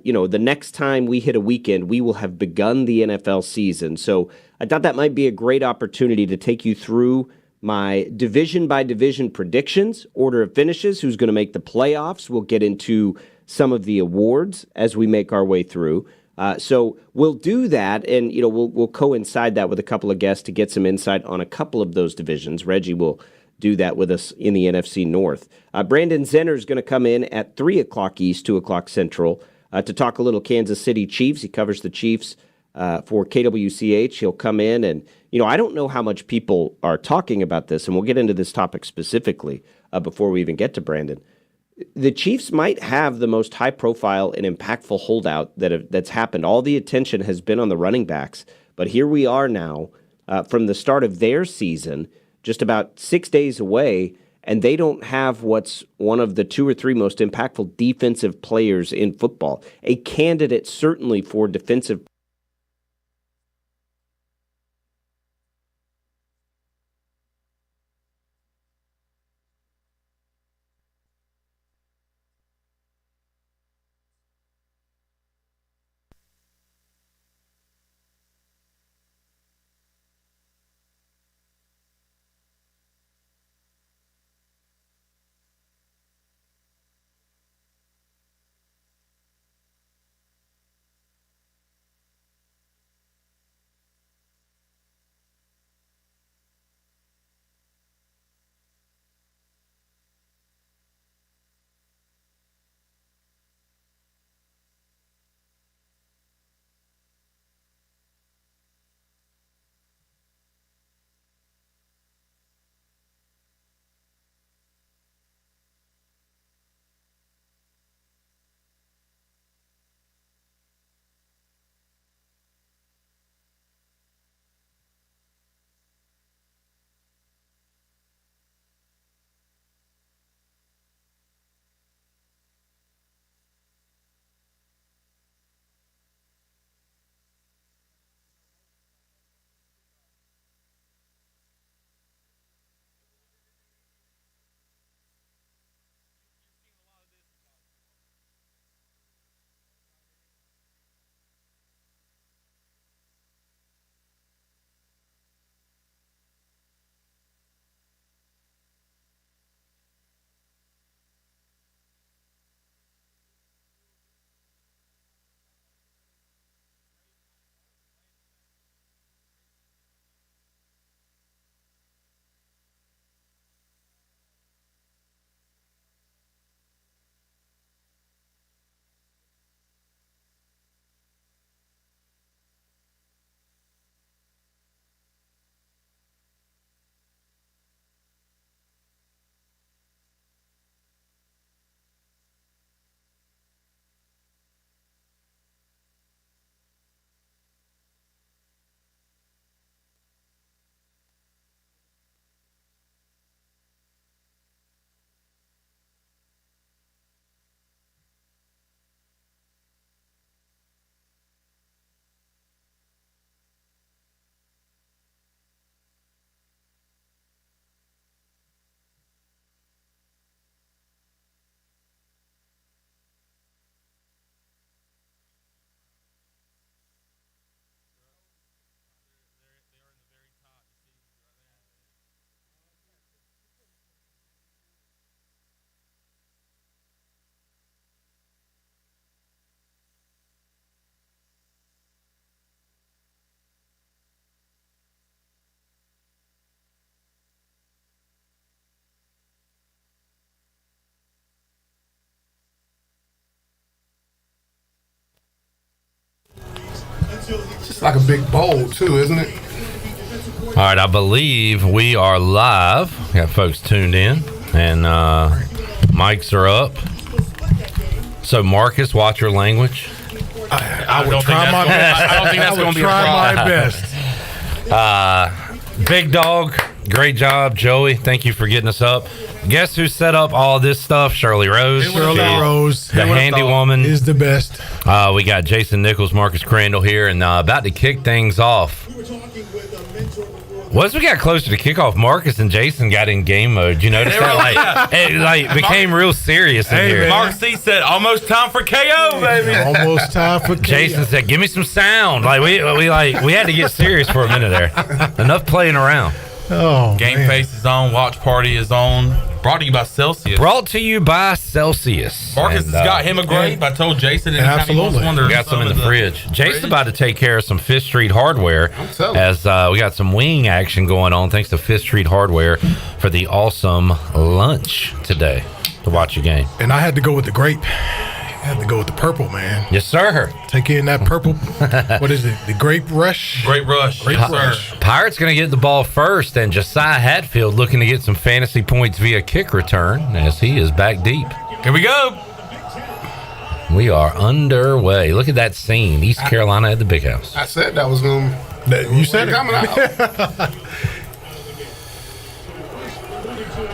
So, the next time we hit a weekend, we will have begun the NFL season. So I thought that might be a great opportunity to take you through my division-by-division predictions, order of finishes, who's going to make the playoffs. We'll get into some of the awards as we make our way through. So we'll do that, and we'll coincide that with a couple of guests to get some insight on a couple of those divisions. Reggie will do that with us in the NFC North. Brandon Zenner is going to come in at 3 o'clock East, 2 o'clock Central, to talk a little Kansas City Chiefs. He covers the Chiefs for KWCH. He'll come in, and I don't know how much people are talking about this, and we'll get into this topic specifically before we even get to Brandon. The Chiefs might have the most high-profile and impactful holdout that's happened. All the attention has been on the running backs, but here we are now from the start of their season, just about 6 days away, and they don't have what's one of the 2 or 3 most impactful defensive players in football. A candidate certainly for defensive. It's like a big bowl, too, isn't it? All right, I believe we are live. We got folks tuned in, and mics are up. So, Marcus, watch your language. I will try my best. I don't think that's going to be a problem. My best. Big Dog, great job. Joey, thank you for getting us up. Guess who set up all this stuff? Shirley Rose. Shirley Rose. The handy woman. Is the best. We got Jason Nichols, Marcus Crandall here, and about to kick things off. Once we got closer to kickoff, Marcus and Jason got in game mode. You notice that? It became real serious in here. Mark C said, almost time for KO, baby. Almost time for KO. Jason said, give me some sound. We had to get serious for a minute there. Enough playing around. Oh, Game Face is on. Watch Party is on. Brought to you by Celsius. Brought to you by Celsius. Marcus has got him a grape. I told Jason anytime he wants one. We got some in the fridge. Jason's about to take care of some Fifth Street Hardware as we got some wing action going on thanks to Fifth Street Hardware for the awesome lunch today to watch a game. And I had to go with the grape. I had to go with the purple, man. Yes, sir. Take in that purple. What is it? The Grape Rush? Grape Rush. Grape Rush. Pirates going to get the ball first, and Josiah Hatfield looking to get some fantasy points via kick return as he is back deep. Here we go. We are underway. Look at that scene. East Carolina at the Big House. I said that was going to... You said it. Coming out.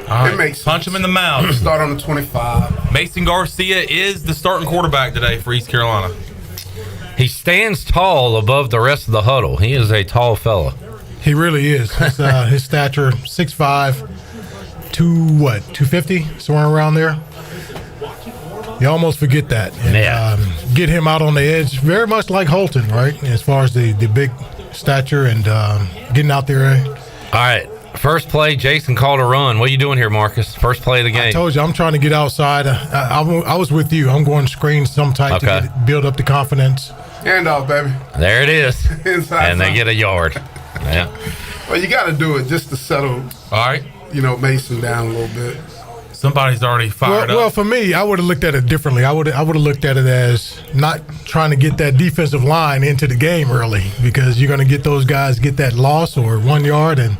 All right. It makes Punch him in the mouth. Start on the 25. Mason Garcia is the starting quarterback today for East Carolina. He stands tall above the rest of the huddle. He is a tall fella. He really is. His stature, 6'5", 250, somewhere around there. You almost forget that. And, get him out on the edge, very much like Holton, right? As far as the big stature and getting out there. All right. First play, Jason called a run. What are you doing here, Marcus? First play of the game. I told you, I'm trying to get outside. I was with you. I'm going to screen some type to build up the confidence. Hand off, baby. There it is. Inside and they get a yard. Yeah. Well, you got to do it just to settle, all right, Mason down a little bit. Somebody's already fired up. Well, for me, I would have looked at it differently. I would have looked at it as not trying to get that defensive line into the game early because you're going to get those guys get that loss or 1 yard and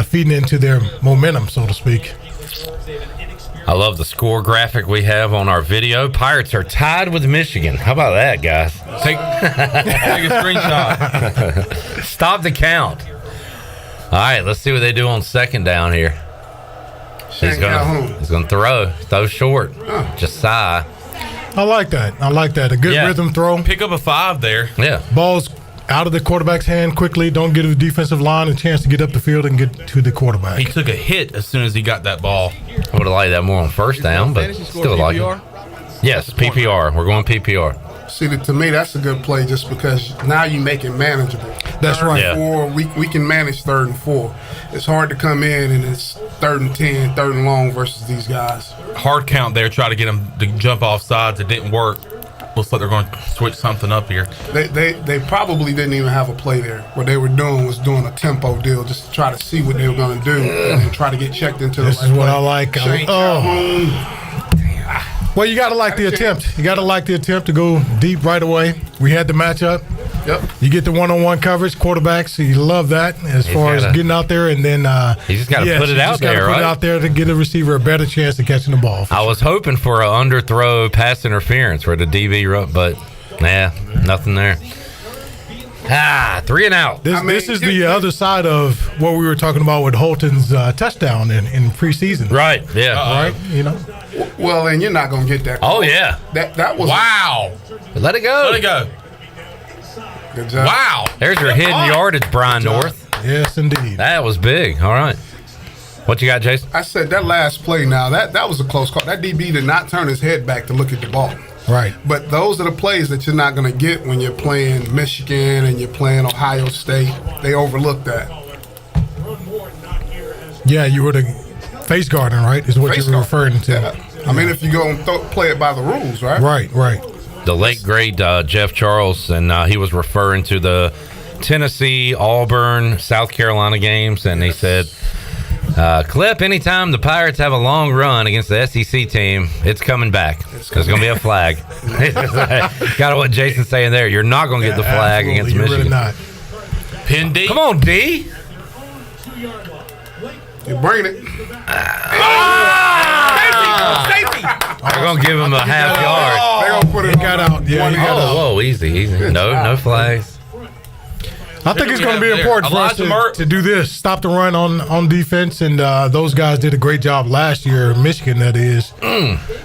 feeding into their momentum, so to speak. I love the score graphic we have on our video. Pirates are tied with Michigan. How about that, guys? Take a screenshot. Stop the count. All right, let's see what they do on second down here. He's going to throw short. Josiah. I like that. A good rhythm throw. Pick up a 5 there. Yeah. Ball's out of the quarterback's hand quickly. Don't give the defensive line a chance to get up the field and get to the quarterback. He took a hit as soon as he got that ball. I would have liked that more on first down, but still like it. Yes, PPR. We're going PPR. See, to me, that's a good play just because now you make it manageable. That's right. Third and 4, we can manage 3rd and 4. It's hard to come in and it's 3rd and 10, 3rd and long versus these guys. Hard count there, try to get them to jump off sides. It didn't work. Looks like they're going to switch something up here. They probably didn't even have a play there. What they were doing was doing a tempo deal just to try to see what they were going to do and try to get checked into this the is what play. I like. Well, you got to like the attempt. You got to like the attempt to go deep right away. We had the matchup. Yep. You get the one-on-one coverage, quarterbacks. You love that as far as getting out there and then. You just got to put it out there, right? Put it out there to get a receiver a better chance of catching the ball. I was hoping for an underthrow pass interference where the DB run, but nothing there. 3 and out. This is the other side of what we were talking about with Holton's touchdown in preseason. Right. Yeah. Right. Well, and you're not going to get that. Oh yeah. That was wow. Let it go. Let it go. Good job. Wow. There's your hidden yardage, Brian North. Yes, indeed. That was big. All right. What you got, Jason? I said that last play now, that was a close call. That DB did not turn his head back to look at the ball. Right. But those are the plays that you're not going to get when you're playing Michigan and you're playing Ohio State. They overlook that. Yeah, you were the face guarding, right, is what you're referring to. Yeah. I mean, if you go and play it by the rules, right? Right. The late, great Jeff Charles, and he was referring to the Tennessee, Auburn, South Carolina games, and he said, Clip, anytime the Pirates have a long run against the SEC team, it's coming back. There's going to be a flag. Got what Jason's saying there. You're not going to get the flag against Michigan. Really not. Pin D. Come on, D. You're bringing it. Safety. They're going to give him a half yard. They're going to put it out. Yeah, whoa, easy. No flags. I think it's going to be important for us to do this. Stop the run on defense, and those guys did a great job last year, Michigan, that is.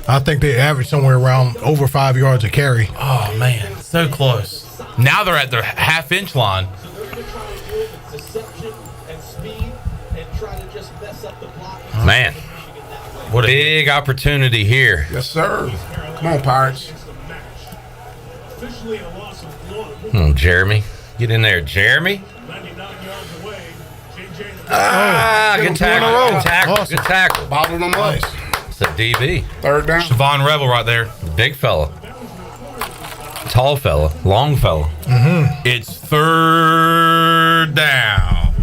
I think they averaged somewhere around over 5 yards a carry. Oh, man, so close. Now they're at their half-inch line. Man, what a big opportunity here. Yes, sir. Come on, Pirates. Jeremy. Get in there, Jeremy. Good tackle. Good tackle. Awesome. Good tackle. Bottled them up. It's a DB. Third down. Siobhan Rebel right there. Big fella. Tall fella. Long fella. It's third down.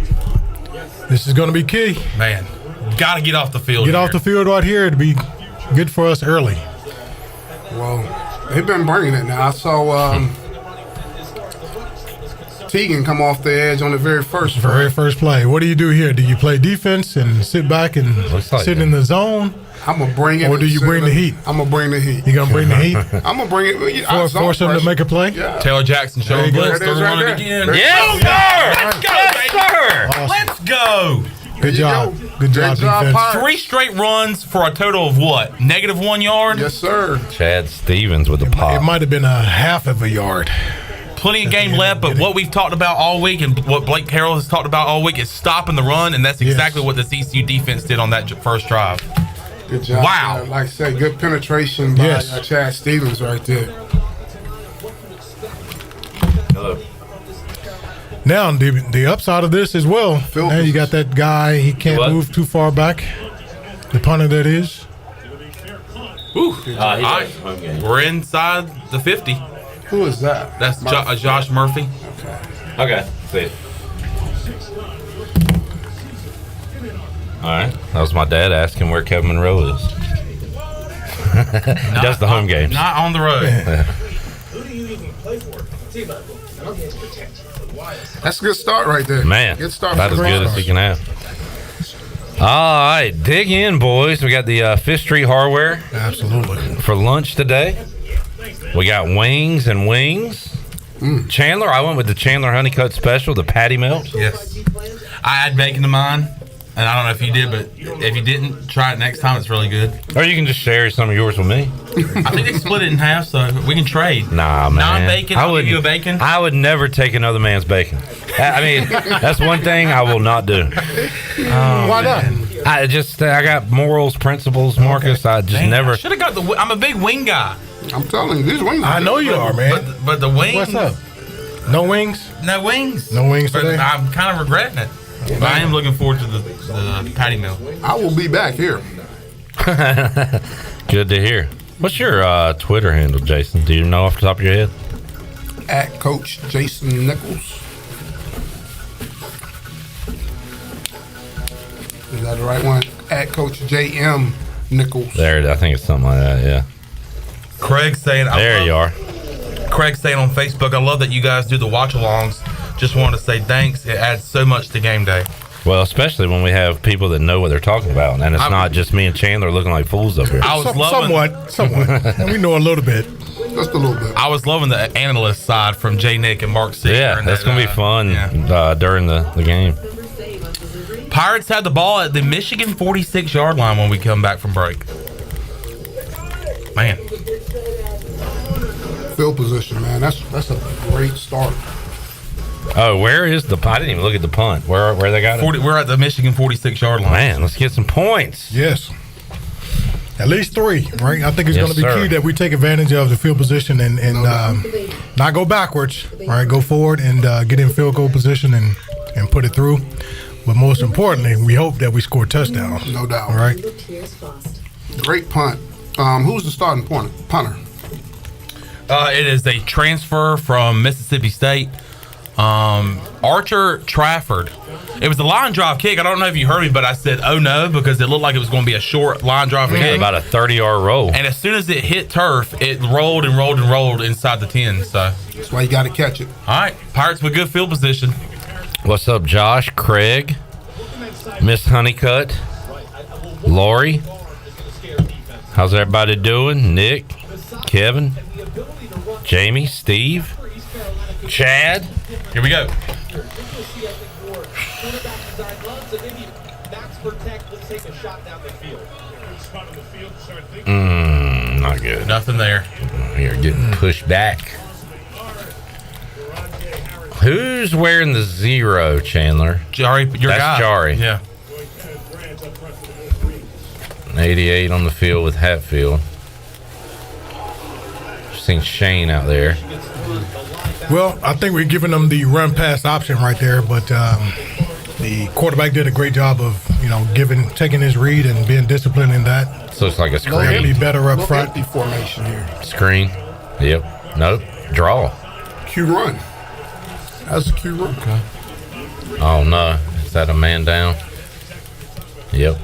This is going to be key. Man, got to get off the field. Get off the field right here. It'd be good for us early. Well, they've been bringing it now. I saw Teagan come off the edge on the very first play. What do you do here? Do you play defense and sit back and Looks like sit it. in the zone? I'm going to bring it. Or do you bring the heat? I'm going to bring the heat. You going to bring the heat? I'm going to bring it. Force them to make a play? Yeah. Taylor Jackson showing There you blitz. go. They're running Right again. there. Yes, sir. Yes, sir. Awesome. Let's go. Good job. go. Good job, defense. Pirates. 3 straight runs for a total of what? -1 yard? Yes, sir. Chad Stevens with the It pop. might have been a half of a yard. Plenty of game left, but what we've talked about all week and what Blake Carroll has talked about all week is stopping the run, and that's exactly what the ECU defense did on that first drive. Good job. Wow. Like I said, good penetration by Yes. Chad Stevens right there. Now, the upside of this as well. Field Now you got that guy. He can't What? move too far back. The punter that is. All right. We're inside the 50. Who is that? That's Josh Murphy. Okay. See it. All right. That was my dad asking where Kevin Monroe is. He does the home games. Not on the road. That's a good start right there. Man, good start. about as for the good as he can have. All right, dig in, boys. We got the Fifth Street Hardware Absolutely. for lunch today. We got wings and wings. Chandler, I went with the Chandler Honeycut Special, the patty melt. Yes. I add bacon to mine, and I don't know if you did, but if you didn't, try it next time. It's really good. Or you can just share some of yours with me. I think they split it in half, so we can trade. Nah, man. Non-bacon, I'll give you a bacon. I would never take another man's bacon. I mean, that's one thing I will not do. Why not? I got morals, principles, Marcus. I just never. Should have got the. I'm a big wing guy. I'm telling you, these wings. I know you are, man. But the wings. What's up? No wings? No wings. No wings But today? I'm kind of regretting it. But I am looking forward to the patty meal. I will be back here. Good to hear. What's your Twitter handle, Jason? Do you know off the top of your head? At Coach Jason Nichols. Is that the right one? At Coach J.M. Nichols. There, I think it's something like that. Yeah. Craig's saying, There you are. Craig's saying on Facebook, I love that you guys do the watch-alongs. Just wanted to say thanks. It adds so much to game day. Well, especially when we have people that know what they're talking about, and it's not just me and Chandler looking like fools up here. I was loving, Somewhat. We know a little bit. Just a little bit. I was loving the analyst side from J. Nick and Mark Seeger. Yeah, and that's that, going to be fun yeah. during the game. Pirates had the ball at the Michigan 46-yard line when we come back from break. Man. Field position, man. That's a great start. Oh, where is the punt? I didn't even look at the punt. Where they got it? We're at the Michigan 46-yard line. Man, let's get some points. Yes. At least 3, right? I think it's Yes, going to be sir. key that we take advantage of the field position and not go backwards. All right, go forward and get in field goal position and put it through. But most importantly, we hope that we score touchdowns. No doubt. All right. Great punt. Who's the starting punter? It is a transfer from Mississippi State. Archer Trafford. It was a line drive kick. I don't know if you heard me, but I said, oh no, because it looked like it was going to be a short line drive kick. About a 30-yard roll. And as soon as it hit turf, it rolled and rolled and rolled inside the 10. So, That's why you got to catch it. all right, Pirates with good field position. What's up, Josh, Craig, Miss Honeycutt, Lori? How's everybody doing? Nick, Kevin, Jamie, Steve, Chad. Here we go. Not good. Nothing there. You're getting pushed back. Who's wearing the 0, Chandler? Jari, your That's guy. Jari. Yeah. 88 on the field with Hatfield. Seen Shane out there. Well, I think we're giving them the run pass option right there, but the quarterback did a great job of taking his read and being disciplined in that. This looks like a Got to be screen. better up front. Empty formation here. Screen. Yep. Nope. Draw. Q run. That's a Q run. Okay. Oh no. Is that a man down? Yep.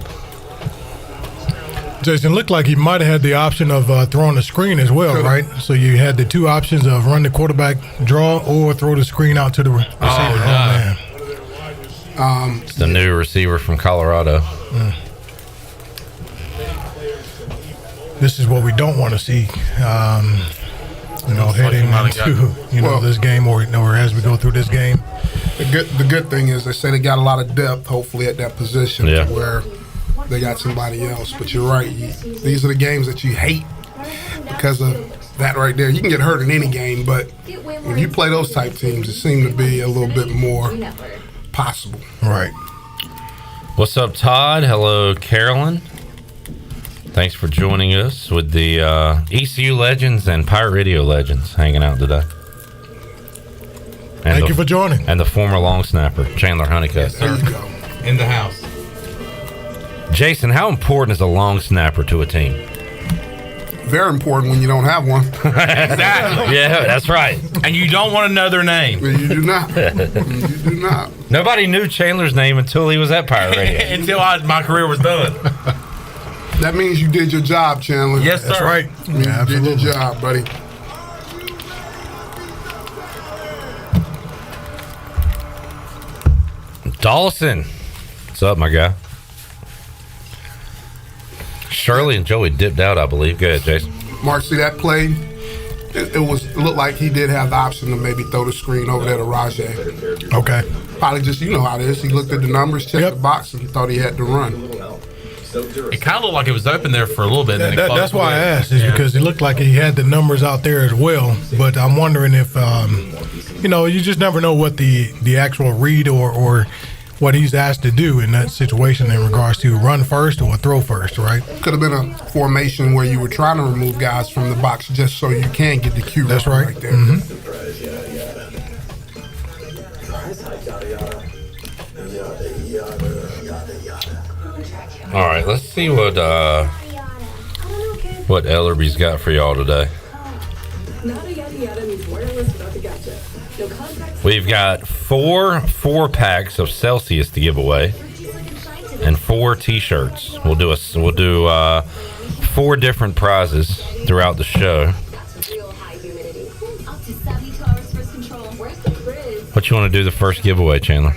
Jason, looked like he might have had the option of throwing the screen as well, right? So you had the two options of run the quarterback draw or throw the screen out to the receiver. No. It's the new receiver from Colorado. This is what we don't want to see, heading into this game or as we go through this game. The good thing is they say they got a lot of depth, hopefully, at that position Yeah. to where they got somebody else. But you're right. These are the games that you hate because of that right there. You can get hurt in any game, but when you play those type teams, it seems to be a little bit more possible. Right. What's up, Todd? Hello, Carolyn. Thanks for joining us with the ECU legends and Pirate Radio legends hanging out today. And Thank you for joining. And the former long snapper, Chandler Honeycutt. There you go. In the house. Jason, how important is a long snapper to a team? Very important when you don't have one. Exactly. Yeah, that's right. And you don't want to know their name. You do not. You do not. Nobody knew Chandler's name until he was at Pirate Radio. Until my career was done. That means you did your job, Chandler. Yes, sir. That's right. That means Yeah, you did absolutely. your job, buddy. Dawson. What's up, my guy? Shirley and Joey dipped out, I believe. Go ahead, Jason. Mark, see that play? It looked like he did have the option to maybe throw the screen over there to Rajay. Okay. Probably just, you know how it is. He looked at the numbers, checked the box, and he thought he had to run. It kind of looked like it was open there for a little bit. That's why I asked, is because it looked like he had the numbers out there as well. But I'm wondering if, you just never know what the actual read or what he's asked to do in that situation in regards to run first or throw first, right? Could have been a formation where you were trying to remove guys from the box just so you can get the cue. That's right. there. All right, let's see what Ellerby's got for y'all today. We've got four packs of Celsius to give away, and 4 T-shirts. We'll do 4 different prizes throughout the show. What you want to do the first giveaway, Chandler?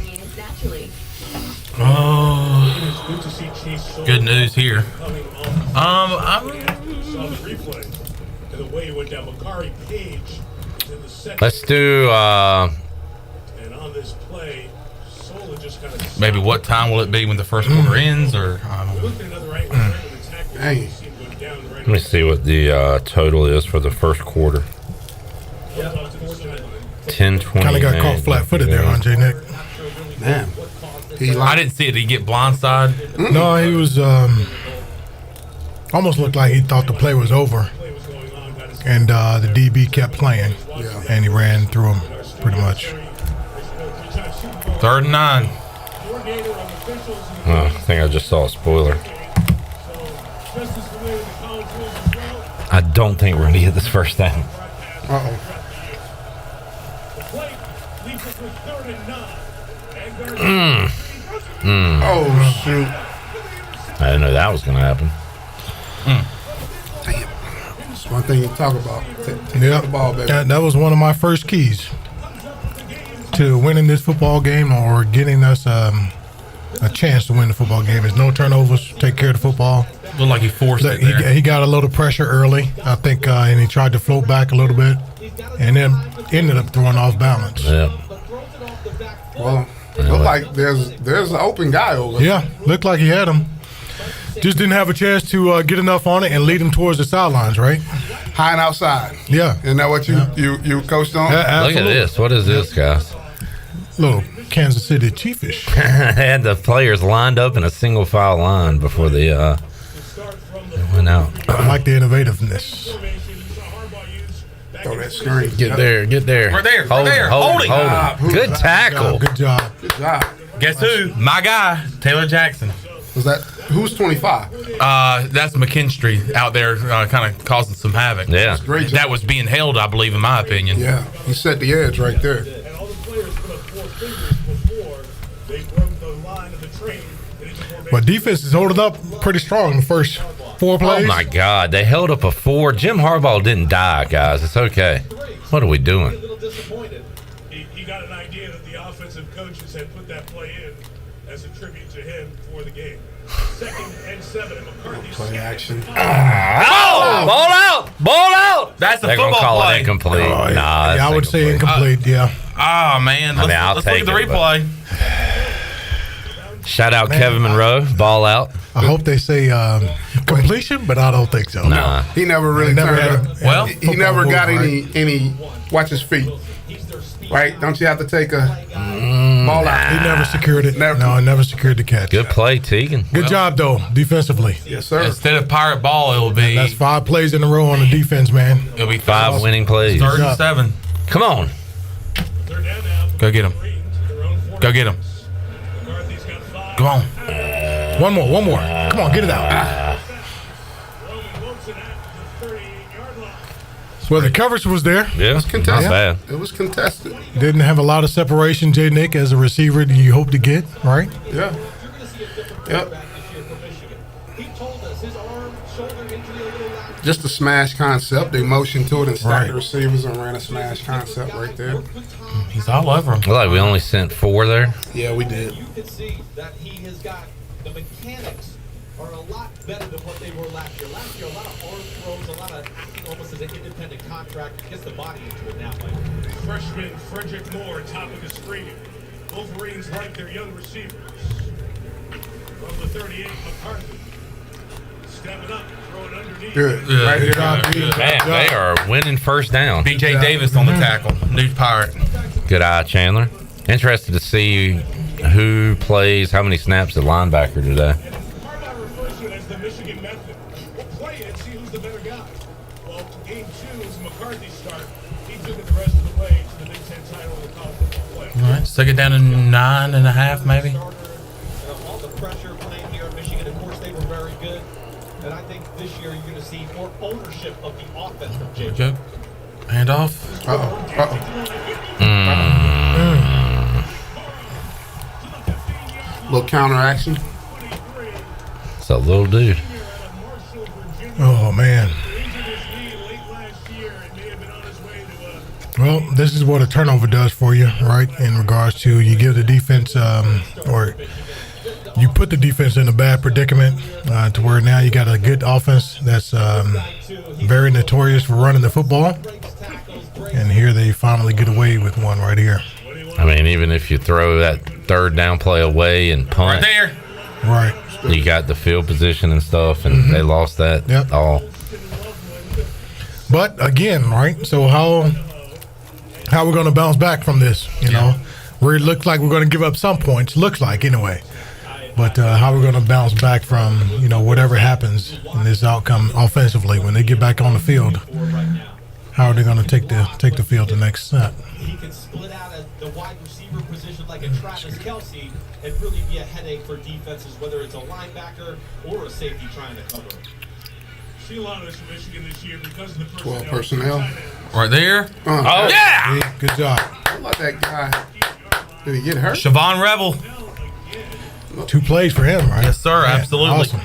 Good news here. Let's do Maybe what time will it be when the first quarter ends, or Dang. let me see what the total is for the first quarter. 10-20. Kind of got caught flat-footed there, huh, J. Nick? Man. I didn't see it. Did he get blindside? No, he was almost looked like he thought the play was over, and the DB kept playing, and he ran through him pretty much. 3rd and 9. I think I just saw a spoiler. I don't think we're going to get this first down. Uh-oh. Oh, shoot. I didn't know that was going to happen. Damn. That's one thing you talk about. Take the ball, baby. That was one of my first keys to winning this football game or getting us a chance to win the football game is no turnovers, take care of the football. Looked like he forced it there. He got a little pressure early, I think, and he tried to float back a little bit and then ended up throwing off balance. Yeah. Well, it looked like there's an open guy over there. Yeah, looked like he had him. Just didn't have a chance to get enough on it and lead him towards the sidelines, right? High and outside. Yeah. Isn't that what you coached on? Look at this. What is this, guys? Little Kansas City Chiefish. They had the players lined up in a single file line before the closing out. I like the innovativeness. Throw that screen. Get there. Right there, Hold right there. Hold Holding. him. Good tackle. Good job. Good job. Guess who? My guy, Taylor Jackson. Was that who's 25? That's McKinstry out there kind of causing some havoc. Yeah. Great job. That was being held, I believe, in my opinion. Yeah, he set the edge right there. But defense is holding up pretty strong the first 4 plays. Oh my God, they held up a 4. Jim Harbaugh didn't die, guys. It's okay. What are we doing? A little disappointed. He got an idea that the offensive coaches had put that play in as a tribute to him for the game. 2nd and 7 at McCarthy's. Play action. Oh! Ball out! That's a They're gonna football call play. it incomplete. Nah, Yeah, that's I would say incomplete. Yeah. Oh, man. Let's, I'll let's look take at the it, but- replay. Shout out Kevin Monroe. Ball out. I hope they say completion, but I don't think so. Nah. He never really Never turned had up. a- Well, He never got football move, any. Watch his feet. Right? Don't you have to take a ball out? He never secured it. Never. No, never secured the catch. Good play, Teagan. Good job, though, defensively. Yes, sir. Instead of pirate ball, it'll be That's 5 plays in a row on the defense, man. it'll be 5 winning plays. 3rd job. and 7. Come on. They're down now. Go get him. Their own 40. Go get him. McCarthy's got 5. Come on. One more. Come on, get it out. Roman Wilson at the 38-yard line. Well, the coverage was there. Yeah, not Contested. bad. It was contested. Didn't have a lot of separation, J. Nick, as a receiver that you hope to get, right? Yeah. Yep. He told us his arm, shoulder injury a little last. Just a smash concept. They motioned to it and stacked Right. the receivers and ran a smash concept right there. He's all over him. Well, like we only sent 4 there. Yeah, we did. You can see that he has got the mechanics are a lot better than what they were last year. Last year, a lot of arm throws, a lot of acting almost as an independent contractor. Gets the body into it now. Freshman Frederick Moore, top of the screen. Wolverines like their young receivers. From the 38, McCarthy. Stepping up, throwing underneath. Good. Yeah, Right here. good. Man, they are winning first down. BJ Davis on the tackle. New pirate. Good eye, Chandler. Interested to see who plays how many snaps at linebacker today. Harbaugh refers to it as the Michigan method. We'll play it, see who's the better guy. Well, game 2 is McCarthy's start. He took it the rest of the way to the Big Ten title of the college football playoff. All right, let's take it down to 9.5, maybe. All the pressure playing here in Michigan, of course, they were very good. And I think this year you're going to see more ownership of the offense from There we Jake. go. Hand off. Little counter action. It's a little dude. Oh, man. Injured his knee late last year and may have been on his way to Well, this is what a turnover does for you, right? In regards to you give the defense, or you put the defense in a bad predicament to where now you got a good offense that's very notorious for running the football. And here they finally get away with one right here. I mean, even if you throw that 3rd down play away and Right punt, there. Right. you got the field position and stuff, and they lost that Yep. all. But again, right? So how we're going to bounce back from this? You know, where it looks like we're going to give up some points. Looks like anyway. But how we're going to bounce back from whatever happens in this outcome offensively when they get back on the field? How are they going to take the field the next step? He can split out at the wide receiver position like a Travis Kelce and really be a headache for defenses, whether it's a linebacker or a safety trying to cover. see a lot of this from Michigan this year because of the 12 personnel. Right there. Oh, Yeah. Hey, good job. How about that guy? Did he get hurt? Siobhan Revel. 2 plays for him, right? Yes, sir. Yeah, Absolutely. Awesome.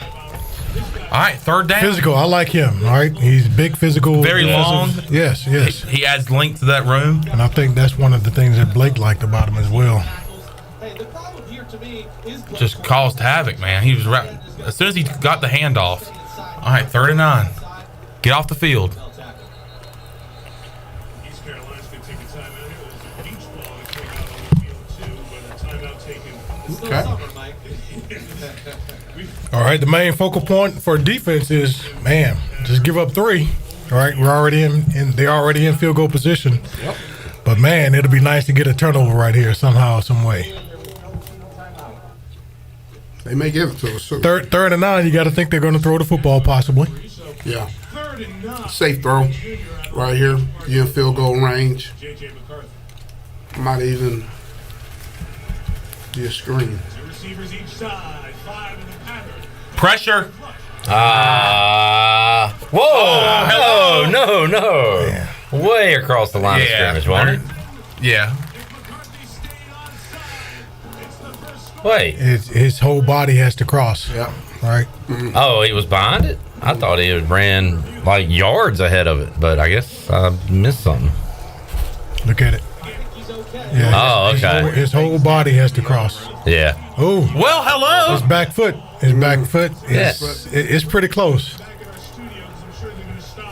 All right, 3rd down. Physical. I like him. All right. He's big, physical. Very long. Yes, yes. He adds length to that room. And I think that's one of the things that Blake liked about him as well. Hey, the problem here to me is Just caused havoc, man. He was right as soon as he got the handoff. All right, 3rd and 9. Get off the field. East Carolina's going to take a timeout. It was a beach ball to take out on the field, too, but a timeout taken. Okay. summer, Mike. All right. The main focal point for defense is, man, just give up 3. All right. We're already in they're already in field goal position. Yep. But man, it'll be nice to get a turnover right here somehow, some way. They may give it to us. Third and 9, you got to think they're going to throw the football possibly. Yeah. 3rd and 9. Safe throw right here. You in field goal range. J.J. McCarthy. Might even be a screen. 2 receivers each side. 5 in the pattern. Pressure. Whoa! No. Way across the line of scrimmage, wasn't it? Yeah. Wait. His whole body has to cross. Yeah. Right. Oh, he was behind it? I thought he ran like yards ahead of it, but I guess I missed something. Look at it. Yeah, Oh, okay. His whole body has to cross. Yeah. Oh, Well, hello. his back foot. His back foot. It's pretty close.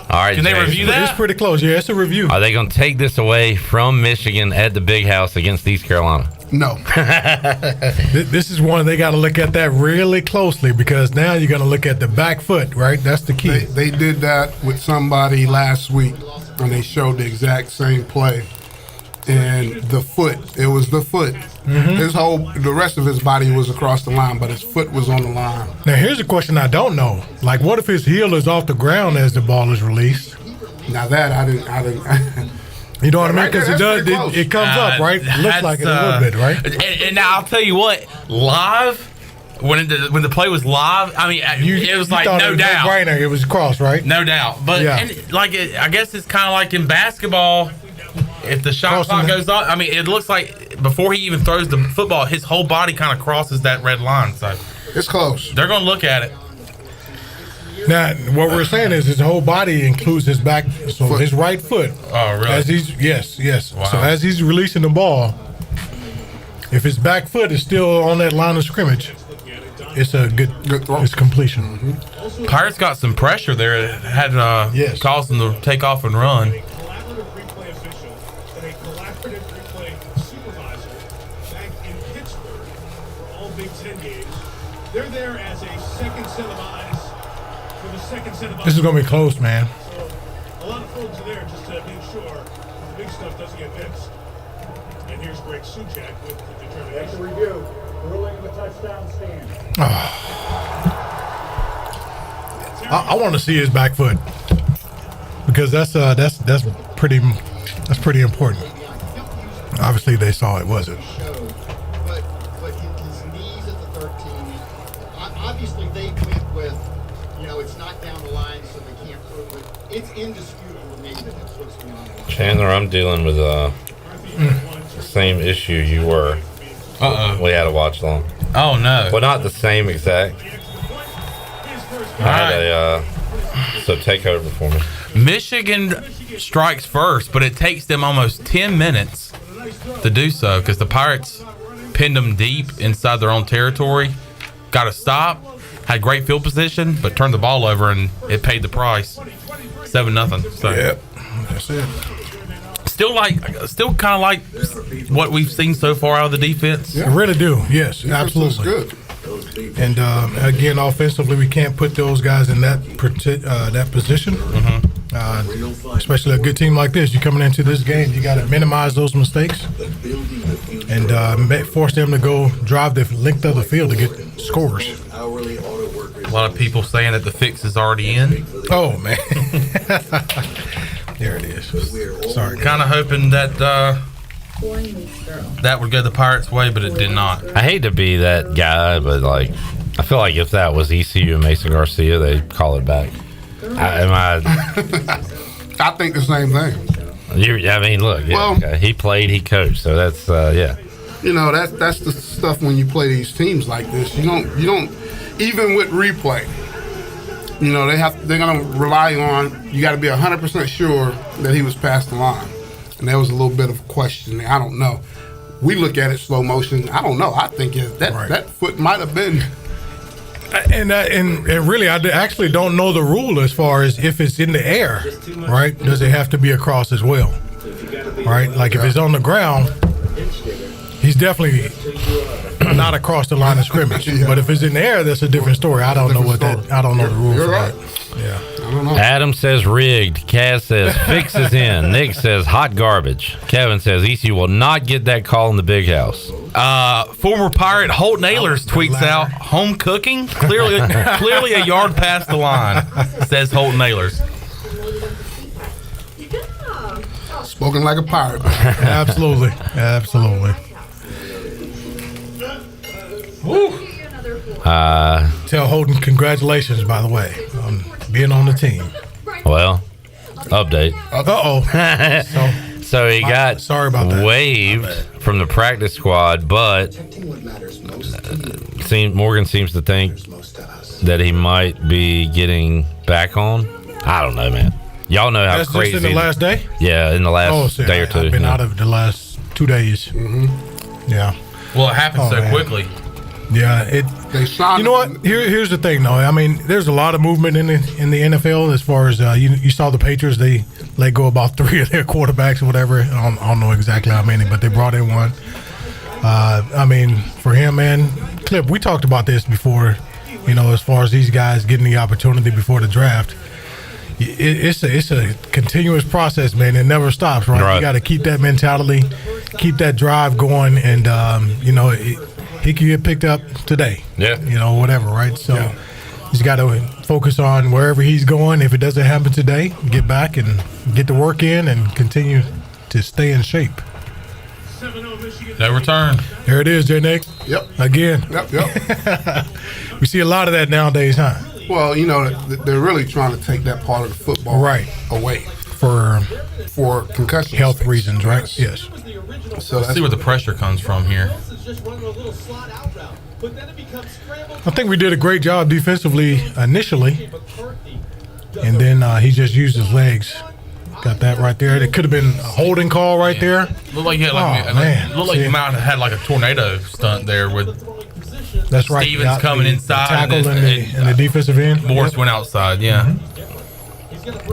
All right. Can they James. review that? It's pretty close. Yeah, it's a review. Are they going to take this away from Michigan at the Big House against East Carolina? No. This is one they got to look at that really closely because now you're going to look at the back foot, right? That's the key. They did that with somebody last week, and they showed the exact same play. And the foot, it was the foot. The rest of his body was across the line, but his foot was on the line. Now, here's a question I don't know. Like, what if his heel is off the ground as the ball is released? Now that I didn't. You know what I mean? Right there, Because that's pretty close. it comes up, right? Looks like it a little bit, right? And now I'll tell you what, live, when the play was live, I mean, it was like thought no it was doubt. No-brainer. It was cross, right? No doubt. But Yeah. I guess it's kind of like in basketball. If the shot clock goes on, I mean, it looks like before he even throws the football, his whole body kind of crosses that red line. So It's close. they're going to look at it. Now, what we're saying is his whole body includes his back, so his right foot. Oh, really? As yes. Wow. So as he's releasing the ball, if his back foot is still on that line of scrimmage, it's a good throw. It's completion. Pirates got some pressure there. It had Yes. caused them to take off and run. Collaborative replay official and a collaborative replay supervisor back in Pittsburgh for all Big Ten games. They're there as a second set of eyes for the second set of eyes. This is gonna be close, man. So a lot of folks are there just to make sure the big stuff doesn't get missed. And here's Greg Suchak with the determination. Review. Ruling of a touchdown stand. I want to see his back foot because that's pretty important. Obviously, they saw it, was it? But his knees at the 13. Obviously, they went with, it's not down the line, so they can't prove it. It's indisputable to me that that's what's going on. Chandler, I'm dealing with the same issue you were. We had to watch long. Oh, no. Well, not the same exact. I had so take over for me. Michigan strikes first, but it takes them almost 10 minutes to do so because the Pirates pinned them deep inside their own territory. Got to stop, had great field position, but turned the ball over and it paid the price. 7-0. So Yep, that's it. still kind of like what we've seen so far out of the defense. I really do. Yes, Defense looks absolutely. good. And again, offensively, we can't put those guys in that position. Especially a good team like this. You're coming into this game, you got to minimize those mistakes and force them to go drive the length of the field to get scores. A lot of people saying that the fix is already in. Oh man, there it is. Sorry. Kind of hoping that that would go the Pirates' way, but it did not. I hate to be that guy, but I feel like if that was ECU and Mason Garcia, they'd call it back. I think the same thing. Look, okay. He played, he coached, so that's yeah. That's the stuff when you play these teams like this. You don't even with replay. They're gonna rely on, you got to be 100% sure that he was past the line. And there was a little bit of questioning. I don't know. We look at it slow motion. I don't know. I think that foot might have been. And really, I actually don't know the rule as far as if it's in the air, right? Does it have to be across as well, right? Like if it's on the ground, he's definitely not across the line of scrimmage. But if it's in the air, that's a different story. I don't know the rule for that. Yeah. don't know. Adam says rigged. Kaz says fix is in. Nick says hot garbage. Kevin says ECU will not get that call in the big house. Former Pirate Holt Nailers tweets out home cooking. Clearly a yard past the line. Says Holt Nailers. Spoken like a pirate. Absolutely. Woo. Tell Holden congratulations, by the way, on being on the team. Well, update. So he got sorry about that. waived from the practice squad, but Morgan seems to think that he might be getting back on. I don't know, man. Y'all know how That's crazy. just in the last day? Yeah, in the last day or two. I've been out of the last 2 days. Mm-hmm. Yeah. Well, it happened so man. quickly. Yeah, They shot you know what? Here's the thing, though. I mean, there's a lot of movement in the NFL as far as you saw the Patriots. They let go about 3 of their quarterbacks or whatever. I don't know exactly how many, but they brought in one. I mean, for him, man, Clip, we talked about this before. As far as these guys getting the opportunity before the draft. It's a continuous process, man. It never stops, right? You got to keep that mentality, keep that drive going, and he could get picked up today. Yeah. Whatever, right? So he's got to focus on wherever he's going. If it doesn't happen today, get back and get the work in and continue to stay in shape. No return. There it is, J. Nick. Yep. Again. Yep. We see a lot of that nowadays, huh? Well, they're really trying to take that part of the football away for concussion health reasons, right? Yes. So Let's see where the pressure comes from here. I think we did a great job defensively initially, and then he just used his legs. Got that right there. It could have been a holding call right there. Looked like you had looked like you might have had like a tornado stunt there with. That's right. Stevens coming inside the tackle and the defensive end. Morris went outside. Yeah.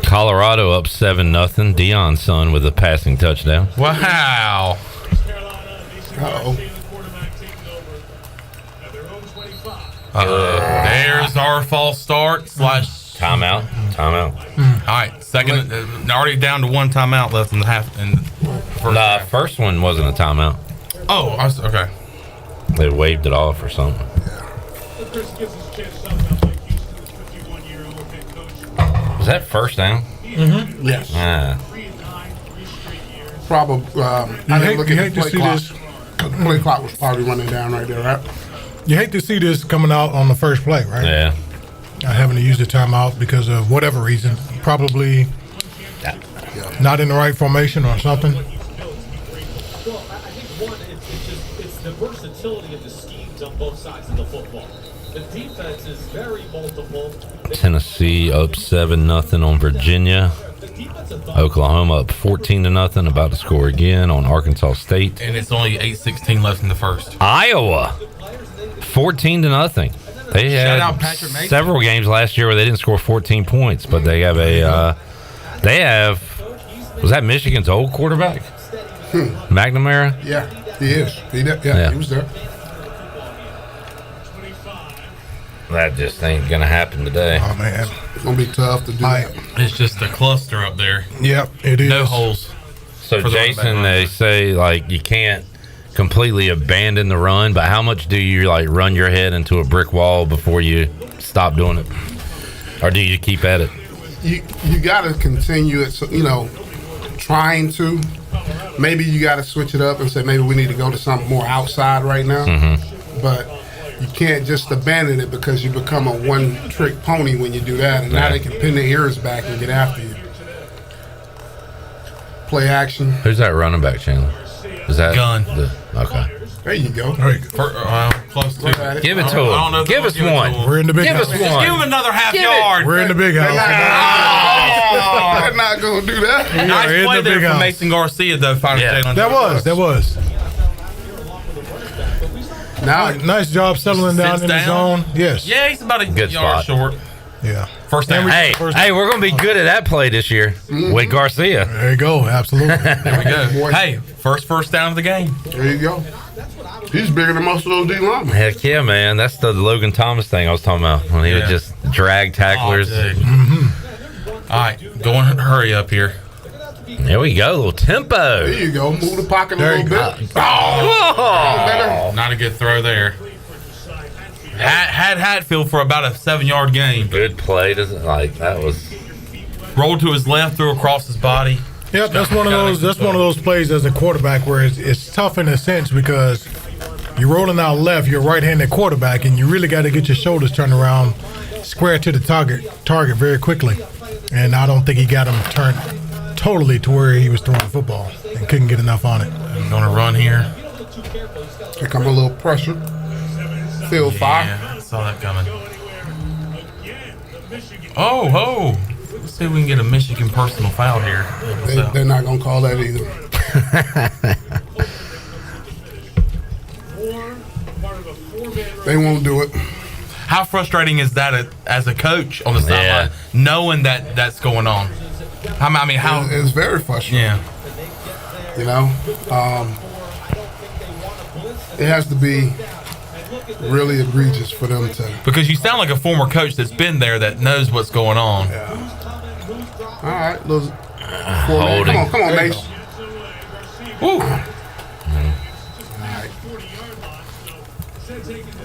Colorado up 7-0. Deion's son with a passing touchdown. Wow. There's our false start / timeout. All right, second. Already down to one timeout left in the half. The first one wasn't a timeout. Oh, okay. They waved it off or something. Was that first down? Mm-hmm. Yes. Probably. I didn't look at the play clock. The play clock was probably running down right there, right? You hate to see this coming out on the first play, right? Yeah. Having to use the timeout because of whatever reason. Probably not in the right formation or something. Well, I think one, it's the versatility of the schemes on both sides of the football. The defense is very multiple. Tennessee up 7-0 on Virginia. Oklahoma up 14-0, about to score again on Arkansas State. And it's only 8:16 left in the first. Iowa 14-0 They had several games last year where they didn't score 14 points, but they have was that Michigan's old quarterback? McNamara? Yeah, he is. He was there. That just ain't gonna happen today. Oh man, it's gonna be tough to do that. It's just a cluster up there. Yep, it is. No holes. So Jason, they say like you can't completely abandon the run, but how much do you like run your head into a brick wall before you stop doing it, or do you keep at it? You got to continue it. So, trying to. Maybe you got to switch it up and say maybe we need to go to something more outside right now. Mm-hmm. But you can't just abandon it because you become a one-trick pony when you do that, and now they can pin their ears back and get after you. Play action. Who's that running back, Chandler? Is that Gun? Okay. There you go. Close to. Give it to him. Give us one. We're in the big Give house. us one. Just give him another half yard. We're in the big house. They're not going to do that. Nice play there from Mason Garcia, though. That was. Now, nice job settling down in the zone. Yes. Yeah, he's about a Good yard spot. short. Yeah. First down. Hey, we're gonna be good at that play this year with Garcia. There you go. Absolutely. There we go. Hey, first down of the game. There you go. He's bigger than most of those D linemen. Heck yeah, man. That's the Logan Thomas thing I was talking about when he would just drag tacklers. All right, go on, hurry up here. There we go, a little tempo. There you go. Move the pocket a little bit. Oh, Not a good throw there. Had Hatfield for about a 7-yard gain. good play. Doesn't like that was. Rolled to his left, threw across his body. Yep, that's one of those. That's one of those plays as a quarterback where it's tough in a sense because you're rolling out left, you're a right-handed quarterback, and you really got to get your shoulders turned around, square to the target very quickly. And I don't think he got him turned totally to where he was throwing the football and couldn't get enough on it. I'm gonna run here. Here come a little pressure. Field five. Yeah, I saw that coming. Oh. Let's see if we can get a Michigan personal foul here. They're not going to call that either. They won't do it. How frustrating is that as a coach on the sideline, knowing that that's going on? I mean, how? It's very frustrating. Yeah. You know, it has to be really egregious for them to. Because you sound like a former coach that's been there that knows what's going on. Yeah. All right, little Holding. Come on, Mace. Ooh.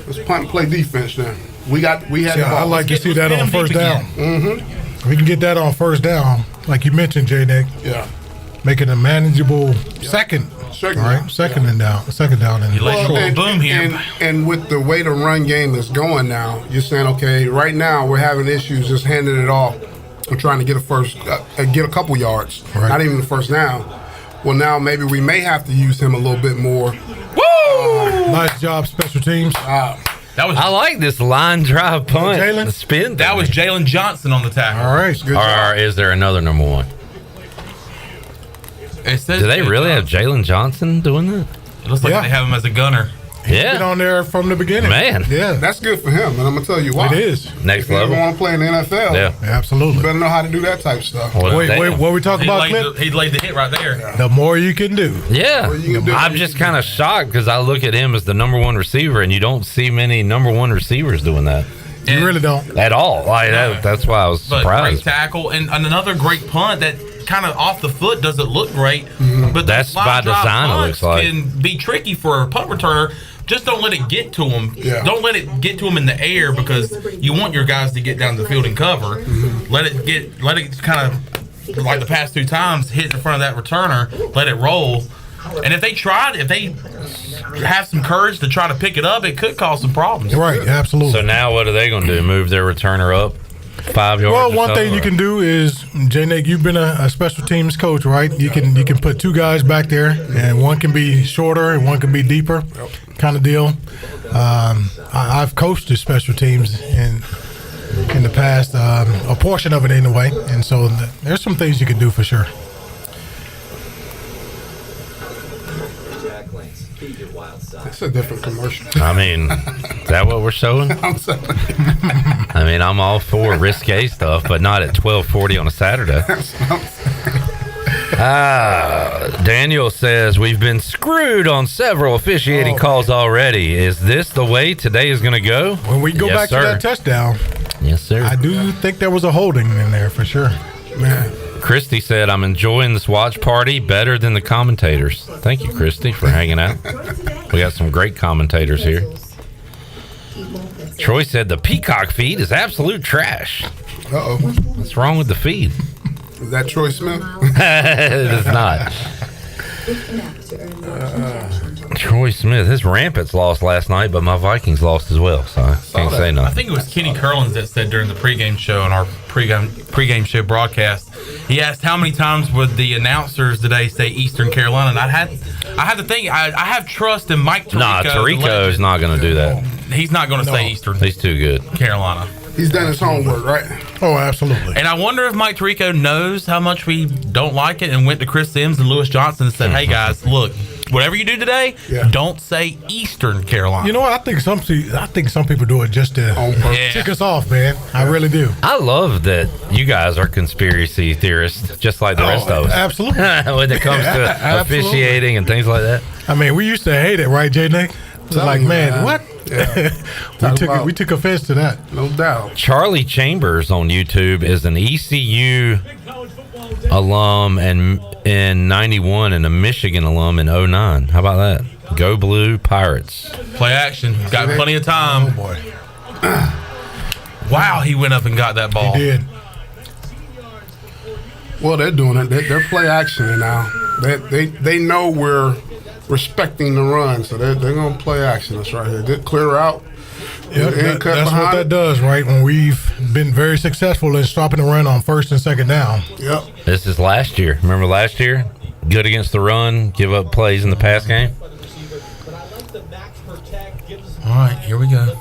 Let's punt and play defense then. We had the ball. I like to see that on first down. Mm-hmm. We can get that on first down, like you mentioned, J-Nick. Yeah. Make it a manageable second. Second. All right, second down. And You let your boom here. And with the way the run game is going now, you're saying, okay, right now we're having issues just handing it off. We're trying to get get a couple yards. Right. Not even the first down. Well, now maybe we may have to use him a little bit more. Woo! Nice job, special teams. I like this line drive punt. Jalen? The spin. That was Jalen Johnson on the tackle. All right, good job. Or is there another number one? It says Do they really have Jalen Johnson doing that? It looks like Yeah. they have him as a gunner. Been on there from the beginning. Man. Yeah, That's good for him, and I'm gonna tell you why. it is. Next If you ever level. want to play in the NFL, Yeah. you Absolutely. better know how to do that type of stuff. Well, Wait, damn. what we talking about, Clint? He laid the hit right there. The more you can do. Yeah, Well, you can do I'm it. just kind of shocked because I look at him as the number one receiver, and you don't see many number one receivers doing that You really don't. at all. Like that's why I was But surprised. great tackle and another great punt that kind of off the foot doesn't look great. But That's those line by drive design, it punts looks like. can be tricky for a punt returner. Just don't let it get to him. Yeah. Don't let it get to him in the air because you want your guys to get down the field and cover. Let it kind of like the past 2 times hit in front of that returner. Let it roll. And if they have some courage to try to pick it up, it could cause some problems. Right, absolutely. So now what are they going to do? Move their returner up 5 yards? Well, or one so, thing you or- can do is, J-Nick, you've been a special teams coach, right? You can put 2 guys back there, and one can be shorter and one can be deeper, kind of deal. I've coached the special teams in the past, a portion of it anyway, and so there's some things you can do for sure. It's a different commercial. I mean, is that what we're showing? I'm sorry. I mean, I'm all for risque stuff, but not at 12:40 on a Saturday. Daniel says we've been screwed on several officiating calls already. Is this the way today is going to go? When we go Yes, back sir. to that touchdown, Yes, sir. I do think there was a holding in there for sure. Man, Christy said, I'm enjoying this watch party better than the commentators. Thank you, Christy, for hanging out. We got some great commentators here. Troy said the Peacock feed is absolute trash. uh-oh. What's wrong with the feed? Is that Troy Smith? It is not. Troy Smith, his Rampants lost last night, but my Vikings lost as well, so I can't say I nothing. think it was Kenny Curlins that said during the pregame show on our pregame show broadcast. He asked how many times would the announcers today say Eastern Carolina, and I had to think. I have trust in Mike Tirico. Nah, the Tirico legend. is not going to do that. He's not going to say Eastern He's too good. Carolina. He's done his homework, right? Oh, absolutely. And I wonder if Mike Tirico knows how much we don't like it and went to Chris Sims and Lewis Johnson and said, hey, guys, look, whatever you do today, don't say Eastern Carolina. You know what? I think some people do it just to tick us off, man. I really do. I love that you guys are conspiracy theorists, just like the rest of us. Absolutely. When it comes to officiating and things like that. I mean, we used to hate it, right, J-Nick? It's like, man, what? We took offense to that. No doubt. Charlie Chambers on YouTube is an ECU alum and in 91 and a Michigan alum in 09. How about that? Go Blue Pirates. Play action. Got plenty of time. Oh, boy. Wow, he went up and got that ball. He did. Well, they're doing it. They're play action now. They know we're respecting the run, so they're going to play action. That's right here. Good clear out. Yep, that's what that does, right? When we've been very successful in stopping the run on first and second down. Yep. This is last year. Remember last year? Good against the run, give up plays in the pass game. All right, here we go.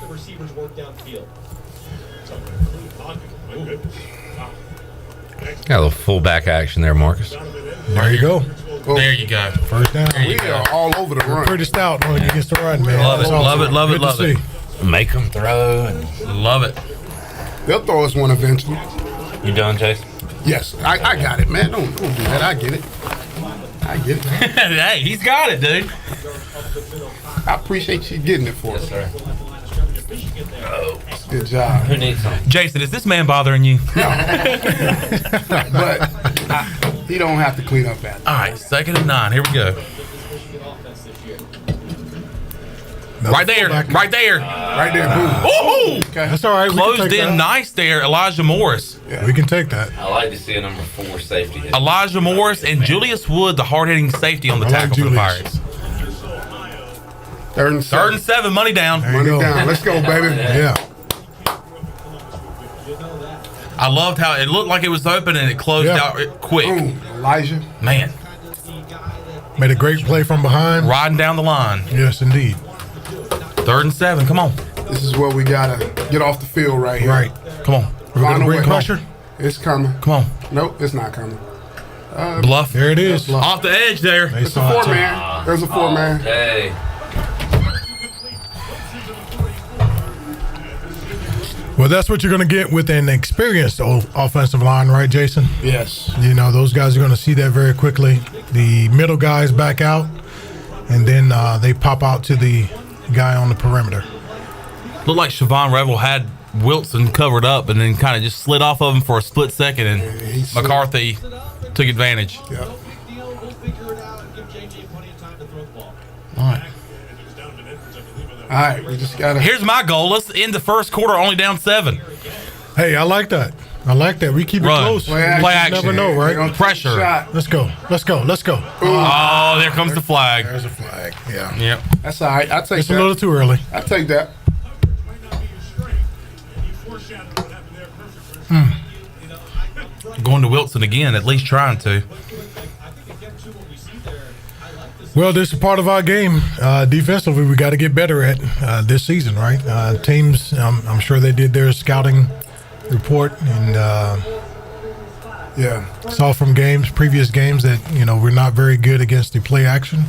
Got a little fullback action there, Marcus. There you go. There you go. First down. We are all over the run. Pretty stout when it gets the run, man. Love it, That's love awesome. it, love it, Good to love it. see. Make them throw. Love it. They'll throw us one eventually. You done, Chase? Yes, I got it, man. Don't do that. I get it. I get it. Hey, he's got it, dude. I appreciate you getting it for us. sir. Good job. Who needs some? Jason, is this man bothering you? But he don't have to clean up after. All right, 2nd and 9. Here we go. Right there. Right there. Right there, boom. Ooh! Okay. That's all right. We can Closed take in that. nice there, Elijah Morris. We can take that. I like to see a number 4 safety hit. Elijah Morris and Julius Wood, the hard-hitting safety on the I like tackle for the Julius. Pirates. 3rd and 7. 3rd and 7, money down. There you Money go. down. Let's go, baby. Yeah. I loved how it looked like it was open and it closed Yeah. out quick. Boom. Elijah. Man, Made a great play from behind. riding down the line. Yes, indeed. 3rd and 7, come on. This is where we gotta get off the field right here. Right. Come on. We're going Find to a bring way. pressure. It's coming. Come on. Nope, it's not coming. Bluff. There it is. Off the edge there. They It's a saw it, too. 4-man. There's a 4-man. Hey. Well, that's what you're going to get with an experienced offensive line, right, Jason? Yes. You know, those guys are going to see that very quickly. The middle guys back out, and then they pop out to the guy on the perimeter. Looked like Siobhan Revel had Wilson covered up and then kind of just slid off of him for a split second, and McCarthy took advantage. Yep. All right. All right, we just gotta. Here's my goal. Let's end the first quarter only down 7. Hey, I like that. I like that. We keep it Run. close. Play action. Play You action. never know, They're right? gonna take Pressure. a shot. Let's go. Let's go. Let's go. Oh, there comes the flag. There's a flag. Yeah. Yep. That's all right. I take It's a that. little too early. I take that. Going to Wilson again, at least trying to. Well, this is part of our game. Defensively, we got to get better at this season, right? Teams, I'm sure they did their scouting report and Yeah. saw from previous games that, we're not very good against the play action.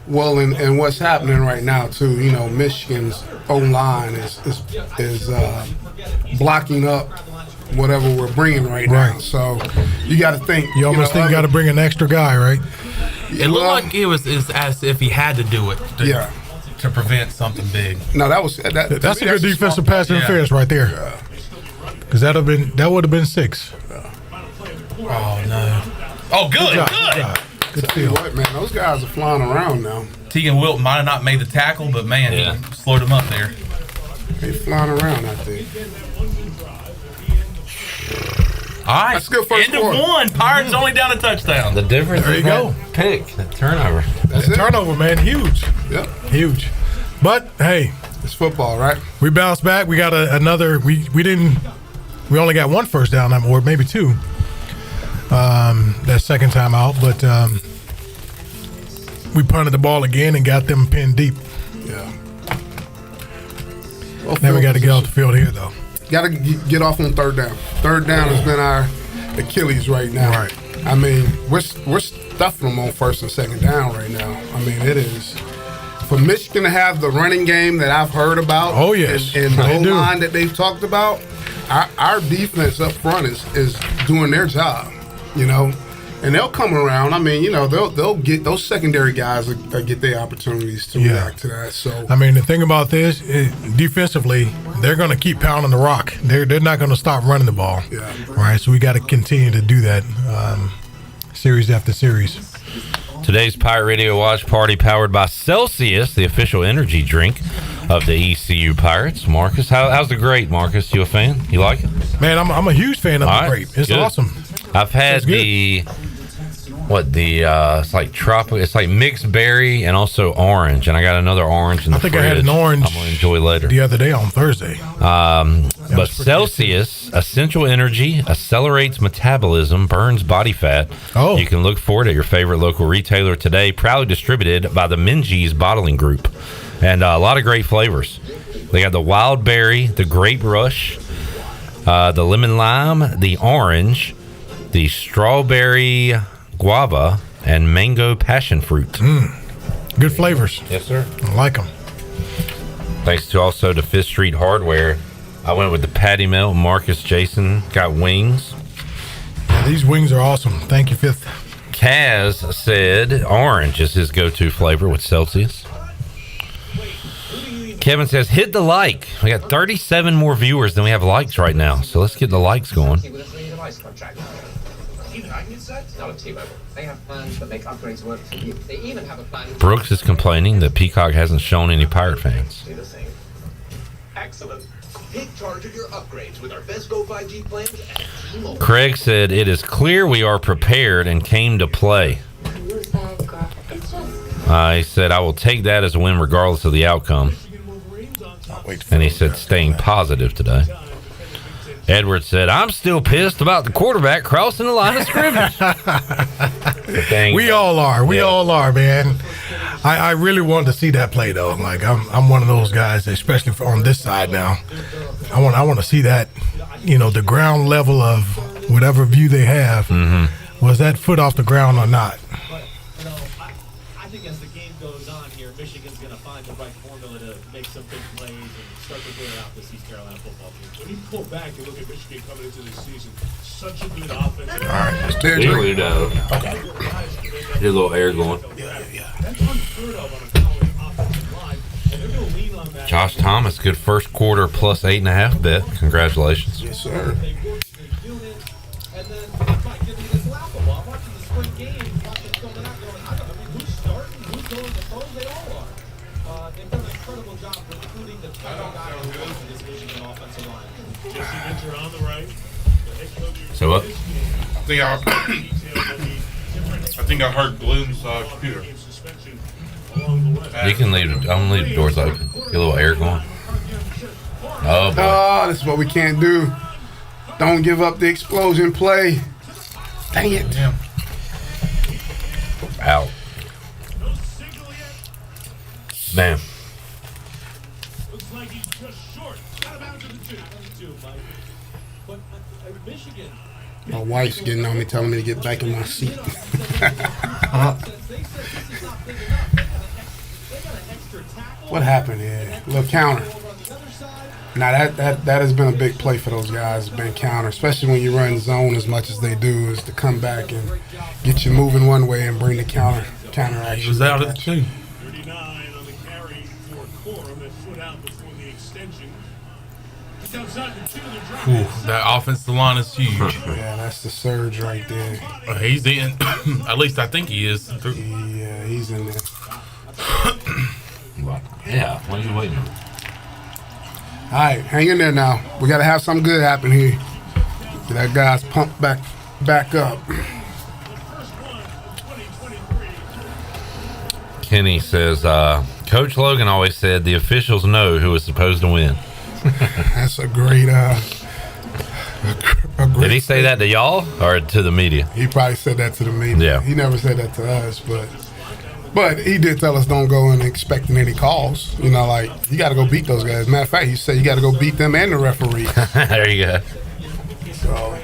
Well, and what's happening right now too, Michigan's O-line is blocking up whatever we're bringing right now. Right. So you got to think. You almost think you got to bring an extra guy, right? It looked like it was as if he had to do it to prevent something big. No, that was that. That's a good defensive smart pass interference right there. Because that would have been 6. Oh, no. Oh, good, job, good. Good job. Good Tell you steal. what, man, those guys are flying around now. Tegan Wilton might have not made the tackle, but, man, Yeah. he slowed him up there. They flying around out there. All right. That's good first End of quarter. 1. Pirates only down a touchdown. The difference There is you that go. pick, that turnover. That's it. Turnover, man, huge. Yep. Huge. But, hey, It's football, right? we bounced back. We got another. We only got 1 first down, or maybe 2. That second time out, but we punted the ball again and got them pinned deep. Yeah. Now we got to get off the field here, though. Got to get off on 3rd down. 3rd down has been our Achilles right now. Right. I mean, we're stuffing them on 1st and 2nd down right now. I mean, it is for Michigan to have the running game that I've heard about. Oh, yes. and They the do. O-line that they've talked about. Our defense up front is doing their job. And they'll come around. I mean, they'll get those secondary guys will get their opportunities to react to that. So I mean, the thing about this, defensively, they're going to keep pounding the rock. They're not going to stop running the ball. Yeah. Right. So we got to continue to do that series after series. Today's Pirate Radio Watch Party powered by Celsius, the official energy drink of the ECU Pirates. Marcus, how's the grape, Marcus? You a fan? You like it? Man, I'm a huge fan of the grape. It's good. awesome. I've had it's like tropical. It's like mixed berry and also orange, and I got another orange in the fridge. I had an orange. I'm gonna enjoy later. The other day on Thursday. But Celsius Essential Energy accelerates metabolism, burns body fat. Oh, you can look for it at your favorite local retailer today. Proudly distributed by the Minji's Bottling Group, and a lot of great flavors. They got the wild berry, the grape rush, the lemon lime, the orange, the strawberry guava, and mango passion fruit. Good flavors. Yes, sir. I like them. Thanks to also to Fifth Street Hardware. I went with the patty melt. Marcus Jason got wings. Yeah, these wings are awesome. Thank you, Fifth. Kaz said orange is his go-to flavor with Celsius. Kevin says, hit the like. We got 37 more viewers than we have likes right now. So let's get the likes going. Brooks is complaining that Peacock hasn't shown any Pirate fans. Excellent. Take charge of your upgrades with our Best Go 5G plans at T-Mobile. Craig said, it is clear we are prepared and came to play. He said, I will take that as a win regardless of the outcome. And he said, staying positive today. Edward said, I'm still pissed about the quarterback crossing the line of scrimmage. We all are. We all are, man. I really wanted to see that play, though. Like, I'm one of those guys, especially on this side now. I want to see that, the ground level of whatever view they have. Mm-hmm. Was that foot off the ground or not? I think as the game goes on here, Michigan's going to find the right formula to make some big plays and start to clear out this East Carolina football team. When you pull back and look at Michigan coming into this season, such a good offense. All right. Okay. Get a little air going. That's unheard of on a college offensive line, and they're going to lean on that. Josh Thomas, good first quarter plus 8.5 bet. Congratulations. Yes, sir. And then, it's laughable. I'm watching the spring game, watching coming out, going, who's starting, who's going to throw? They all are. They've done an incredible job recruiting the title guy who goes in this Michigan offensive line. Jesse Venture on the right. So what? I think I heard Bloom's computer. You can leave. I'm gonna leave the doors open. Get a little air going. Oh boy. Oh, this is what we can't do. Don't give up the explosion play. Dang it. Yeah. Out. Damn. Looks like he's just short. Out of bounds to the two, Mike. But Michigan. My wife's getting on me, telling me to get back in my seat. What happened here? A little counter. Now that has been a big play for those guys. Been counter, especially when you run zone as much as they do, is to come back and get you moving one way and bring the counter action. He was out at the 2. 39 on the carry for Corum. That foot out before the extension. Just outside the 2 of the drop. That offensive line is huge. Yeah, that's the surge right there. He's in. At least I think he is. Yeah, he's in there. Yeah. What are you waiting on? All right, hang in there now. We got to have something good happen here. Get that guy's pumped back up. Kenny says, Coach Logan always said the officials know who is supposed to win. That's a great. Did he say that to y'all or to the media? He probably said that to the media. Yeah. He never said that to us, but he did tell us don't go in expecting any calls. Like you got to go beat those guys. Matter of fact, he said you got to go beat them and the referee. There you go. So.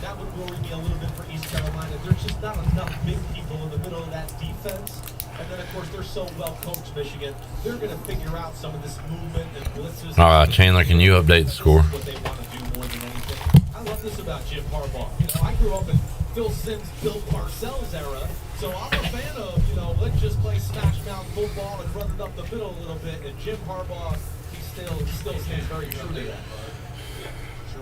That would worry me a little bit for East Carolina. There's just not enough big people in the middle of that defense. And then, of course, they're so well coached, Michigan. They're going to figure out some of this movement and blitzes. All right, Chandler, can you update the score? What they want to do more than anything. I love this about Jim Harbaugh. You know, I grew up in Phil Simms, Bill Parcells era, so I'm a fan of, let's just play smash mouth football and run it up the middle a little bit. And Jim Harbaugh, he still stays very true to that.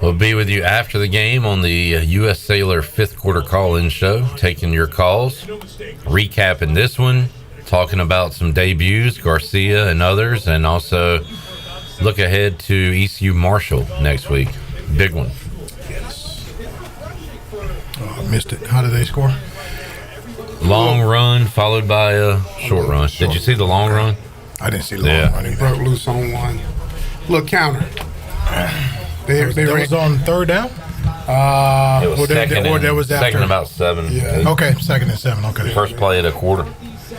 We'll be with you after the game on the U.S. Sailor 5th quarter call-in show, taking your calls, recapping this one, talking about some debuts, Garcia and others, and also look ahead to ECU Marshall next week. Big one. Oh, I missed it. How did they score? Long run followed by a short run. Did you see the long run? I didn't see the long run either. Broke loose on one. Look, counter. They was on third down? It was that was after. second about 7. Yeah. Okay, 2nd and 7. Okay. First play of the quarter.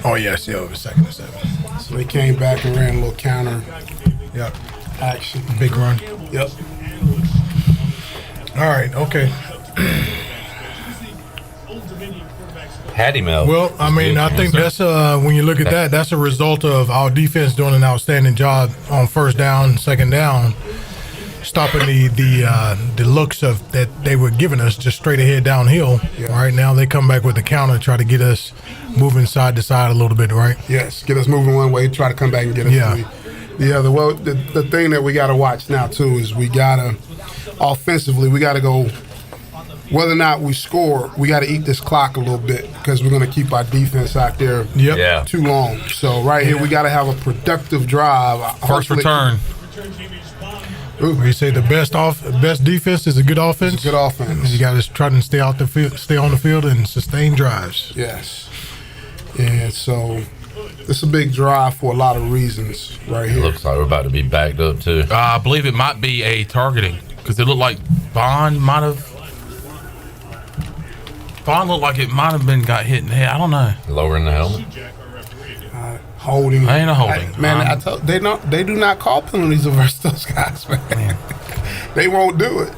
Oh, yes. Yeah, it was 2nd and 7. So they came back and ran a little counter Yep. action. Big run. Yep. All right. Okay. Hattie Mel. Well, I mean, I think that's when you look at that, that's a result of our defense doing an outstanding job on first down, second down, stopping the looks of that they were giving us just straight ahead downhill. Yeah. Right now, they come back with the counter, try to get us moving side to side a little bit, right? Yes, get us moving one way, try to come back and get us the other. Well, the thing that we got to watch now, too, is we got to, offensively, we got to go, whether or not we score, we got to eat this clock a little bit because we're going to keep our defense out there too long. So right here, we got to have a productive drive. First return. You say the best defense is a good offense? It's a good offense. You got to try to stay on the field and sustain drives. Yes. And so it's a big drive for a lot of reasons right here. Looks like we're about to be backed up, too. I believe it might be a targeting because it looked like Bond looked like it might have been got hit in the head. I don't know. Lowering the helmet. Holding. Ain't a holding. I told they do not call penalties versus those guys, man. They won't do it.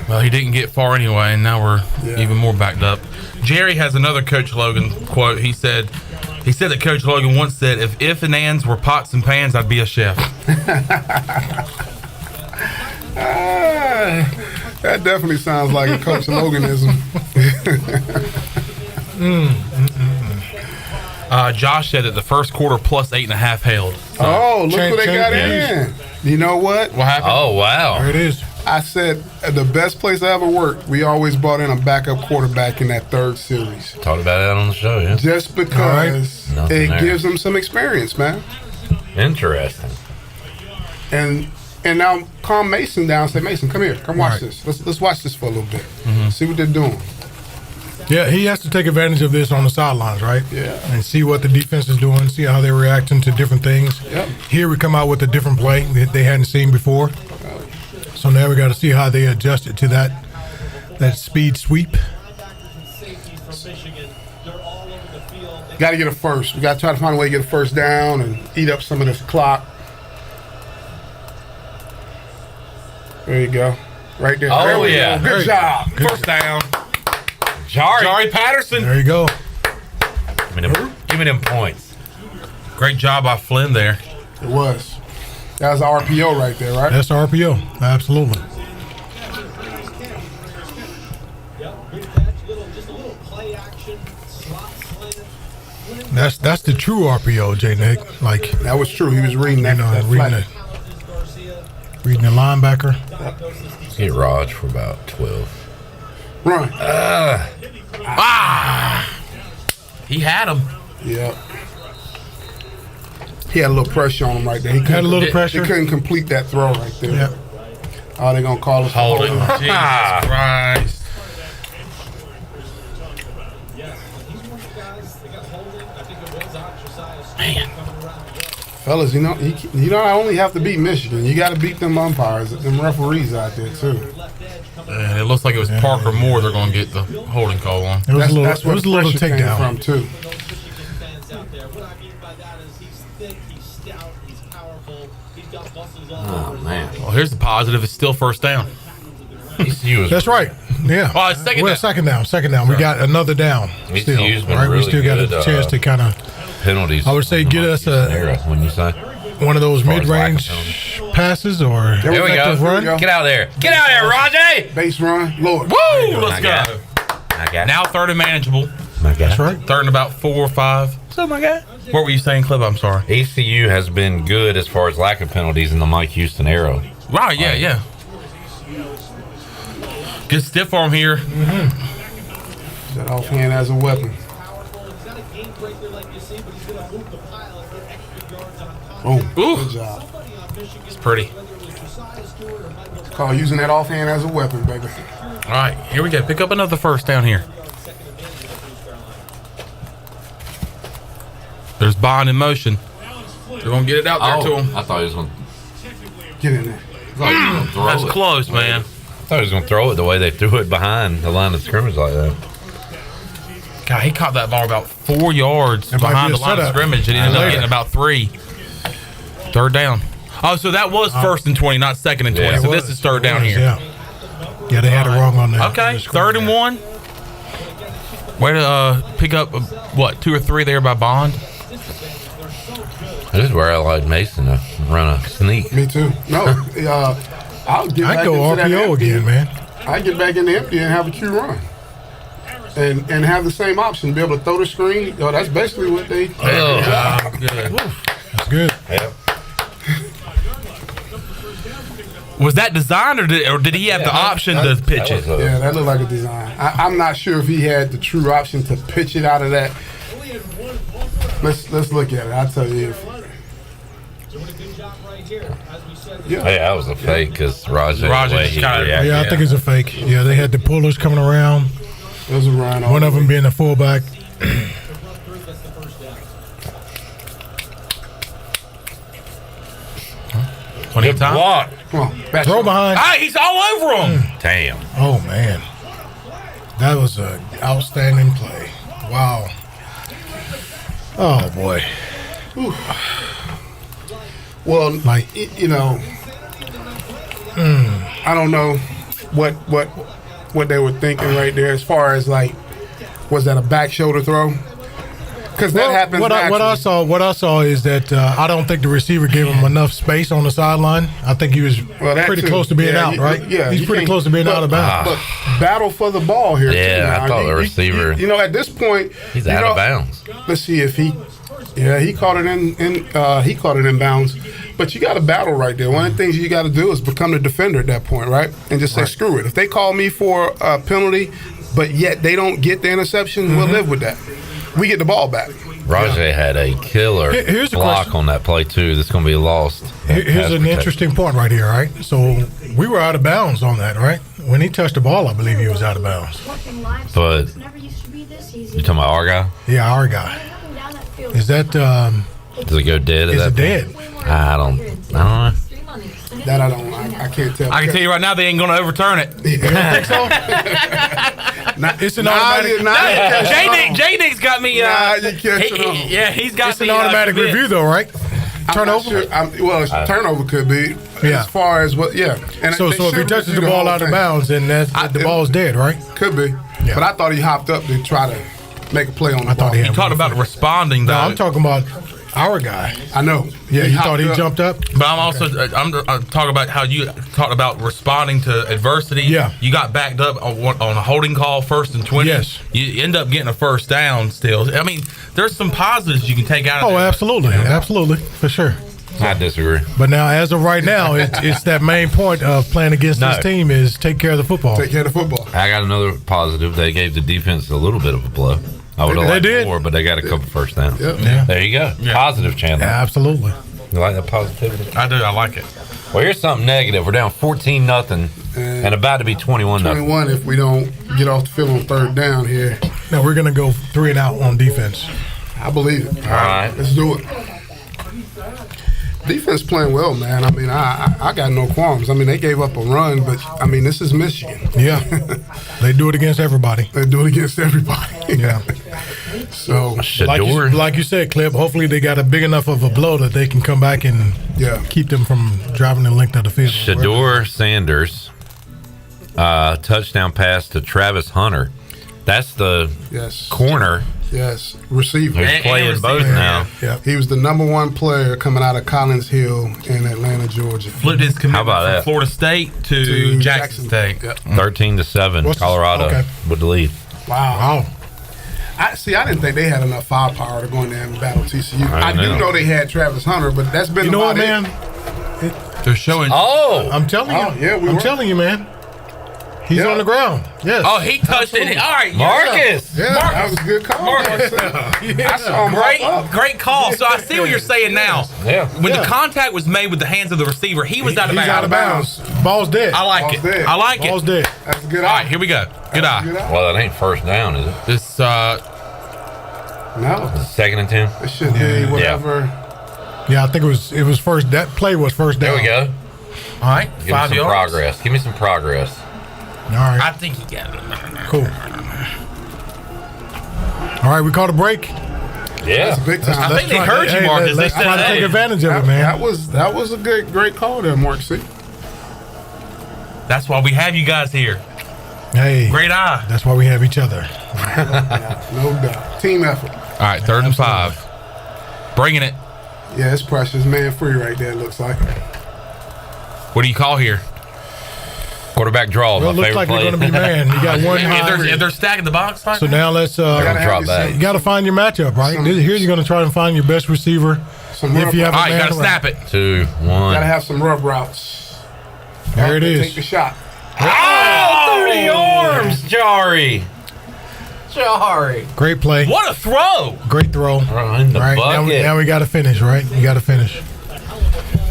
Well, he didn't get far anyway, and now we're even more backed up. Jerry has another Coach Logan quote. He said that Coach Logan once said, if and ands were pots and pans, I'd be a chef. That definitely sounds like a Coach Loganism. Josh said that the first quarter plus 8.5 held. So Look who they got in. You know what? What happened? Oh, wow. There it is. I said the best place I ever worked, we always brought in a backup quarterback in that third series. Talked about it on the show, yeah. Just because it gives them some experience, man. Interesting. And now calm Mason down and say, Mason, come here. Come watch this. Let's watch this for a little bit. See what they're doing. Yeah, he has to take advantage of this on the sidelines, right? Yeah. And see what the defense is doing, see how they're reacting to different things. Yep. Here we come out with a different play that they hadn't seen before. So now we got to see how they adjust it to that speed sweep. Got to get a first. We got to try to find a way to get a first down and eat up some of this clock. There you go. Right there. Oh, there we yeah. go. Good job. First down. Jari Patterson. There you go. Give me them points. Great job by Flynn there. It was. That was RPO right there, right? That's RPO. Absolutely. That's the true RPO, J. Nick. Like that was true. He was reading that. Reading the linebacker. Let's get Raj for about 12. Run. He had him. Yep. He had a little pressure on him right there. He had a little pressure. He couldn't complete that throw right there. Yep. Oh, they're going to call us Holding. Jesus Christ. Man. Fellas, you don't only have to beat Michigan. You got to beat them umpires, them referees out there, too. And it looks like it was Parker Moore they're going to get the holding call on. It was That's a little takedown. From, too. Oh, man. Well, here's the positive. It's still first down. That's right. Yeah. Oh, it's second down. Second down. We got another down. Still, right? We still got a chance to kind of. Penalties. I would say get us a. When you say. one of those far as mid-range lack passes or Here we go. effective run. Get out there. Get out there, Rajay. Base run, Lord. Woo! Let's My go. guy. Now third and manageable. My guy. That's right. Third and about 4 or 5. So my guy. What were you saying, Clip? I'm sorry. ECU has been good as far as lack of penalties in the Mike Houston era. Right, yeah. Good stiff arm here. That offhand as a weapon. Oh, good job. It's pretty. Call using that offhand as a weapon, baby. All right, here we go. Pick up another first down here. There's Bond in motion. They're going to get it out there to him. I thought he was going Get in there. to throw That's it. close, man. I thought he was going to throw it the way they threw it behind the line of scrimmage like that. God, he caught that ball about 4 yards That might behind be the a line of setup. scrimmage, and he ended up Later. getting about 3. Third down. Oh, so that was first and 20, not second and 20. Yeah, so it this is third down here. Yeah, they had it wrong on the Okay, on the screen, third and yeah. 1. Way to pick up, 2 or 3 there by Bond. This is where I like Mason to run a sneak. Me too. No, I'll get I'd back go into that RPO empty. again, man. I get back in the empty and have a Q run. And have the same option, be able to throw the screen. Yo, that's basically what they. Oh, good. That's good. Yeah. Was that designed, or did he have the option to pitch it? Yeah, that looked like a design. I'm not sure if he had the true option to pitch it out of that. Let's look at it. I'll tell you. Yeah, that was a fake because Rajay, Rajay the way just he kinda- reacted. Yeah, I think it's a fake. Yeah, they had the pullers coming around. It was a run. One of them being the fullback. 20 Good time. block. Come on, back Throw behind. Ah, he's all over him. Damn. Oh man, that was an outstanding play. Wow. Oh boy. Well, Like- you know, I don't know what they were thinking right there as far as like, was that a back shoulder throw? Because that happens. What I saw is that I don't think the receiver gave him enough space on the sideline. I think he was that pretty too. close to being Yeah, out, right? Yeah, he's you pretty can't- close to being out of bounds. But battle for the ball here. Yeah, too, I now. thought the receiver- You know, at this point, He's you out know, of bounds. Let's see if he. Yeah, he caught it he caught it in bounds. But you got to battle right there. One of the things you got to do is become the defender at that point, right? And just say, screw it. If they call me for a penalty, but yet they don't get the interception, we'll live with that. We get the ball back. Rajay had a killer Here's a block question. on that play too. That's going to be lost. Here's Pass an protection. interesting point right here, right? So we were out of bounds on that, right? When he touched the ball, I believe he was out of bounds. But you talking about our guy? Yeah, our guy. Is that Does it go dead? is at it that dead? point? I don't know. That I can't tell. I can tell you right now, they ain't going to overturn it. You don't think so? It's an automatic. J Nick's got me. you can't Yeah, he's got It's me. an automatic convinced. review, though, right? Turnover. Well, turnover could be. Yeah. As far as what, yeah. And So they if he should touches review the ball whole out of thing. bounds, then the ball's dead, right? Could be. Yeah. But I thought he hopped up to try to make a play on the I ball. thought he He had talked about responding, though. No, I'm talking about our guy. I know. Yeah, you thought hopped he up. jumped up? But I'm also I'm talking about how you talked about responding to adversity. Yeah. You got backed up on a holding call, 1st and 20. Yes. You end up getting a first down still. I mean, there's some positives you can take out of Oh, that. absolutely. Absolutely. For sure. I disagree. But now, as of right now, it's that main point of playing against No. this team is take care of the football. Take care of the football. I got another positive. They gave the defense a little bit of a blow. I would have They liked did. more, but they got a couple first downs. Yep. Yeah. There you go. Yeah. Positive, Chandler. Absolutely. You like that positivity? I do. I like it. Well, here's something negative. We're down 14-0 and about to be 21-0. 21 if we don't get off the field on third down here. Now we're going to go 3 and out on defense. I believe it. All right. Let's do it. Defense playing well, man. I mean, I got no qualms. I mean, they gave up a run, but, I mean, this is Michigan. Yeah. They do it against everybody. They do it against everybody. Yeah. So, Shador. Like you said, Clip, hopefully they got a big enough of a blow that they can come back and yeah. keep them from driving the length of the field. Shador Sanders, touchdown pass to Travis Hunter. That's the Yes. corner. Yes, receiver. He's playing both now. Yeah. He was the #1 player coming out of Collins Hill in Atlanta, Georgia. Flipped his commitment about from that? Florida State to Jackson State. Yep. 13-7, What's the- Colorado okay. with the lead. Wow. I didn't think they had enough firepower to go in there and battle TCU. I do know they had Travis Hunter, but that's been You know what, about man? They're showing. Oh, I'm telling you. Oh, yeah, we I'm were. telling you, man. He's Yeah. on the ground. Yes. Oh, he touched it. All right, Marcus. Yeah, that was a good call. Marcus. I saw him Great, hop up. great call. So I see what you're saying now. Yeah. When the contact was made with the hands of the receiver, he was out of He's bounds. out of bounds. Ball's dead. I like Ball's it. dead. I like Ball's it. dead. That's a good All eye. right, here we go. Good eye. Good eye. Well, that ain't first down, is it? This No, Second and 10. it should be whatever. Yeah, I think it was first. That play was first down. There we go. all right, Give me 5 some yards. progress. Give me some progress. All right. I think he got it. Cool. All right, we called a break. Yeah. That's big time. I think they try- heard you, hey, Marcus. They Let's said, try to hey. take advantage of it, That man. was a great call there, Mark. See, That's why we have you guys here. Hey, Great eye. that's why we have each other. no doubt. Team effort. All right, 3rd and 5. Bringing it. Yeah, it's precious. Man free right there, it looks like. What do you call here? Quarterback draw. Well, it my looks favorite like play. we're going to be man. You got one If they're stacking the box like So now let's. Gotta Drop have you back. You got to find your matchup, right? Here you're going to try and find your best receiver. Some If you have all a right, man got to around. snap it. 2, 1. Gotta have some rub routes. There it Take is. the shot. Oh, 30 arms, Jari. Great play. What a throw! Great throw. Right in the Right bucket. now we got to finish, right? You got to finish.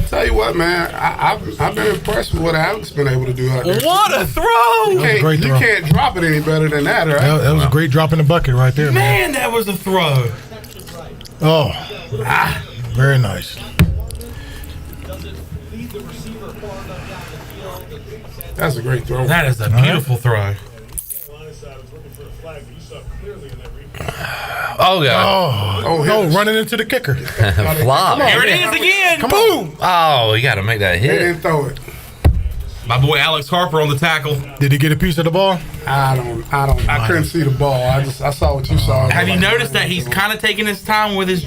Tell you what, man, I've been impressed with what Alex been able to do out there. What a throw! That was a great You throw. can't drop it any better than that, right? That was a great drop in the bucket right there, man. Man, that was a throw. Oh, very nice. That's a great throw. That is a beautiful throw. Line side was looking for a flag, but you saw clearly in that replay. Oh, God. Oh, hit us. running into the kicker. Flop. Here it is again. Come Boom! Oh, you got to make that They hit. didn't throw it. My boy Alex Harper on the tackle. Did he get a piece of the ball? I couldn't see the ball. I saw what you saw. Have you noticed that he's kind of taking his time with his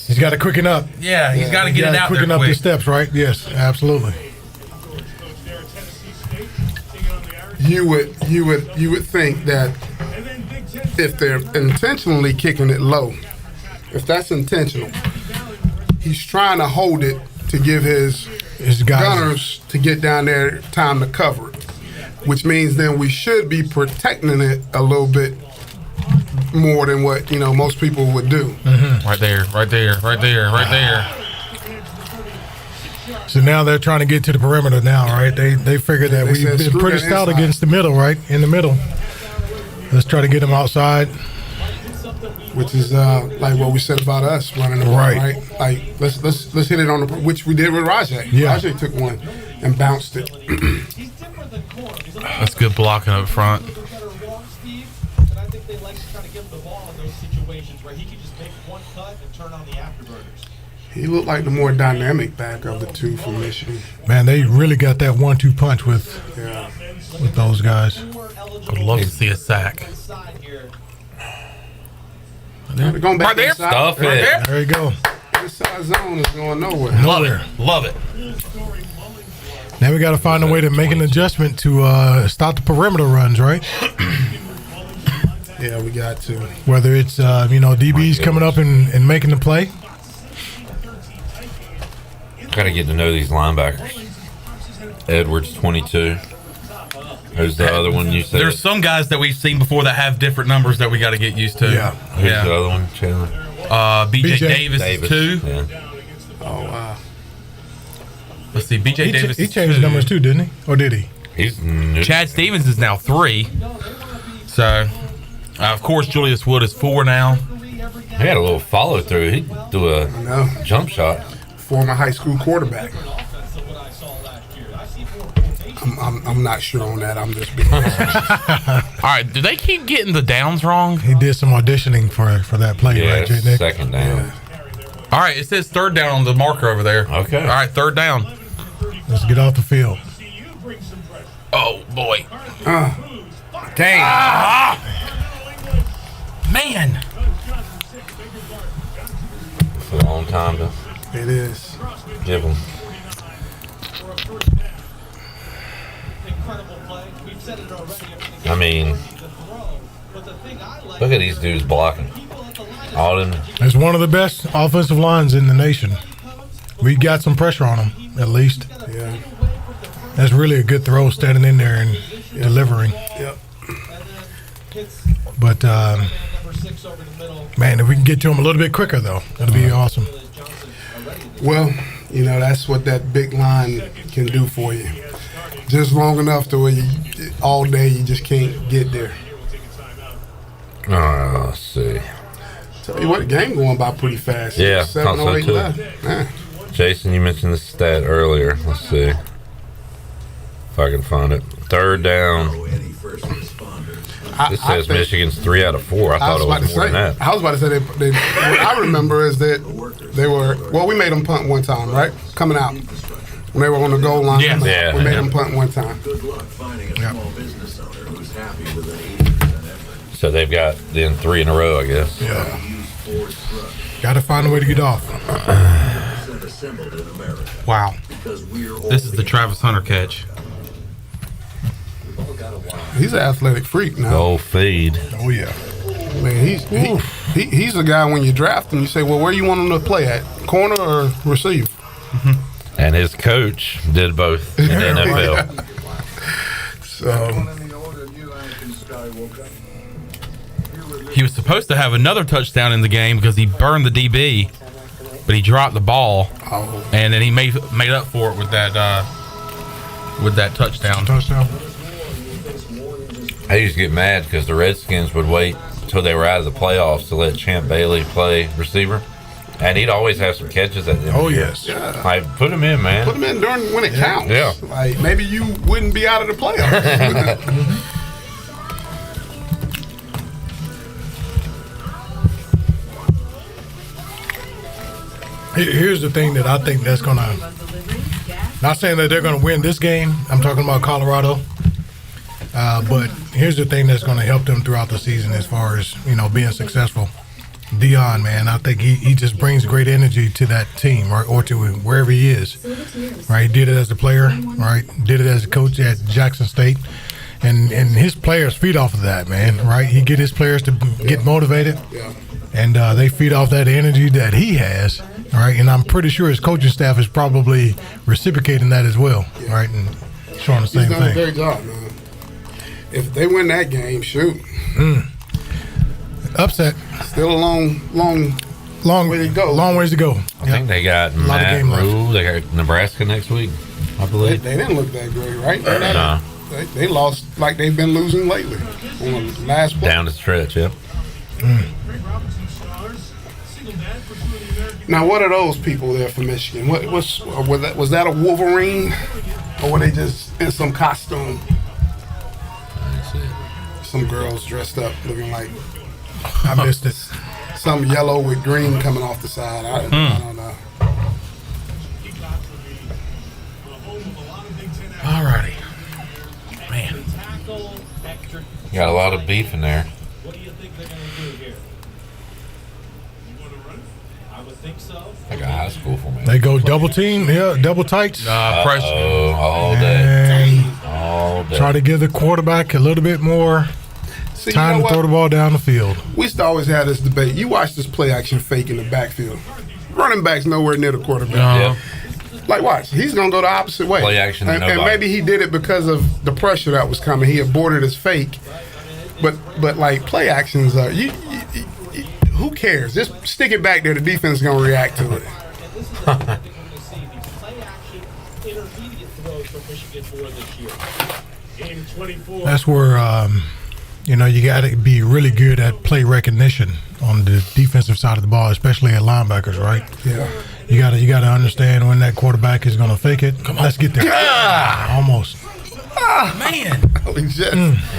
He's got to quicken up. Yeah, he's got to get it out there quicken up the quick. steps, right? Yes, absolutely. Coach there at Tennessee State, taking on the Irish. You would think that And then Big Ten if they're intentionally kicking it low, if that's intentional, he's trying to hold it to give his His guys. gunners to get down there time to cover it, which means then we should be protecting it a little bit more than what most people would do. Right there, right there, right there, right there. So now they're trying to get to the perimeter now, right? They figured that They we've said, been "Screw pretty that stout inside." against the middle, right? In the middle. Let's try to get them outside. Which is like what we said about us running the ball, Right. right? Like let's hit it on the which we did with Rajay. Yeah. Rajay took one and bounced it. That's good blocking up front. better wrong, Steve, and I think they like to try to give him the ball in those situations where he can just make one cut and turn on the afterburners. He looked like the more dynamic back of the two from Michigan. Man, they really got that 1-2 punch with Yeah. those guys. I'd love to see a sack. Side here. They're going back Right there. inside. Stuff Right it. there. There you go. Inside zone is going nowhere. Love it. Love it. Now we got to find a way to make an adjustment to stop the perimeter runs, right? Yeah, we got to. Whether it's DBs coming up and making the play. Got to get to know these linebackers. Edwards, 22. Who's the other one you said? There's some guys that we've seen before that have different numbers that we got to get used to. Yeah. Who's the other one? Chandler? BJ BJ Davis, is 2. Yeah. Oh wow. Let's see. BJ Davis He is changed 2. numbers too, didn't he? Or did he? He's new. Chad Stevens is now 3. So, of course, Julius Wood is 4 now. He had a little follow through. He'd do a No. jump shot. Former high school quarterback. I'm not sure on that. I'm just being All right, do they keep getting the downs wrong? He did some auditioning for that play, Yeah, right, J. Nick? second down. All right, it says 3rd down on the marker over there. Okay. All right, 3rd down. Let's get off the field. Oh, boy. Damn. Man. It's a long time to It is. give them. I mean, look at these dudes blocking. All them. It's one of the best offensive lines in the nation. We got some pressure on them, at least. Yeah. That's really a good throw, standing in there and delivering. Yep. But, man, if we can get to them a little bit quicker, though, that'll be awesome. Well, you know, that's what that big line can do for you. Just long enough to where you, all day you just can't get there. Let's see. Tell you what, the game going by pretty fast. Yeah, 7 thought so 8 too. left. Man. Jason, you mentioned this stat earlier. Let's see if I can find it. Third down. It says Michigan's 3 out of 4. I thought it was more than that. I was about to say what I remember is that they were, well, we made them punt one time, right? Coming out. When they were on the goal line, Yeah. coming out, Yeah. we made them punt one time. So they've got then 3 in a row, I guess. Yeah. Got to find a way to get off. Wow. This is the Travis Hunter catch. He's an athletic freak now. Go feed. Oh, yeah. Man, he's a guy when you draft him, you say, well, where you want him to play at? Corner or receiver? And his coach did both in the NFL. So, He was supposed to have another touchdown in the game because he burned the DB, but he dropped the ball, and then he made up for it with that touchdown. Touchdown. I used to get mad because the Redskins would wait until they were out of the playoffs to let Champ Bailey play receiver. And he'd always have some catches at the end. Oh, yes. Like, put him in, man. put him in during when it counts. Yeah. Like, maybe you wouldn't be out of the playoffs. Here's the thing that I think that's going to, not saying that they're going to win this game. I'm talking about Colorado. But here's the thing that's going to help them throughout the season as far as, being successful. Dion, man, I think he just brings great energy to that team, right, or to wherever he is. Right, he did it as a player, right? Did it as a coach at Jackson State, and his players feed off of that, man. Right, he get his players to get motivated, and they feed off that energy that he has, right? And I'm pretty sure his coaching staff is probably reciprocating that as well, right? And showing the same He's done a thing. great job, man. If they win that game, shoot. Upset. Still a long way to go. Long ways to go. I think they got lot of Matt game left. Rule. They got Nebraska next week, I They believe. didn't look that great, right? No. They lost like they've been losing lately. On the last play. Down the stretch, yeah. Now, what are those people there for Michigan? Was that a Wolverine, or were they just in some costume? Some girls dressed up, looking like I missed it. some yellow with green coming off the side. I don't know. Alrighty. Man, Got a lot of beef in there. What do you think they're going to do here? I would think so. Like a high school formation. They go double team, double tights. pressure. Oh, all day. And All day. try to give the quarterback a little bit more See, time you know to throw the ball down the field. We used to always have this debate. You watch this play action fake in the backfield. Running back's nowhere near the quarterback. Yeah. Like, watch. He's going to go the opposite way. Play action to and nobody. maybe he did it because of the pressure that was coming. He aborted his fake. But like, play actions, who cares? Just stick it back there. The defense is going to react to it. That's where you got to be really good at play recognition on the defensive side of the ball, especially at linebackers, right? Yeah. You got to understand when that quarterback is going to fake it. Come on, let's get there. Almost. Man,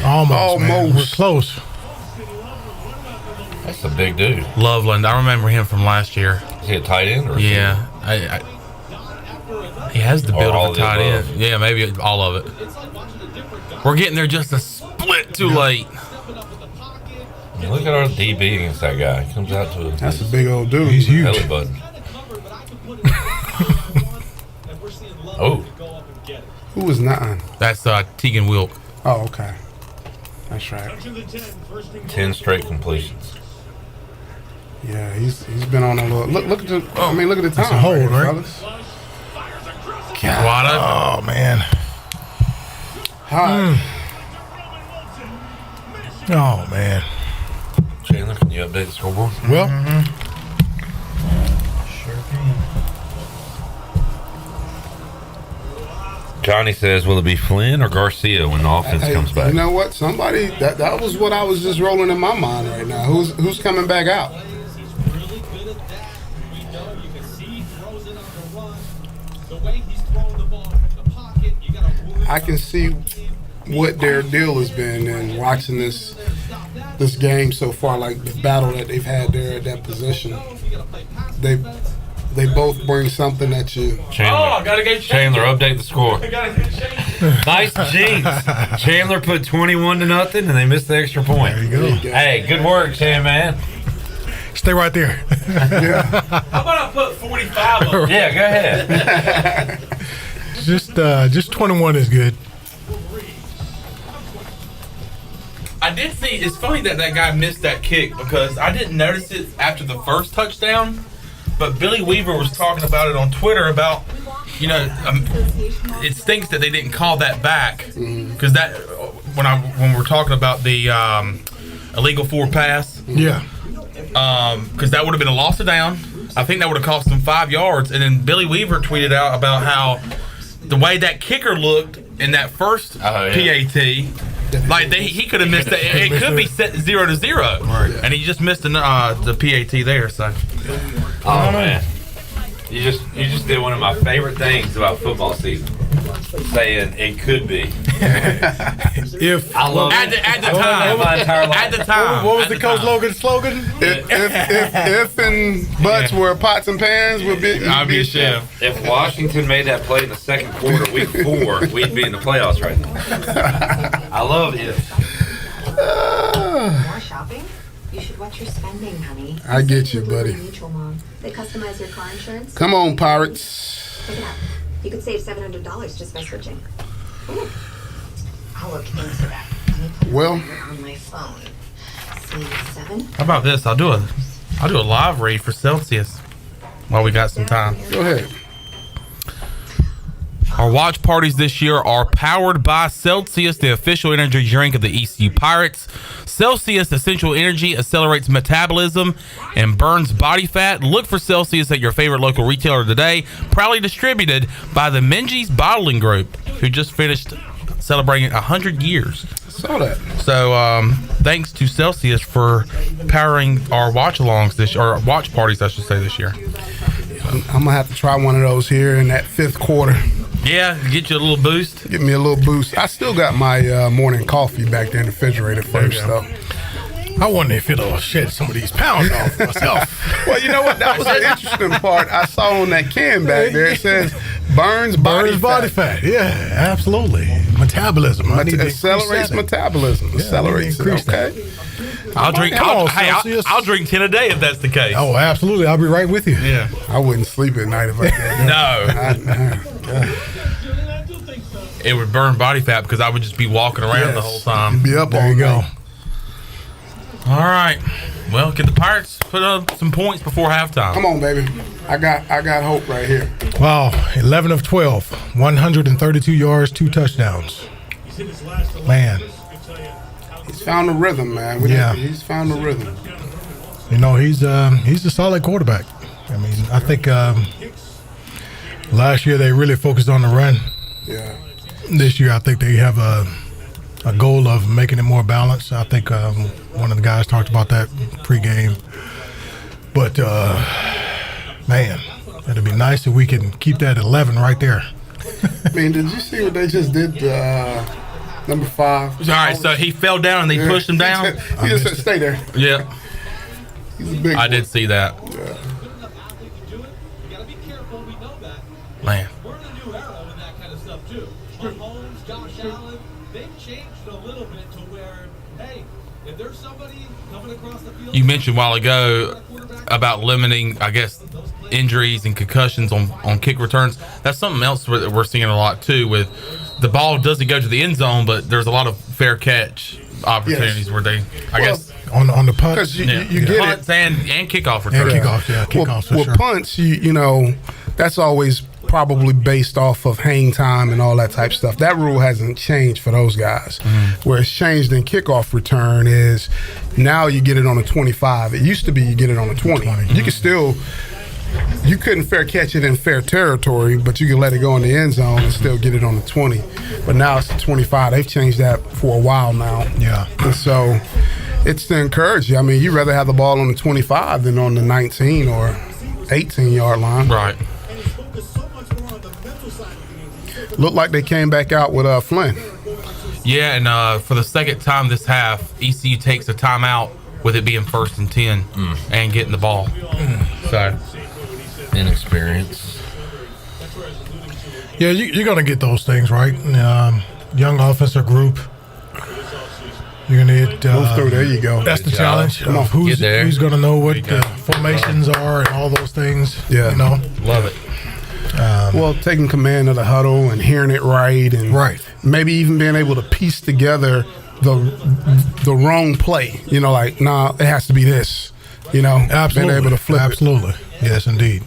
Almost. Man. We're close. That's a big dude. Loveland. I remember him from last year. Is he a tight end? Or Yeah, he has the Or build all of a of the tight above. end. Yeah, maybe all of it. We're getting there just a split it too late. Look at our DB against that guy. He comes out to That's a big old dude. He's huge. belly button. Oh, Who was 9? That's Tegan Wilk. Oh, okay. That's right. 10 straight completions. Yeah, he's been on a little. Look at the. I mean, look at the time. That's a hold, right? fellas. Wada. Oh man. Hot. Oh man. Chandler, can you update the scoreboard? Well, Johnny says, will it be Flynn or Garcia when the offense Hey, comes back? You know what? Somebody that was what I was just rolling in my mind right now. Who's coming back out? He's really good at that. We know you can see he throws it on the run. The way he's throwing the ball from the pocket, you got to. I can see what their deal has been and watching this game so far, like the battle that they've had there at that position. They both bring something that you. Chandler, gotta go Chandler, update the score. Nice jinx. Chandler put 21-0, and they missed the extra point. there you go. Hey, good work, Chan, man. Stay right there. How about I put 45 on? Yeah, go ahead. Just 21 is good. I did see. It's funny that guy missed that kick because I didn't notice it after the first touchdown. But Billy Weaver was talking about it on Twitter about, it stinks that they didn't call that back because that when we're talking about the illegal forward pass, Yeah. because that would have been a loss of down. I think that would have cost them 5 yards. And then Billy Weaver tweeted out about how the way that kicker looked in that first PAT. Like he could have missed it. It could be set 0-0, and he just missed the PAT there. So, Oh man, you just did one of my favorite things about football season. Saying it could be. If I love at it. the I love time, it my entire life. at the time, what was at the the Coach time. Logan slogan? If and buts were pots and pans, would be. I'd be a chef. If Washington made that play in the second quarter, week 4, we'd be in the playoffs right now. I love it. More shopping? You should watch your spending, honey. I get you, buddy. Mutual Mom. They customize your car insurance. Come on, Pirates. Check it out. You could save $700 just by switching. Ooh. I'll look into that. Well, On my phone. C7. How about this? I'll do a live read for Celsius while we got some time. go ahead. Our watch parties this year are powered by Celsius, the official energy drink of the ECU Pirates. Celsius Essential Energy accelerates metabolism and burns body fat. Look for Celsius at your favorite local retailer today. Proudly distributed by the Minges Bottling Group, who just finished celebrating 100 years. Saw that. So, thanks to Celsius for powering our watch-alongs or watch parties, I should say, this year. I'm gonna have to try one of those here in that 5th quarter. Yeah, get you a little boost. Give me a little boost. I still got my morning coffee back there in the refrigerator first, though. I wonder if it'll shed some of these pounds off myself. Well, you know what? That was the interesting part I saw on that can back there. It says burns body fat. Yeah, absolutely. Metabolism. I need to accelerates increase that. metabolism. Yeah, accelerates it. increase that. Okay. I'll drink. I'll drink 10 a day if that's the case. Oh, absolutely. I'll be right with you. Yeah. I wouldn't sleep at night if I did that. No. It would burn body fat because I would just be walking around the whole time. Be up There all you go. night. All right. Well, can the Pirates put up some points before halftime? Come on, baby. I got hope right here. Wow, 11 of 12, 132 yards, 2 touchdowns. Man, He's found the rhythm, man. He's found the rhythm. you know, he's a solid quarterback. I mean, I think last year they really focused on the run. Yeah. This year, I think they have a goal of making it more balanced. I think one of the guys talked about that pregame. But, man, it'd be nice if we can keep that 11 right there. I mean, did you see what they just did to number 5? All right, so he fell down and they pushed him down? He just said, stay there. Yeah. He's a big I did see that. Yeah. Man. We're in a new era with that kind of stuff too. Mahomes, Josh Allen, they've changed a little bit to where If there's somebody coming across the field, You mentioned a while ago about limiting, I guess, injuries and concussions on kick returns. That's something else that we're seeing a lot too. With the ball doesn't go to the end zone, but there's a lot of fair catch opportunities where they, I guess, on the punts. You get punts it. and kickoff returns. And kickoffs, yeah, kickoffs for Well, sure. punts, you know, that's always probably based off of hang time and all that type of stuff. That rule hasn't changed for those guys. Where it's changed in kickoff return is now you get it on a 25. It used to be you get it on a 20. You can still, you couldn't fair catch it in fair territory, but you can let it go in the end zone and still get it on the 20. But now it's the 25. They've changed that for a while now. Yeah. And so it's to encourage you. I mean, you'd rather have the ball on the 25 than on the 19 or 18-yard line. Right. Looked like they came back out with Flynn. Yeah, and for the second time this half, ECU takes a timeout with it being 1st and 10 and getting the ball. So Inexperience. Yeah, you're going to get those things, right? Young offensive group. You're going to get. Move through. There you go. That's the Good challenge. job. Come on, Who's get there. who's going to know what the formations are and all those things? Yeah. You know? love it. Well, taking command of the huddle and hearing it right, and maybe even being able to piece together the wrong play. You know, like, nah, it has to be this. You know, Absolutely. being able to flip Absolutely. Yes, indeed.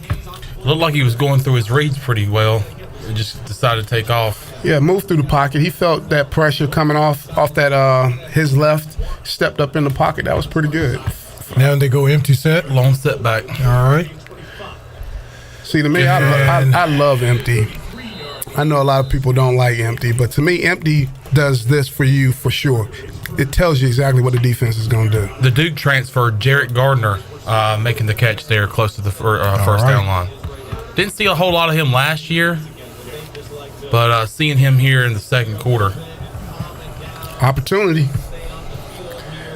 Looked like he was going through his reads pretty well. He just decided to take off. it. Yeah, move through the pocket. He felt that pressure coming off that his left, stepped up in the pocket. That was pretty good. Now they go empty set. Long setback. All right. See, to me, I love empty. I know a lot of people don't like empty, but to me, empty does this for you for sure. It tells you exactly what the defense is going to do. The Duke transfer, Jarrett Gardner, making the catch there close to the first down line. Didn't see a whole lot of him last year, but seeing him here in the second quarter. Opportunity.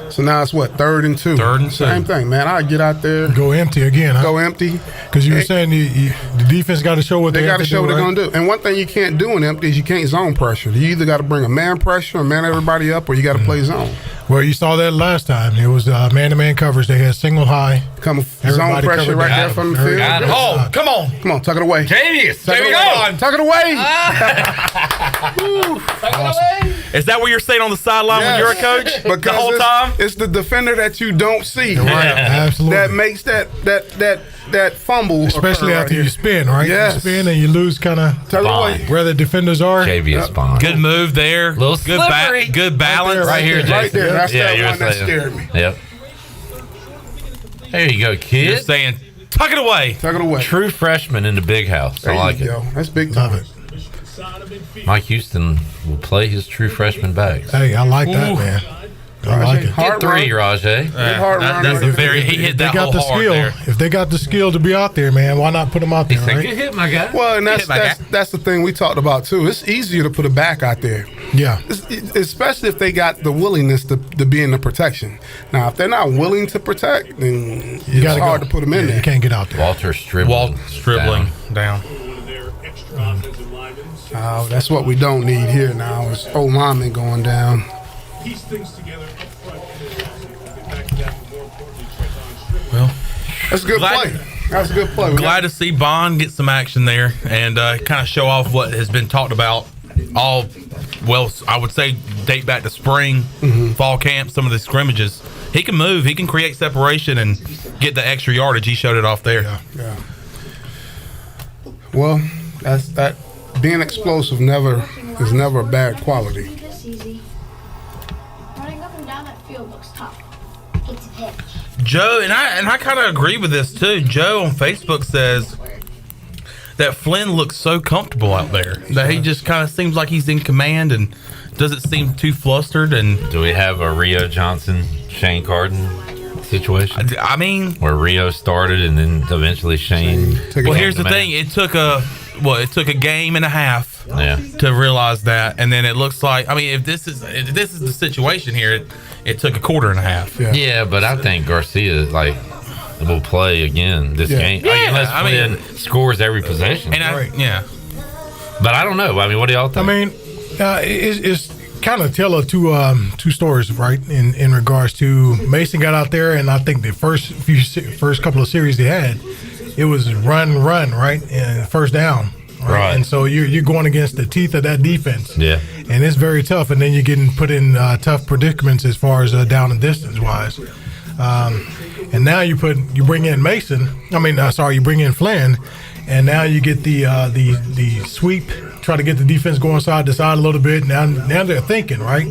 So now it's what, 3rd and 2? 3rd and 2. Same thing, man. I get out there, Go empty again, huh? go empty. Because you were saying the defense got to show what They got to show what they're right? going to do. And one thing you can't do in empty is you can't zone pressure. You either got to bring a man pressure or man everybody up, or you got to play zone. Well, you saw that last time. It was man-to-man coverage. They had single high. Zone Everybody pressure covered right that. there from the Everybody field. got it. Oh, come on. Come on, tuck it away. Genius. Tuck There it we away. go. Tuck it away. Is that what you're saying on the sideline when you're a coach? Because the whole time? it's the defender that you don't see. Right, absolutely. That makes that fumble. Especially occur after right you here. spin, right? Yes. You spin and you lose kind of Tuck it away. where the defenders are. JV Bond. Good move there. Little good slippery. good balance. Right there, Right there. That's Yeah, that you're one that saying. scared me. Yep. There you go, You're kid. saying, tuck it away. Tuck it away. True freshman in the big house. There I like you it. go. That's big Love time. it. Mike Houston will play his true freshman bags. Hey, I like that, Ooh. man. I like it. Hard Get 3, run. Rajay. hard run That's right a very. He hit If they that got hole the hard skill, there. if they got the skill to be out there, man, why not put them out He there, said, right? "Good hit, my guy." Well, and Hit my guy. that's the thing we talked about too. It's easier to put a back out there, Yeah. especially if they got the willingness to be in the protection. Now, if they're not willing to protect, then You it's gotta hard go. to put them in Yeah, there. You can't get out there. Walter Stribling. Walt Stribling down. One of their extra offensive linemen. That's what we don't need here now is old lineman going down. Piece things together up front. Get back to that, but more importantly, check on Strickland. Well, That's a good Glad- play. That's a good play. We glad to see Bond get some action there and kind of show off what has been talked about all, well, I would say date back to spring, fall camp, some of the scrimmages. He can move. He can create separation and get the extra yardage. He showed it off there. Yeah. Well, that's that. Being explosive is never a bad quality. This easy. Running up and down that field looks tough. It's a pitch. Joe, and I kind of agree with this too. Joe on Facebook says that Flynn looks so comfortable out there that he just kind of seems like he's in command and doesn't seem too flustered. And Do we have a Rio Johnson, Shane Carden situation? I mean, Where Rio started and then eventually Shane. well, here's the thing. It took a game and a half Yeah. to realize that, and then it looks like, I mean, if this is the situation here, it took a quarter and a half. Yeah, but I think Garcia will play again this game. Yeah, Unless I mean- Flynn scores every possession. And yeah, But I don't know. I mean, what do y'all think? I mean, it's kind of tell two stories, right? In regards to Mason got out there, and I think the first couple of series they had, it was run, right, and first down. Right. And so you're going against the teeth of that defense. Yeah. And it's very tough. And then you're getting put in tough predicaments as far as down and distance wise. And now you bring in Mason. You bring in Flynn, and now you get the sweep. Try to get the defense going side to side a little bit. Now they're thinking, right?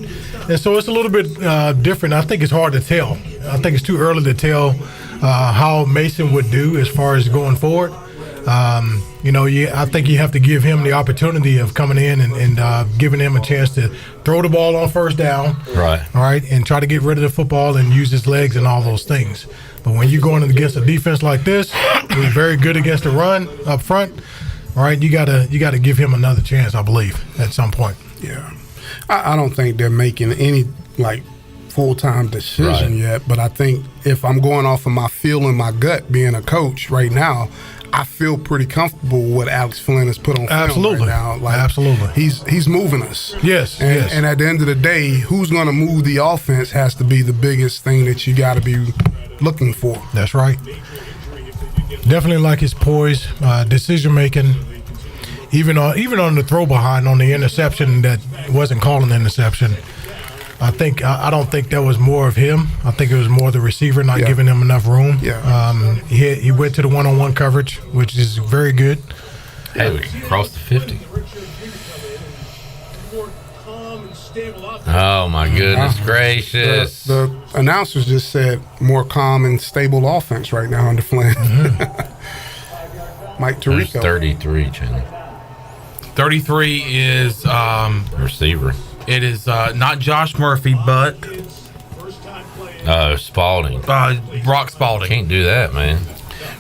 And so it's a little bit different. I think it's hard to tell. I think it's too early to tell how Mason would do as far as going forward. I think you have to give him the opportunity of coming in and giving him a chance to throw the ball on first down. Right. All right, and try to get rid of the football and use his legs and all those things. But when you're going against a defense like this, who's very good against the run up front, all right, you gotta give him another chance, I believe, at some point. Yeah. I don't think they're making any full-time decision yet, but I think if I'm going off of my feel and my gut being a coach right now, I feel pretty comfortable with what Alex Flynn has put on film right now. Absolutely. He's moving us. Yes. And at the end of the day, who's going to move the offense has to be the biggest thing that you got to be looking for. That's right. Definitely like his poise, decision making. Even on the throw behind on the interception that wasn't called an interception. I don't think that was more of him. I think it was more the receiver not giving him enough room. Yeah. He went to the one-on-one coverage, which is very good. Hey, we crossed the 50. Oh my goodness gracious! The announcers just said more calm and stable offense right now under Flynn. Mike Tirico. 33, Chandler. 33 is receiver. It is not Josh Murphy, but Spalding. Brock Spalding. Can't do that, man.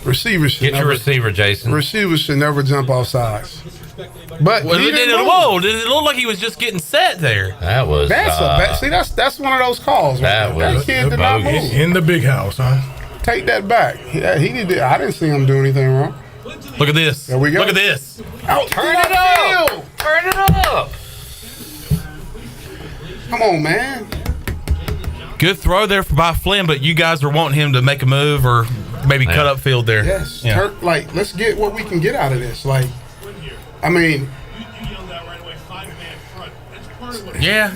Receivers should Get your receiver, Jason. Receivers should never jump off sides. But did it look like he was just getting set there? That was. That's one of those calls. That right? was That kid did not move. In the big house, huh? Take that back. Yeah, he did. I didn't see him do anything wrong. Look at this. There we go. Look at this. Turn it up. Turn it up. Come on, man. Good throw there by Flynn, but you guys are wanting him to make a move or maybe cut up field there. Yes. Yeah. Let's get what we can get out of this. Yeah,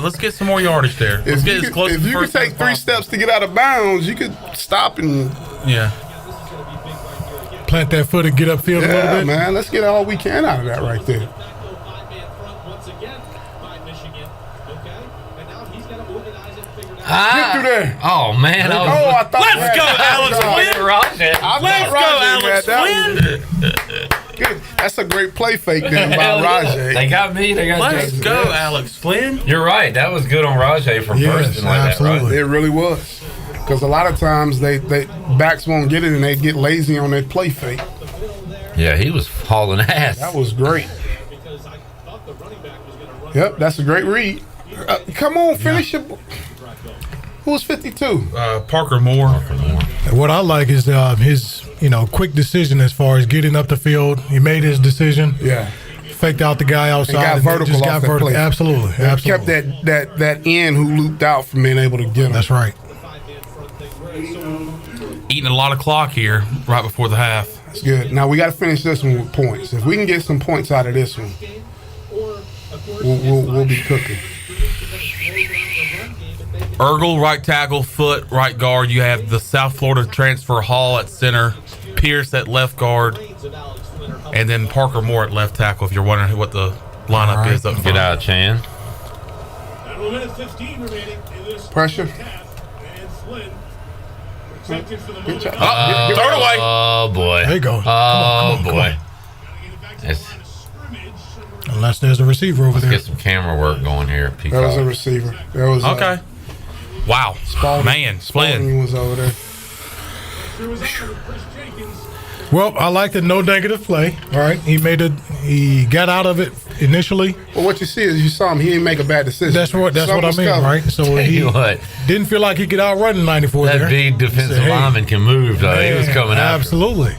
let's get some more yardage there. Let's get as close to if the you could first take 3 steps to get out of bounds, you could stop and plant that foot and get upfield a little bit. Man, let's get all we can out of that right there. Get through there. Oh man! I thought Let's go, Alex Flynn. Let's go, Alex Flynn. Good. That's a great play fake then by Rajay. They got me. They got Let's go, Alex Flynn. You're right. That was good on Rajay for bursting like absolutely. that, right? It really was. Because a lot of times they backs won't get it and they get lazy on that play fake. Yeah, he was hauling ass. That was great. Yep, that's a great read. Come on, finish your. Who's 52? Parker Moore. What I like is his quick decision as far as getting up the field. He made his decision. Yeah. Faked out the guy outside. And got vertical just off got that play. Absolutely. Kept that end who looped out from being able to get him. That's right. Eating a lot of clock here right before the half. That's good. Now we got to finish this one with points. If we can get some points out of this one, we'll be cooking. Ergel, right tackle, Foot, right guard. You have the South Florida transfer Hall at center, Pierce at left guard, and then Parker Moore at left tackle, if you're wondering what the lineup is up front. Get out, Chan. Pressure. Throw it away. Oh, boy. There you go. Oh, boy. Unless there's a receiver over there. Get some camera work going here. That was a receiver. There was okay. Wow. Spalding. Spalding was over there. Well, I like the no negative play. All right, he got out of it initially. Well, what you see is you saw him. He didn't make a bad decision. That's what I mean, right? So he didn't feel like he could outrun 94. That big defensive lineman can move, though. He was coming out. Absolutely.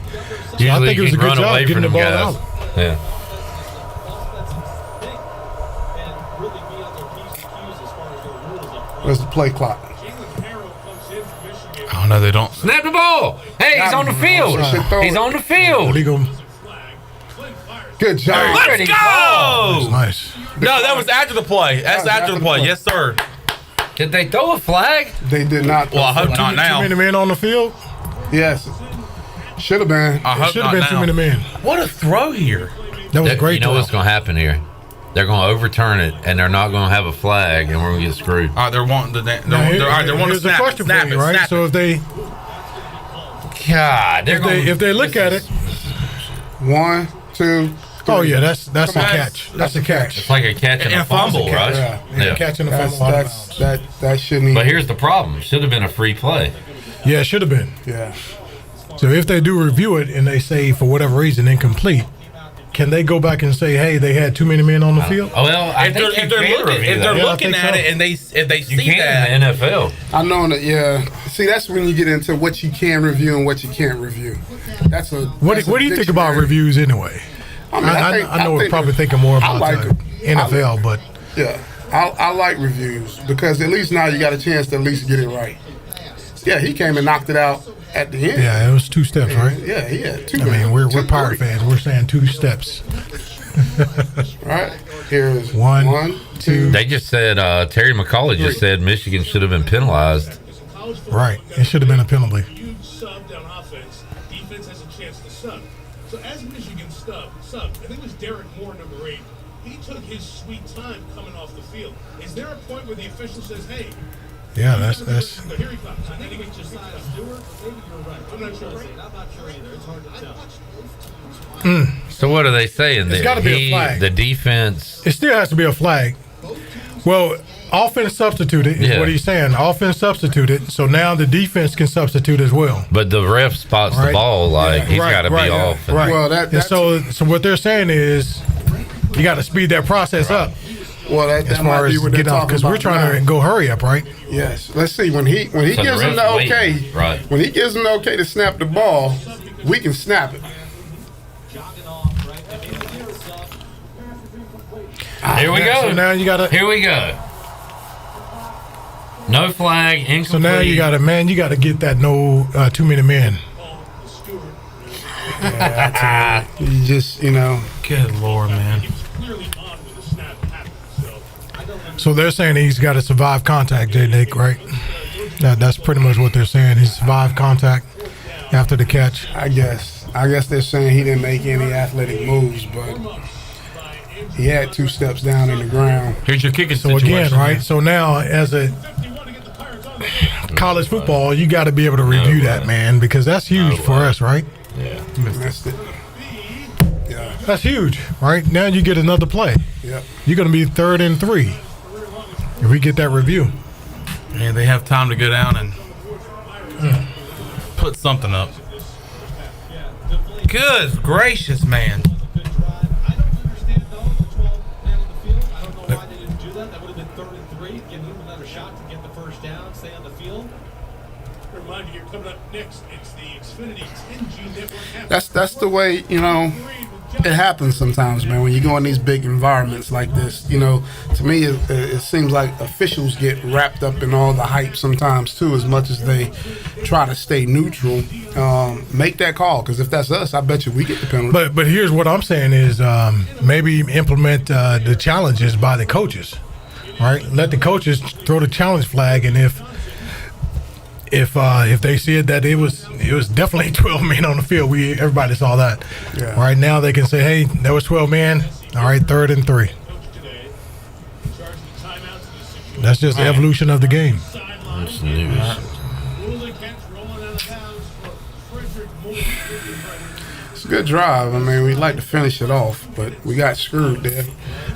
So I think it was a good job getting the ball out. Yeah. Where's the play clock? Oh no, they don't. Snap the ball. Hey, he's on the field. He's on the field. Legal. Good job. Let's go! Nice. No, that was after the play. That's after the play. Yes, sir. Did they throw a flag? They did not. Well, I hope not Too now. many men on the field. Yes. Should have been. I hope Should not have been too now. many men. What a throw here. That was a You great know throw. what's going to happen here? They're going to overturn it, and they're not going to have a flag, and we're going to get screwed. All right, they're wanting to. They're, Now, all right, they're wanting to here's the snap it. question Snap for it. you, right? Snap So it. God, if they look at it, 1, 2. oh yeah, that's a Come on. catch. That's a catch. It's like a catch and a fumble, right? Yeah. Catching the fumble out of bounds. That shouldn't. But Even, here's the problem. Should have been a free play. Yeah, it should have been. yeah. So if they do review it and they say for whatever reason incomplete, can they go back and say, hey, they had too many men on the field? Oh, well, I If think they're, you can looking, review if they're that. Yeah, I looking think at so. it and if they You see can that, in the NFL. I know that. Yeah. See, that's when you get into what you can review and what you can't review. That's a. What that's do a you think about dictionary. reviews anyway? I mean, I know we're think- probably thinking more I about like the it. NFL, but Yeah, I like reviews because at least now you got a chance to at least get it right. Yeah, he came and knocked it out at the end. yeah, it was 2 steps, right? Yeah, he had 2. I mean, we're two, Pirate three. fans. We're saying 2 steps. Right here's One, 1, 2. They just said, Terry McCauley just said Michigan should have been penalized. Right. It should have been a penalty. You subbed on offense. Defense has a chance to sub. So as Michigan subbed, I think it was Derek Moore, number 8. He took his sweet time coming off the field. Is there a point where the official says, "Hey"? Yeah, that's Here he comes. I think it was Josiah Stewart, but maybe you're right. I'm not sure. I'm not sure either. It's hard to tell. So what are they saying? It's gotta be a flag. The defense. it still has to be a flag. Well, offense substituted is Yeah. what he's saying. Offense substituted, so now the defense can substitute as well. But the ref spots the Right. ball like he's Right, got to right, be off. And- Right. Well, that- And so what they're saying is you got to speed that process up Well, that as might far be as what they're getting off talking because we're about trying to now. go hurry up, right? Yes. Let's see when he So the gives him the ref's okay. waiting, right. When he gives him the okay to snap the ball, we can snap it. Here we go. So now you got to. Here we go. No flag, incomplete. So now you got to get that no too many men. You just good lord, man. So they're saying he's got to survive contact, J. Nick, right? That's pretty much what they're saying. He survived contact after the catch. I guess they're saying he didn't make any athletic moves, but he had 2 steps down in the ground. Here's your kicking So situation. again, right? So now, as a college football, you got to be able to review that, man, because that's huge for us, right? Yeah. Missed it. Yeah. That's huge, right? Now you get another play. Yep. You're going to be 3rd and 3 if we get that review. Yeah, they have time to go down and put something up. Good gracious, man. I don't understand though the 12 men on the field. I don't know why they didn't do that. That would have been 3rd and 3. Give him another shot to get the first down, stay on the field. Remind you, coming up next, it's the Xfinity 10G network. That's the way, it happens sometimes, man, when you go in these big environments like this. To me, it seems like officials get wrapped up in all the hype sometimes, too, as much as they try to stay neutral. Make that call, because if that's us, I bet you we get the penalty. But here's what I'm saying is maybe implement the challenges by the coaches, right? Let the coaches throw the challenge flag, and if they see it that it was definitely 12 men on the field, everybody saw that. Yeah. Right now they can say, hey, there was 12 men. All right, 3rd and 3. That's just the evolution of the game. That's news. It's a good drive. I mean, we'd like to finish it off, but we got screwed there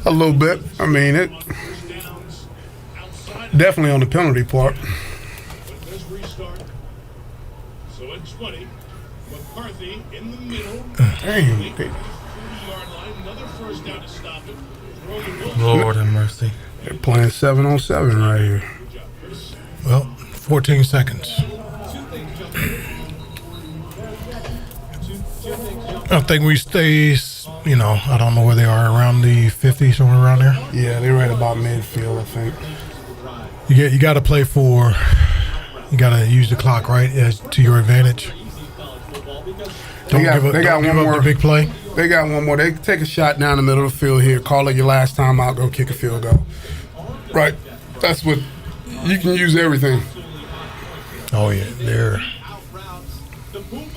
a little bit. I mean, it definitely on the penalty part. Let's restart. So at 20, McCarthy in the middle. Dang. 40-yard line, another first down to stop it. Lord have mercy. They're playing 7-on-7 right here. Well, 14 seconds. I think we stay, I don't know where they are, around the 50, somewhere around there. Yeah, they're right about midfield, I think. You got to play for. You got to use the clock right as to your advantage. Don't give up the big play. They got one more. They take a shot down the middle of the field here. Call it your last time out. Go kick a field goal. Right. That's what you can use everything. Oh yeah, there.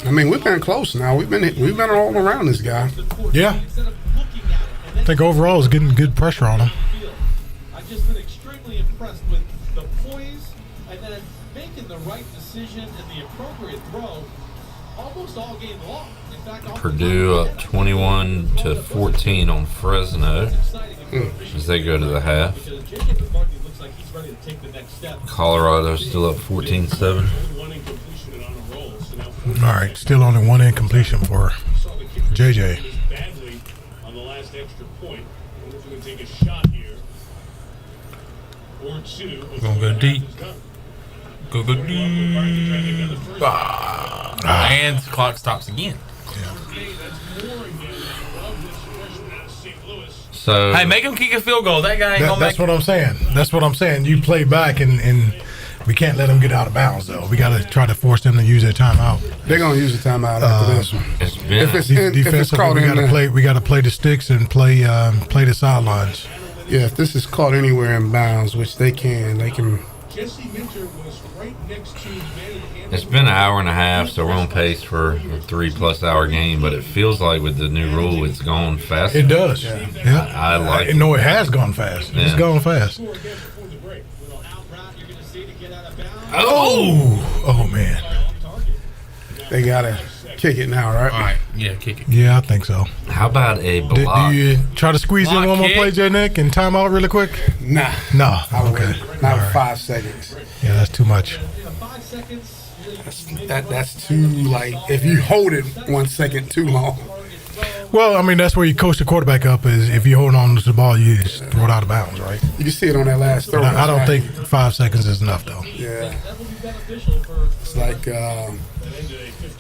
I mean, we've been close now. We've been all around this guy. Yeah. I think overall is getting good pressure on him. I've just been extremely impressed with the poise and then making the right decision and the appropriate throw almost all game long. In fact, Purdue up 21-14 on Fresno as they go to the half. Colorado still up 14-7. All right, still only one incompletion for JJ. Badly on the last extra point. I wonder if we can take a shot here. Or two. Gonna go deep. Go deep. And the clock stops again. So hey, make him kick a field goal. That guy ain't gonna That's make what I'm saying. That's what I'm saying. You play back, and we can't let them get out of bounds, though. We got to try to force them to use their timeout. They're gonna use the timeout after this one. If it's Defensively, caught in the, we got to play the sticks and play the sidelines. yeah, if this is caught anywhere in bounds, which they can. Jesse Minter was right next to the man in the hand. it's been an hour and a half, so we're on pace for a 3+ hour game. But it feels like with the new rule, it's gone fast. It does. Yeah. I like it. No, it has gone fast. It's Yeah. gone fast. Oh, Oh man. They gotta kick it now, right? All right, yeah, kick it. Yeah, I think so. how about a Do block? you try to squeeze in Block one more kick. play, J. Nick, and timeout really quick? Nah. No. I Okay. wouldn't. Not for 5 seconds. Yeah, that's too much. That's too, like, if you hold it 1 second too long. Well, I mean, that's where you coach the quarterback up. Is if you're holding on to the ball, you just throw it out of bounds, right? You can see it on that last throw. I don't think 5 seconds is enough, though. Yeah. It's like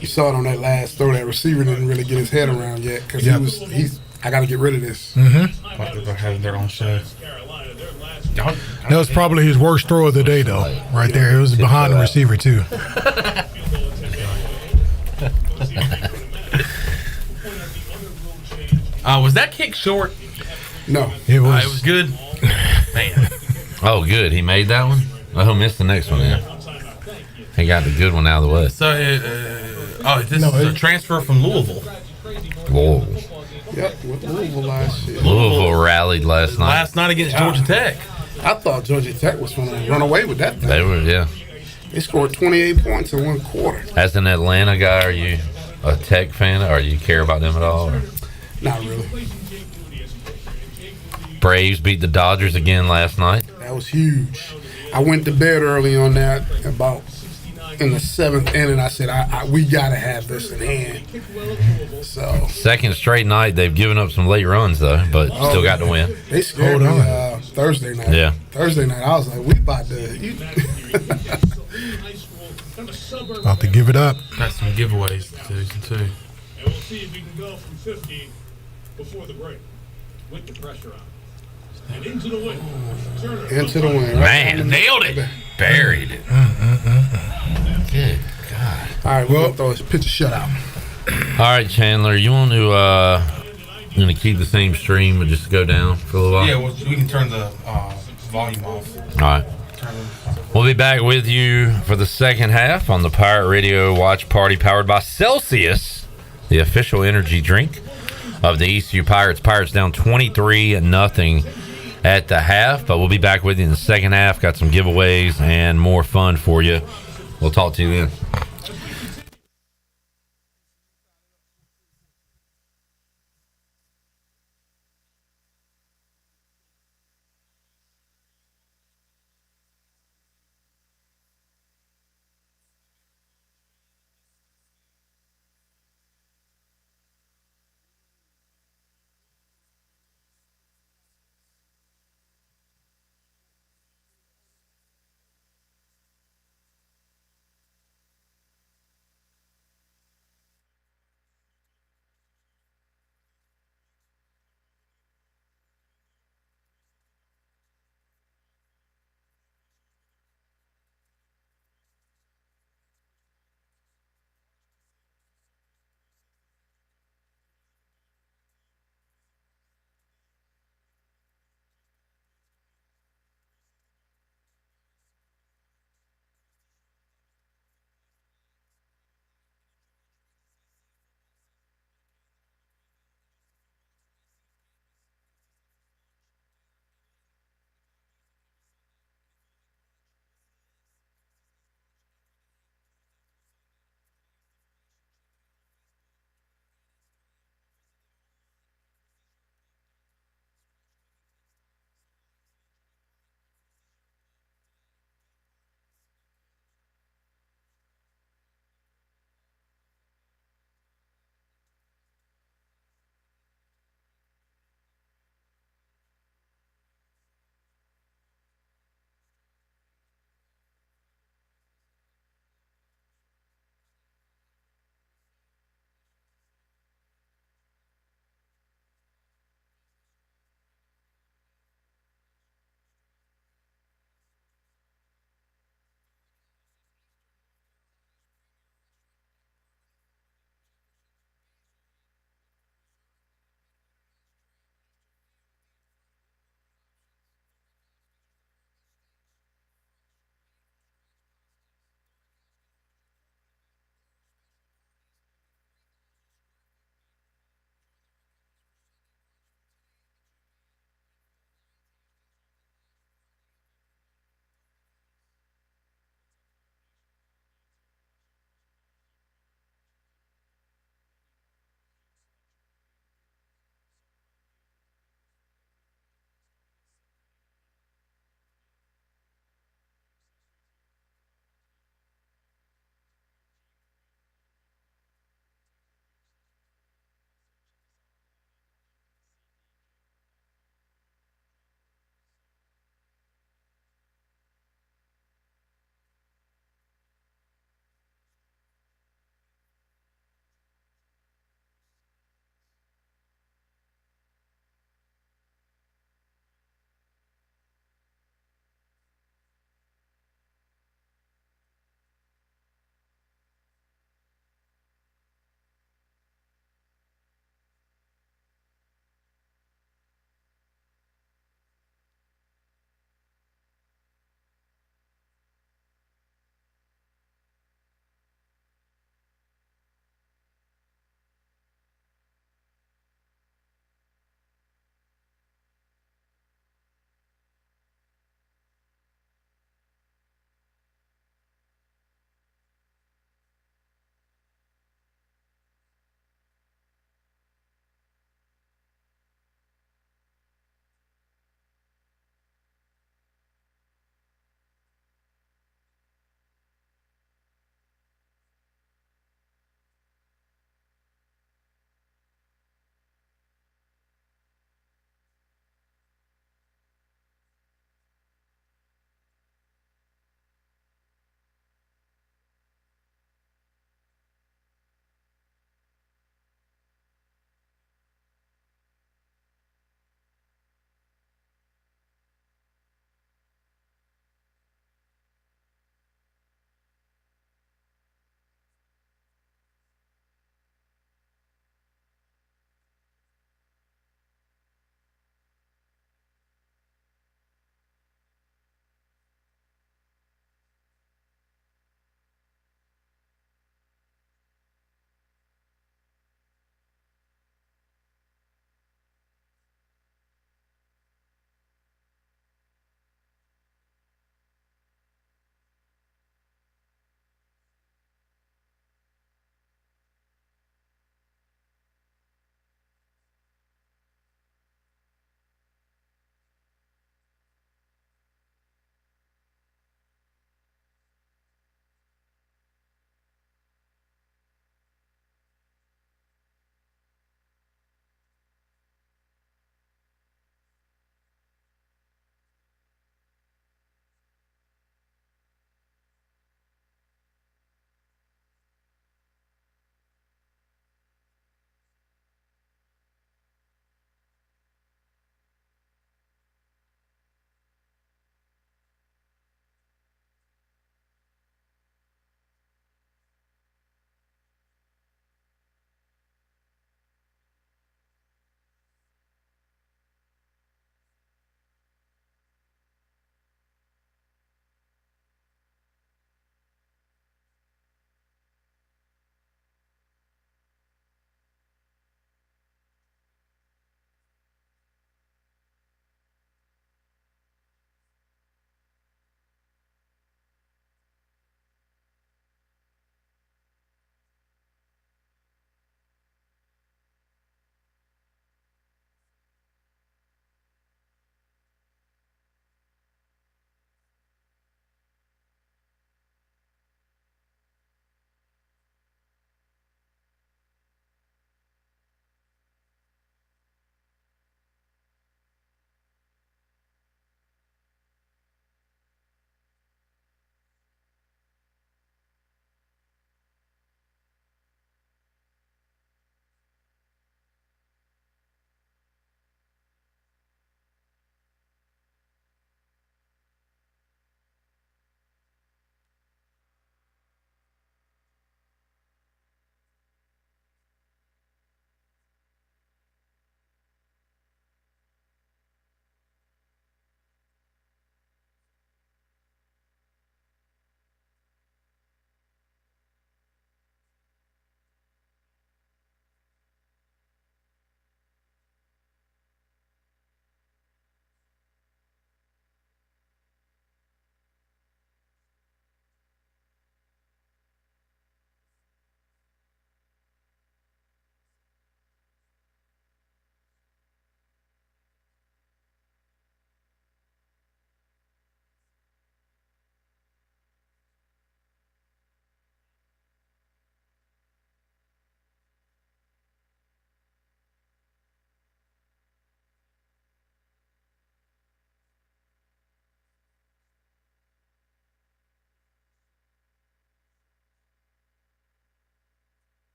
you saw it on that last throw. That receiver didn't really get his head around yet because I got to get rid of this. They're gonna have their own show. That was probably his worst throw of the day, though. Right there, it was behind the receiver too. Was that kick short? No. It It was. was good. Man, Oh, good. He made that one. Oh, he'll miss the next one. Yeah, he got the good one out of the way. so this is a transfer from Louisville. Whoa. Yep. With Louisville last year. Louisville rallied last night. Last night against Georgia Tech. I thought Georgia Tech was going to run away with that thing. They were, yeah. They scored 28 points in 1 quarter. As an Atlanta guy, are you a Tech fan, or you care about them at all? Or? Not really. Braves beat the Dodgers again last night. That was huge. I went to bed early on that, about in the 7th inning. I said, we got to have this in hand. So Second straight night, they've given up some late runs though, but still got to win. they scared Hold me Thursday night. Yeah. Thursday night, I was like, we about to. About to give it up. Got some giveaways too. And we'll see if we can go from 15 before the break with the pressure on. And into the win. Turner. Into the win. Right? Man, nailed it. Buried it. Good God. All right, we'll throw this pitch a shutout. All right, Chandler, you want to keep the same stream and just go down for a little while? Yeah, well, we can turn the volume off. All right. We'll be back with you for the second half on the Pirate Radio Watch Party, powered by Celsius, the official energy drink of the ECU Pirates. Pirates down 23-0 at the half, but we'll be back with you in the second half. Got some giveaways and more fun for you. We'll talk to you then.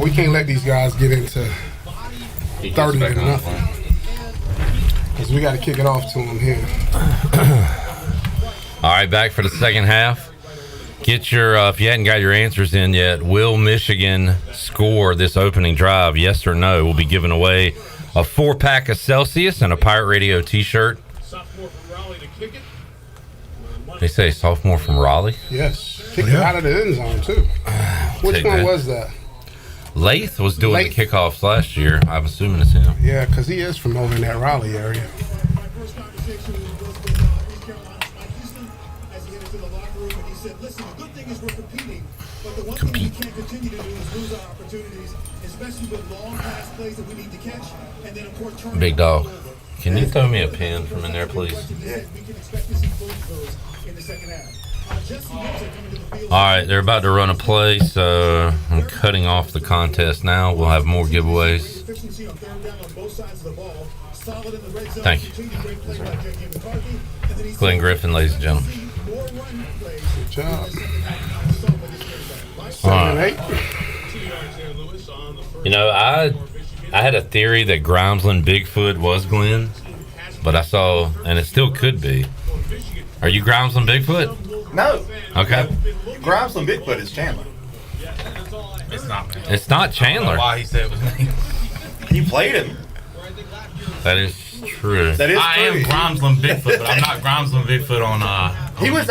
we can't let these guys get into 30 to nothing. Because we got to kick it off to them here. All right, back for the second half. Get your, if you hadn't got your answers in yet, will Michigan score this opening drive? Yes or no? We'll be giving away a 4-pack of Celsius and a Pirate Radio t-shirt. They say sophomore from Raleigh? Yes. Kicked it out of the end zone, too. Which one was that? Lath was doing the kickoffs last year. I'm assuming it's him. Yeah, because he is from over in that Raleigh area. Compete. Big dog. Can you throw me a pin from in there, please? All right, they're about to run a play, so I'm cutting off the contest now. We'll have more giveaways. Thank you. Glenn Griffin, ladies and gentlemen. Good job. All right. You know, I had a theory that Grimesland Bigfoot was Glenn, but I saw, and it still could be. Are you Grimesland Bigfoot? No. Okay. Grimesland Bigfoot is Chandler. It's not. It's not Chandler. Why he said it was me? You played him. That is true. That is I true. am Grimesland Bigfoot, but I'm not Grimesland Bigfoot on. He was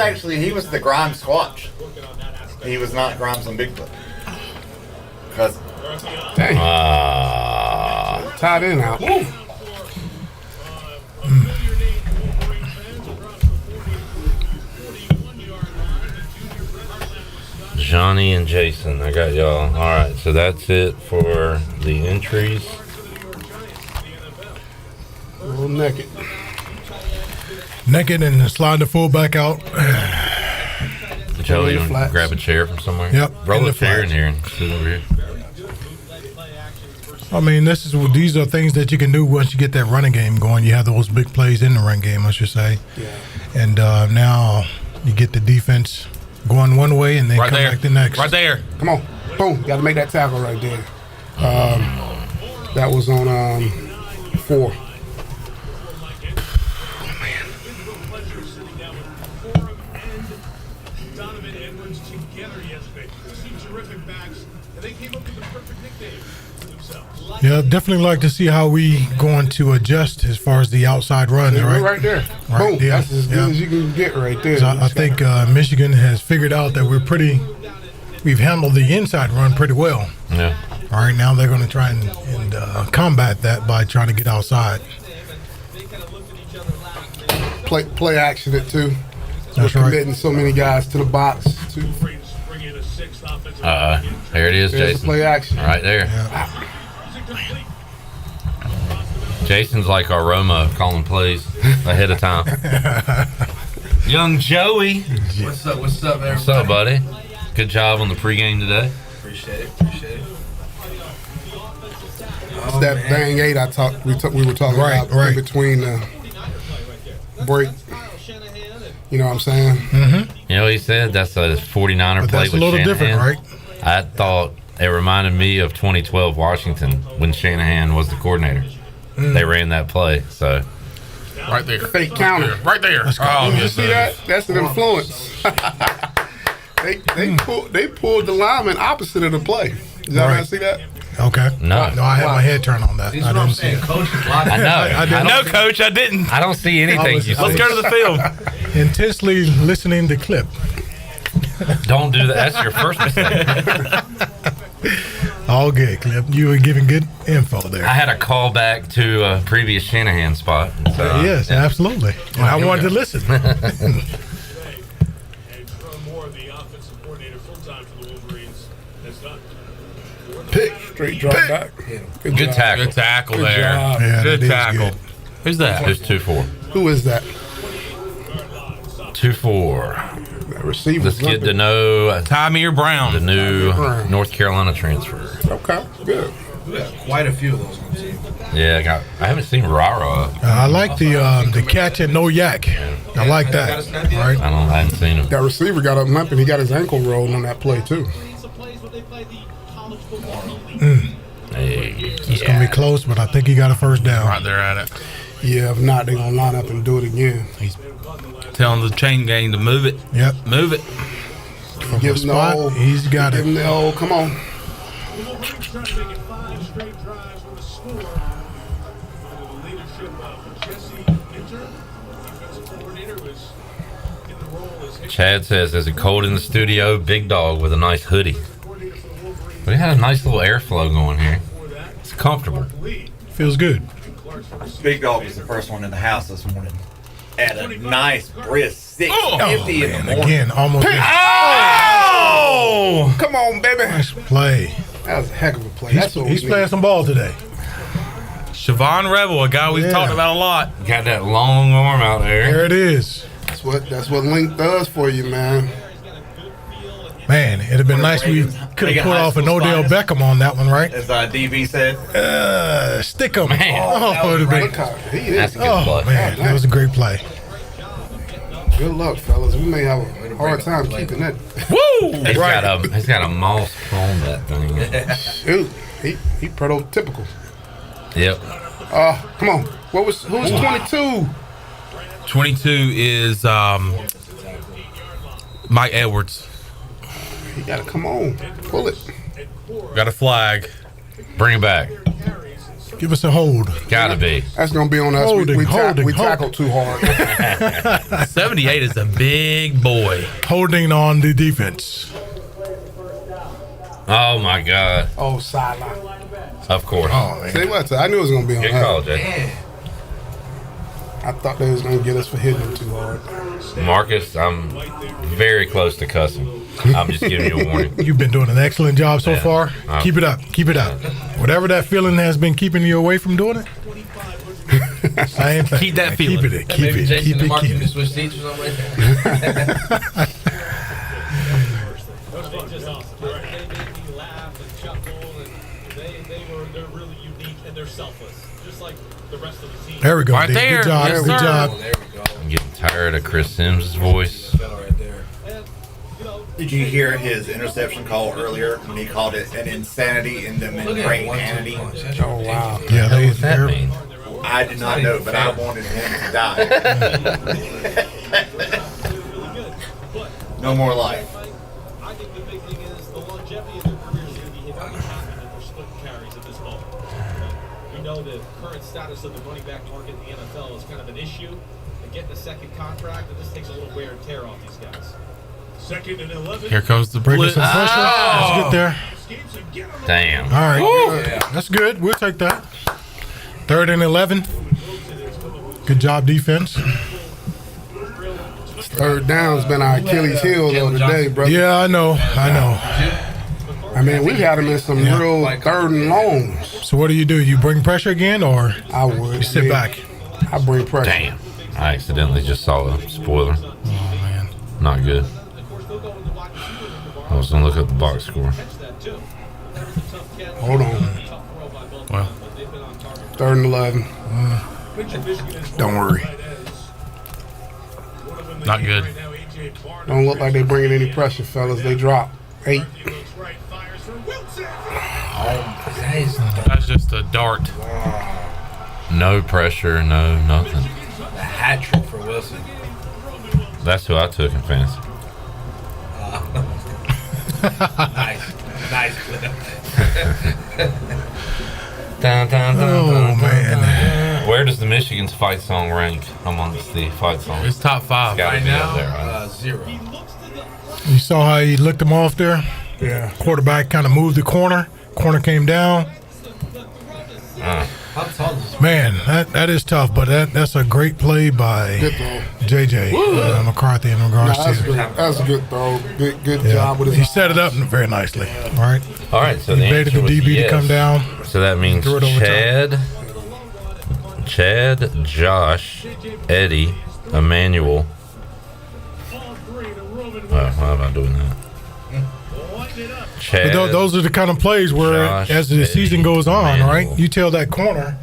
the Grimes Squatch. He was not Grimesland Bigfoot. Because Dang. Tied in out. Woo. Johnny and Jason, I got y'all. All right, so that's it for the entries. A little naked. Naked and slide the fullback out. Joe, you want to grab a chair from somewhere? Yep. Roll a chair in here and sit over here. I mean, these are things that you can do once you get that running game going. You have those big plays in the run game, I should say. Yeah. And now you get the defense going one way and then Right come there. back the next. Right there. Come on. Boom. Got to make that tackle right there. That was on 4. Yeah, definitely like to see how we going to adjust as far as the outside runs, Yeah, right? right there. Right Boom. there. That's as good as you can get right there. So I think Michigan has figured out that we've handled the inside run pretty well. Yeah. All right, now they're going to try and combat that by trying to get outside. Play action it too. That's We're right. committing so many guys to the box. Too. There it is, There's Jason. the play action. Right there. Jason's like our Roma calling plays ahead of time. Young Joey. What's up? What's up, everybody? What's up, buddy? Good job on the pregame today. Appreciate it. Appreciate it. It's that bang 8 we were talking about in between the break. You know what I'm saying? Mm-hmm. You know what he said? That's a 49er But play that's a with little Shanahan. different, right? I thought it reminded me of 2012 Washington when Shanahan was the coordinator. They ran that play, so. Right there. Fake counter. Right there. Oh, you yes, see that? That's an influence. they pulled the lineman opposite of the play. Did y'all not see that? Okay. No. I had my head turned on that. That's I what I'm didn't see saying. it. Coach is I know. I No, Coach, I didn't. I don't see anything. You Let's see. go to the field. Intensely listening to clip. Don't do that. That's your first mistake. All good, Clip. You were giving good info there. I had a call back to a previous Shanahan spot. So, yes, absolutely. And I wanted to listen. Pick. Straight drop back. Good job. tackle. Good tackle Good there. job. Yeah, Good that is tackle. good. Who's that? There's 2-4. Who is that? 2-4. That receiver. Let's get to know Tymere Brown. the new North Carolina transfer. Okay, good. Quite a few of those on the team. Yeah, I haven't seen Rara. I like the catch and no yak. I like that. Right? I hadn't seen him. That receiver got up limping. He got his ankle rolled on that play too. It's going to be close, but I think he got a first down. Right there at it. Yeah, if not, they're going to line up and do it again. He's telling the chain gang to move it. Yep. Move it. From the spot, he's got it. Give him the old, come on. Trying to make it 5 straight drives with a score. Under the leadership of Jesse Inter, defensive coordinator, was in the role as Chad says, "Is it cold in the studio? Big dog with a nice hoodie." But he had a nice little airflow going here. It's comfortable. Feels good. Big Dog was the first one in the house this morning. At a nice brisk 6:50 in the morning. Again, almost. Oh! Come on, baby. Nice play. That was a heck of a play. That's what He's playing some ball today. Siobhan Revel, a guy we've talked about a lot. Got that long arm out there. There it is. That's what Link does for you, man. Man, it'd have been nice if we could have put off an Odell Beckham on that one, right? As DB said. Stick him. Man. Oh, it'd have been. That's a good play. Man, that was a great play. Good luck, fellas. We may have a hard time keeping that. Woo! He's got a moss on that thing. Shoot, he prototypical. Yep. Come on. Who's 22? 22 is Mike Edwards. You gotta come on, pull it. Got a flag. Bring it back. Give us a hold. Gotta be. That's gonna be on us. We tackled too hard. 78 is a big boy. Holding on the defense. Oh my God. Oh, sideline. Of course. Oh, man. Say what? I knew it was gonna be on Good us. call, Jay. I thought they was gonna get us for hitting them too hard. Marcus, I'm very close to cussing. I'm just giving you a warning. You've been doing an excellent job so far. Uh, Keep it up. Keep it up. Whatever that feeling has been keeping you away from doing it. Same thing. Keep that feeling. Keep it. Keep it. Keep it. Keep it. Switch teachers on right there. just awesome. They made me laugh and chuckle, and they're really unique and they're selfless, just like the rest of the team. There we go. Right D. there. Good job. Yes, Good sir. job. There we go. I'm getting tired of Chris Sims' voice. Right there. Did you hear his interception call earlier when he called it an insanity in the membrane entity? Oh wow. Yeah, What's that mean? I did not know, but I wanted him to die. No more life. I think the big thing is the longevity of their careers is going to be very happy that they're splitting carries at this moment. We know the current status of the running back market in the NFL is kind of an issue. And getting a second contract, and this takes a little wear and tear off these guys. 2nd and 11. Here comes the Breaking blitz. some pressure. Let's get there. Damn. All right. That's good. We'll take that. 3rd and 11. Good job, defense. 3rd down's been our Achilles heel though today, brother. Yeah, I know. I mean, we've had him in some real 3rd and longs. So what do? You bring pressure again, or I would. you sit back? I bring pressure. Damn. I accidentally just saw a spoiler. Oh, man. Not good. I was going to look up the box score. Hold on. Well, 3rd and 11. Don't worry. not good. Don't look like they're bringing any pressure, fellas. They drop 8. That's just a dart. No pressure, no nothing. A hat trick for Wilson. That's who I took in fantasy. Nice clip. Oh, man. Where does the Michigan's fight song rank amongst the fight songs? It's top 5. It's gotta Right be now, up there, right? 0. You saw how he licked him off there? Yeah. Quarterback kind of moved the corner. Corner came down. How tall is this? Man, that is tough, but that's a great play by Good throw. JJ McCarthy in regards That's to. that's a good throw. Good Yeah. job with his. He set it up very nicely. All right. All right, so He the baited answer the was DB yes. to come down. So that means Threw it over Chad, Josh, Eddie, Emmanuel. Well, how am I doing that? Chad, But those are the kind of plays where, Josh, as the season goes on, Emmanuel. right? You tell that corner,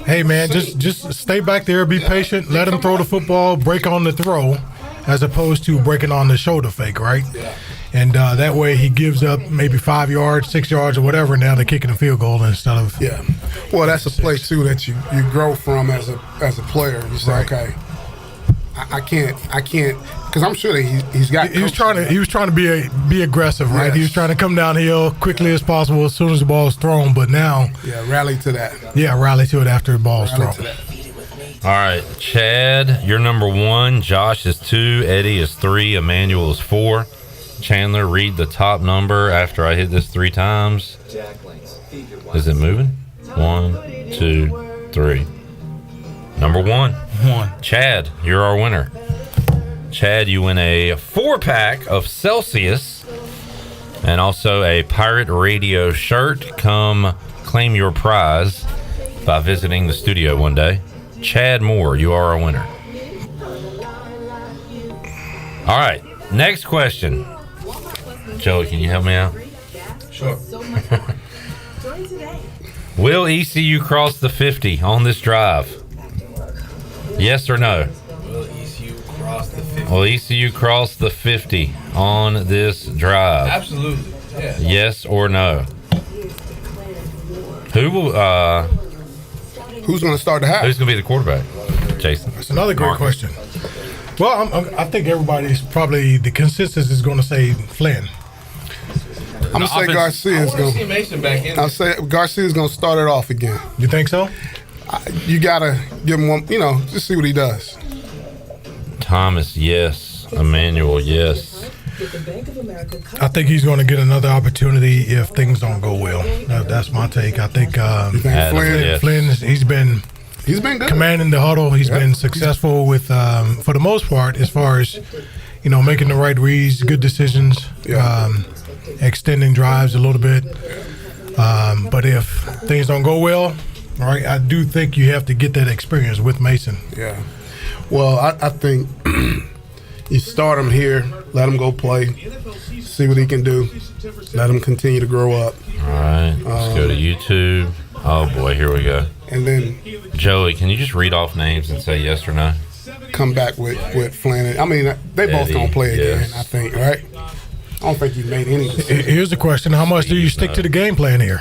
hey man, just stay back there, be patient, let him throw the football, break on the throw, as opposed to breaking on the shoulder fake, right? Yeah. And that way he gives up maybe 5 yards, 6 yards, or whatever. Now they're kicking a field goal instead of Well, that's a play too that you grow from as a player. You say, okay, I can't, because I'm sure that he's got. He was trying to be aggressive, right? Yes. He was trying to come downhill quickly as possible as soon as the ball is thrown. But now, rally to that. Yeah, rally to it after the ball is thrown. All right, Chad, you're number 1. Josh is 2. Eddie is 3. Emmanuel is 4. Chandler, read the top number after I hit this 3 times. Is it moving? 1, 2, 3. Number 1. Chad, you're our winner. Chad, you win a 4-pack of Celsius and also a Pirate Radio shirt. Come claim your prize by visiting the studio one day. Chad Moore, you are our winner. All right, next question. Joey, can you help me out? Sure. Will ECU cross the 50 on this drive? Yes or no? Will ECU cross the 50? Will ECU cross the 50 on this drive? Absolutely. Yeah. Yes or no? Who will? Who's going to start the half? Who's going to be the quarterback? Jason. That's another great question. Well, I think everybody's probably the consensus is going to say Flynn. I'm gonna say Garcia's I want to see going. Mason back in. I'll say Garcia's going to start it off again. You think so? You gotta give him one. Just see what he does. Thomas, yes. Emmanuel, yes. I think he's going to get another opportunity if things don't go well. That's my take. I think Flynn, he's been good. Commanding the huddle. He's been successful with, for the most part, as far as making the right reads, good decisions, extending drives a little bit. But if things don't go well, right, I do think you have to get that experience with Mason. Yeah. Well, I think you start him here, let him go play, see what he can do, let him continue to grow up. All right, let's go to YouTube. Oh boy, here we go. And then Joey, can you just read off names and say yes or no? Come back with Flynn. I mean, they both Eddie, gonna play again. yes. I think, right? I don't think you made any decisions. Here's the question: how much do you stick to the game plan here?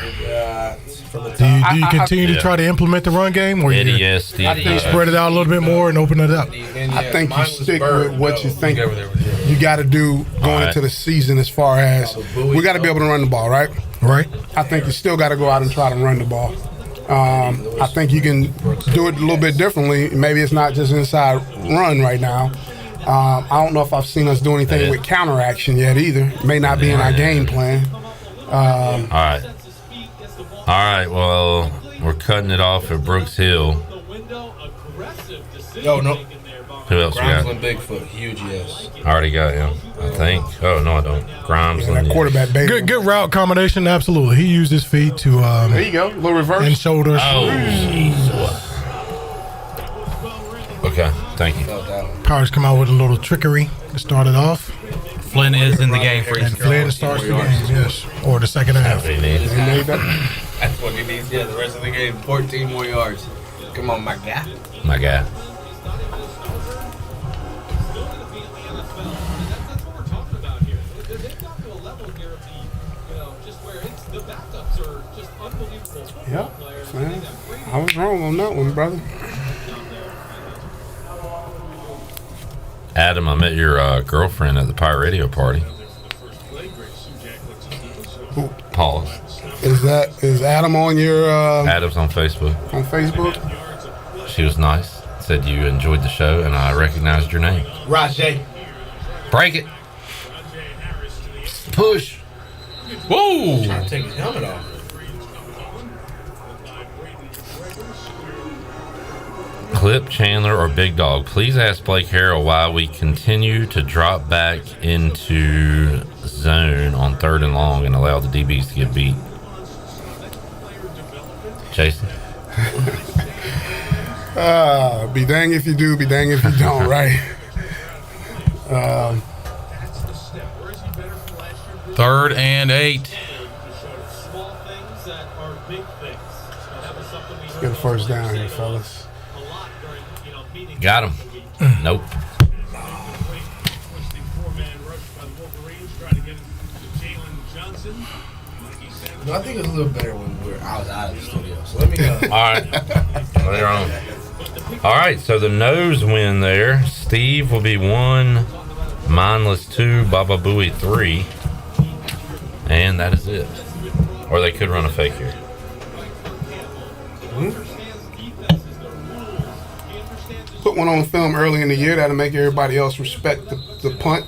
Do you continue to try to implement the run game, or Eddie, you yes. Stevie, spread it out a little bit more and open it up? I think you stick with what you think you got to do going into the season. As far as we got to be able to run the ball, right? Right. I think you still got to go out and try to run the ball. I think you can do it a little bit differently. Maybe it's not just inside run right now. I don't know if I've seen us do anything with counteraction yet either. It may not be in our game plan. All right. Well, we're cutting it off at Brooks Hill. Oh, no. Who else we got? Grimes and Bigfoot, huge yes. I already got him, I think. Oh, no, I don't. Grimes that quarterback baby. Good route combination, absolutely. He used his feet to there you go, a little reverse and shoulders. Oh. Okay, thank you. Pirates come out with a little trickery to start it off. Flynn is in the game for And Flynn starts the game, yes, or the second half. That's what he needs. Yeah, the rest of the game, 14 more yards. Come on, my guy. My guy. Yeah, man. I was wrong on that one, brother. Adam, I met your girlfriend at the Pirate Radio party. Pause. Is Adam on your Adam's on Facebook. on Facebook? She was nice. Said you enjoyed the show, and I recognized your name. Rajay. Break it. Push. Whoa. Trying to take his helmet off. Clip, Chandler, or Big Dog, please ask Blake Harrell why we continue to drop back into zone on 3rd and long and allow the DBs to get beat. Jason? Be dang if you do, be dang if you don't, right? 3rd and 8. Let's get a first down here, fellas. Got him. Nope. No, I think it was a little better when I was out of the studio. So let me go. All right. Later on. All right, so the nose win there. Steve will be 1, Mindless 2, Baba Booey 3. And that is it. Or they could run a fake here. Put one on film early in the year. That'll make everybody else respect the punt.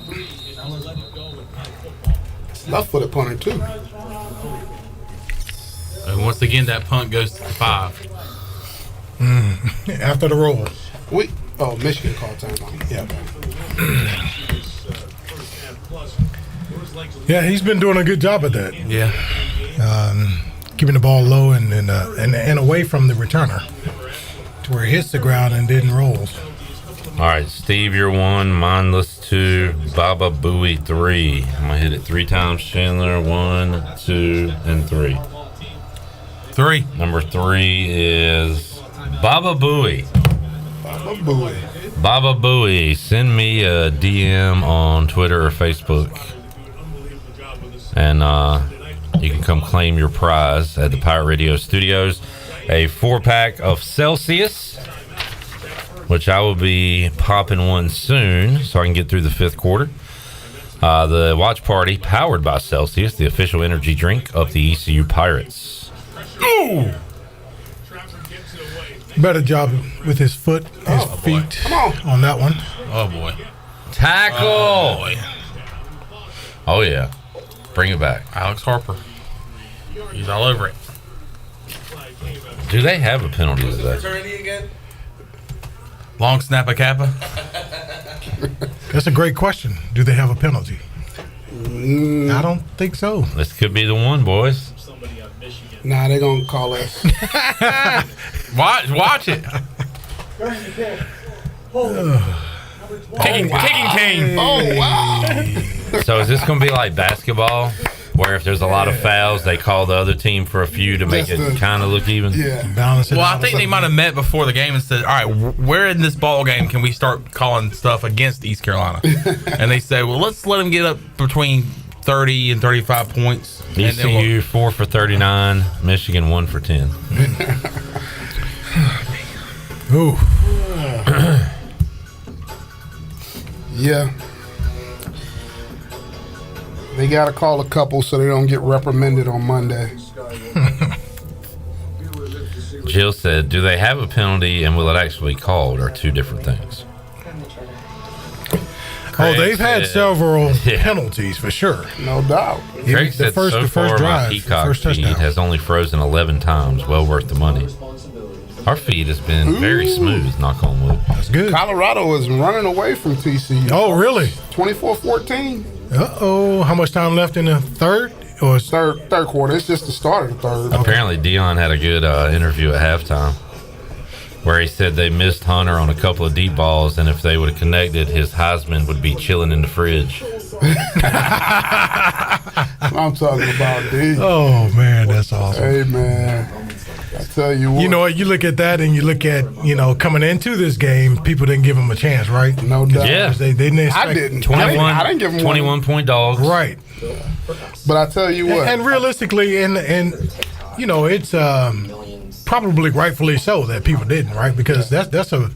Left-footed punter, too. And once again, that punt goes to 5. After the roll. Michigan called timeout. Yeah, he's been doing a good job at that. Yeah. Keeping the ball low and away from the returner to where it hits the ground and then rolls. All right, Steve, you're 1, Mindless 2, Baba Booey 3. I'm going to hit it 3 times, Chandler. 1, 2, and 3. 3. Number 3 is Baba Booey. Baba Booey. Baba Booey, send me a DM on Twitter or Facebook. And you can come claim your prize at the Pirate Radio Studios. A 4-pack of Celsius, which I will be popping one soon so I can get through the 5th quarter. The watch party powered by Celsius, the official energy drink of the ECU Pirates. Ooh! Better job with his foot, his feet on that one. Oh, boy. Tackle! Oh, boy. Oh, yeah. Bring it back. Alex Harper. He's all over it. Do they have a penalty today? Fraternity again? Long snap a kappa. That's a great question. Do they have a penalty? I don't think so. This could be the one, boys. Nah, they're going to call us. Watch it. Kicking team. Oh, wow. So is this going to be like basketball, where if there's a lot of fouls, they call the other team for a few to make it kind of look even? Yeah. Balance it Well, out. I think they might have met before the game and said, all right, where in this ball game can we start calling stuff against East Carolina? And they said, well, let's let them get up between 30 and 35 points. ECU 4 for 39, Michigan 1 for 10. Ooh. Yeah. They got to call a couple so they don't get reprimanded on Monday. Jill said, do they have a penalty and will it actually be called, or 2 different things? Oh, they've had several penalties for sure. No doubt. Craig said, so far my the Peacock first feed touchdown. has only frozen 11 times. Well worth the money. Our feed has been very smooth, knock on wood. That's good. Colorado is running away from TCU. Oh, really? 24-14. Uh-oh. How much time left in the third? Or Third quarter. It's just the start of the third. Apparently, Dion had a good interview at halftime where he said they missed Hunter on a couple of deep balls, and if they would have connected, his Heisman would be chilling in the fridge. I'm talking about, D. Oh, man, that's awesome. Hey, man. I tell you what. You know what? You look at that and you look at, coming into this game, people didn't give him a chance, right? No doubt. Yeah. They didn't expect. I didn't. 21, I didn't give him 21-point dogs. Right. But I tell you what. And realistically, and it's probably rightfully so that people didn't, right? Because that's a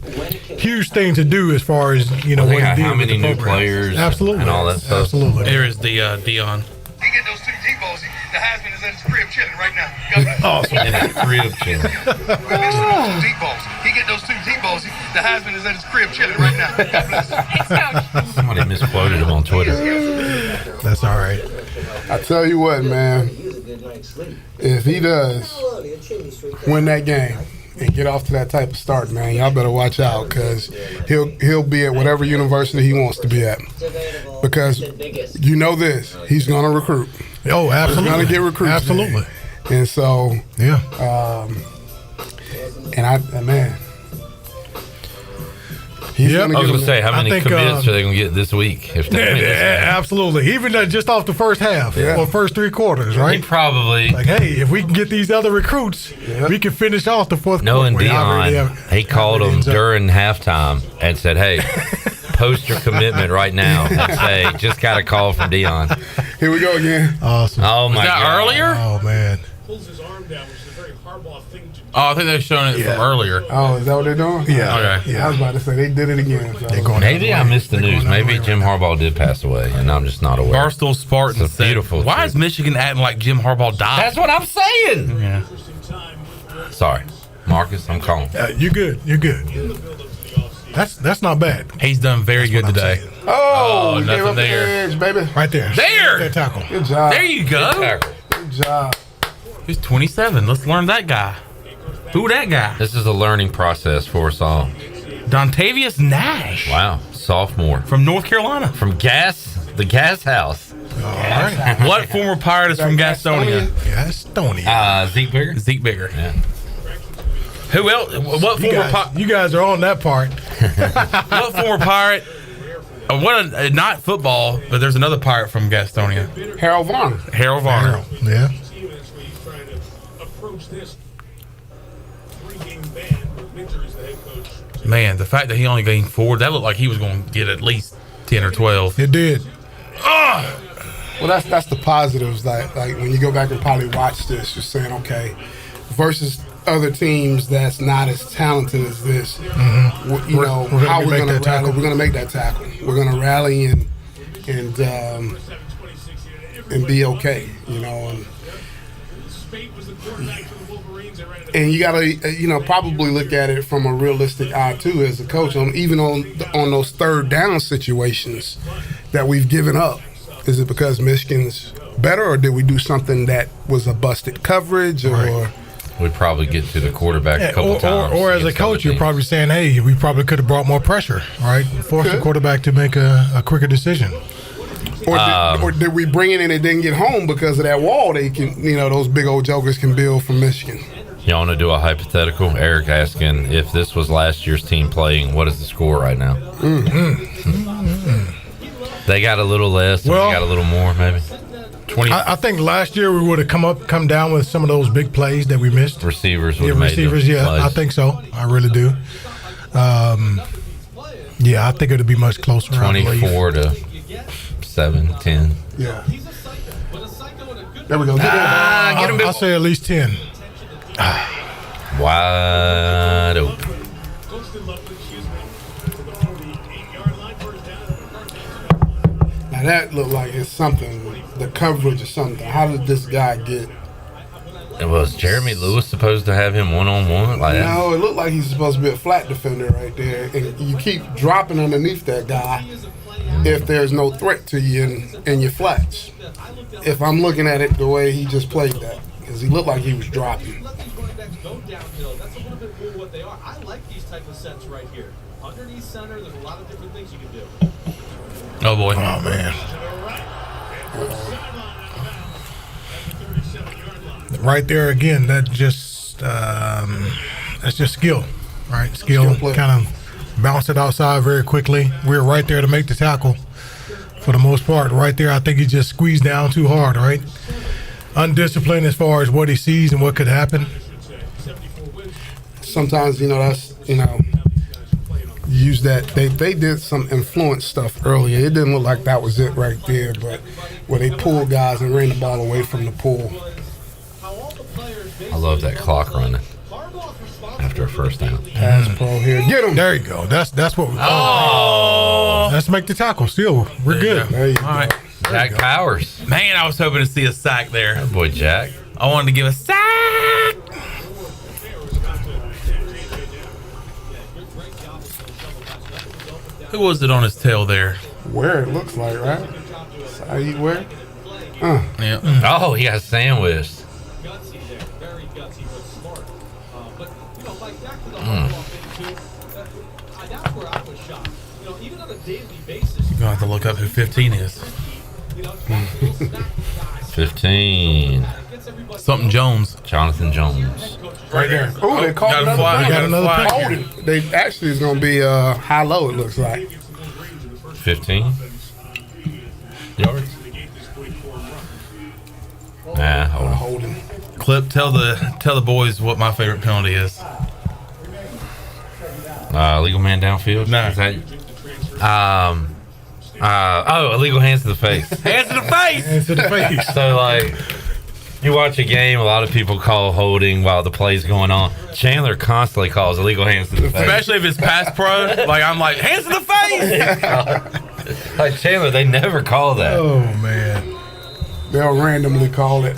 huge thing to do as far as, Well, they what he got did how with many the new program. players Absolutely. and all that stuff. Absolutely. There is the Dion. He get those 2 deep balls. The Heisman is at his crib chilling right now. God bless. Awesome. In the crib chilling. Deep balls. He get those 2 deep balls. The Heisman is at his crib chilling right now. God bless. Somebody misquoted him on Twitter. That's all right. I tell you what, man. If he does win that game and get off to that type of start, man, y'all better watch out, because he'll be at whatever university he wants to be at. Because you know this, he's going to recruit. Oh, absolutely. He's going to get recruited. Absolutely. And so, yeah. Man. He's I was going to say, how many think, commits are they going to get this week? If they win this game? Absolutely. Even just off the first half or first 3 quarters, right? He probably. Like, hey, if we can get these other recruits, we can finish off the fourth quarter. Knowing Dion, he called them during halftime and said, hey, post your commitment right now and say, just got a call from Dion. Here we go again. Awesome. Oh, my Was that God. earlier? Oh, man. Pulls his arm down, which is a very Harbaugh thing to do. Oh, I think they're showing it from earlier. Oh, is that what they're doing? Yeah. Okay. I was about to say they did it again. So. They're going Maybe the I other way. missed the They're news. going the other Maybe way Jim right Harbaugh did pass away, and I'm just not aware. Barstool Spartan It's a said, beautiful why truth. is Michigan acting like Jim Harbaugh died? That's what I'm saying. Yeah. Sorry, Marcus, I'm calling. You're good. You're good. That's not bad. He's done very good today. Oh, Oh, you gave nothing up the there. edge, baby. Right there. There! That tackle. Good job. There you go. Good job. He's 27. Let's learn that guy. Who that guy? This is a learning process for us all. Dontavius Nash. Wow, sophomore From North Carolina. from the Gas House. All right. What former Pirate is from Gastonia? Gastonia. Zeke Bigger. Zeke Bigger. Yeah. Who else? What former You guys are on that part. what former Pirate? Not football, but there's another Pirate from Gastonia. Harold Varner. Harold Varner. Yeah. Man, the fact that he only gained 4, that looked like he was going to get at least 10 or 12. It did. Well, that's the positives. Like when you go back and probably watch this, you're saying, okay, versus other teams that's not as talented as this. Mm-hmm. You know, we're how gonna we're make going to that tackle. rally. We're going to make that tackle. We're going to rally and be okay. You know. And you gotta, probably look at it from a realistic eye too, as a coach. On those third down situations that we've given up, is it because Michigan's better, or did we do something that was a busted coverage, or? We'd probably get to the quarterback a couple times. Or as a coach, you're probably saying, hey, we probably could have brought more pressure, right? Force the quarterback to make a quicker decision. Or did we bring it in and didn't get home because of that wall they can, those big old jokers can build from Michigan? You want to do a hypothetical? Eric asking, if this was last year's team playing, what is the score right now? They got a little less, and we got a little more, maybe. 20. I think last year we would have come down with some of those big plays that we missed. Receivers would have made receivers, them yeah, plays. I think so. I really do. Yeah, I think it'll be much closer. 24 to 7, 10. Yeah. There we go. I'll say at least 10. Wide open. Now that looked like it's something, the coverage or something. How did this guy get? Was Jeremy Lewis supposed to have him one-on-one? Like that? No, it looked like he's supposed to be a flat defender right there. And you keep dropping underneath that guy if there's no threat to you in your flats. If I'm looking at it the way he just played that, because he looked like he was dropping. That's a little bit more what they are. I like these type of sets right here. Underneath center, there's a lot of different things you can do. Oh, boy. Oh, man. Right there again, that's just skill, right? Skill kind of bounce it outside very quickly. We're right there to make the tackle for the most part. Right there, I think he just squeezed down too hard, right? Undisciplined as far as what he sees and what could happen. Sometimes, that's, use that. They did some influence stuff earlier. It didn't look like that was it right there, but where they pulled guys and ran the ball away from the pool. I love that clock running after a first down. Pass pro here. Get him. There you go. That's what we let's make the tackle. Still, we're good. There you All right. Jack Powers. Man, I was hoping to see a sack there. That boy Jack. I wanted to give a sack. Who was it on his tail there? Where it looks like, right? Saeed Ware? Yeah. Oh, he got sandwiched. Gutsy there, very gutsy, but smart. But, like back to the Harbaugh thing, too, that's where I was shocked. Even on a daily basis, You're going to have to look up who 15 is. 15. Something Jones. Jonathan Jones. Right there. Oh, they called got a flag. They got another pick. Holding. They actually is going to be high-low, it looks like. 15 yards. Nah, hold on. Holding. Clip, tell the boys what my favorite penalty is. Legal man downfield. No. Is that Illegal hands to the face. Hands to the face. Hands to the face. So, like, you watch a game, a lot of people call holding while the play's going on. Chandler constantly calls illegal hands to the face. Especially if it's pass pro. Like, I'm like, hands to the face. Like, Chandler, they never call that. Oh, man. They'll randomly call it.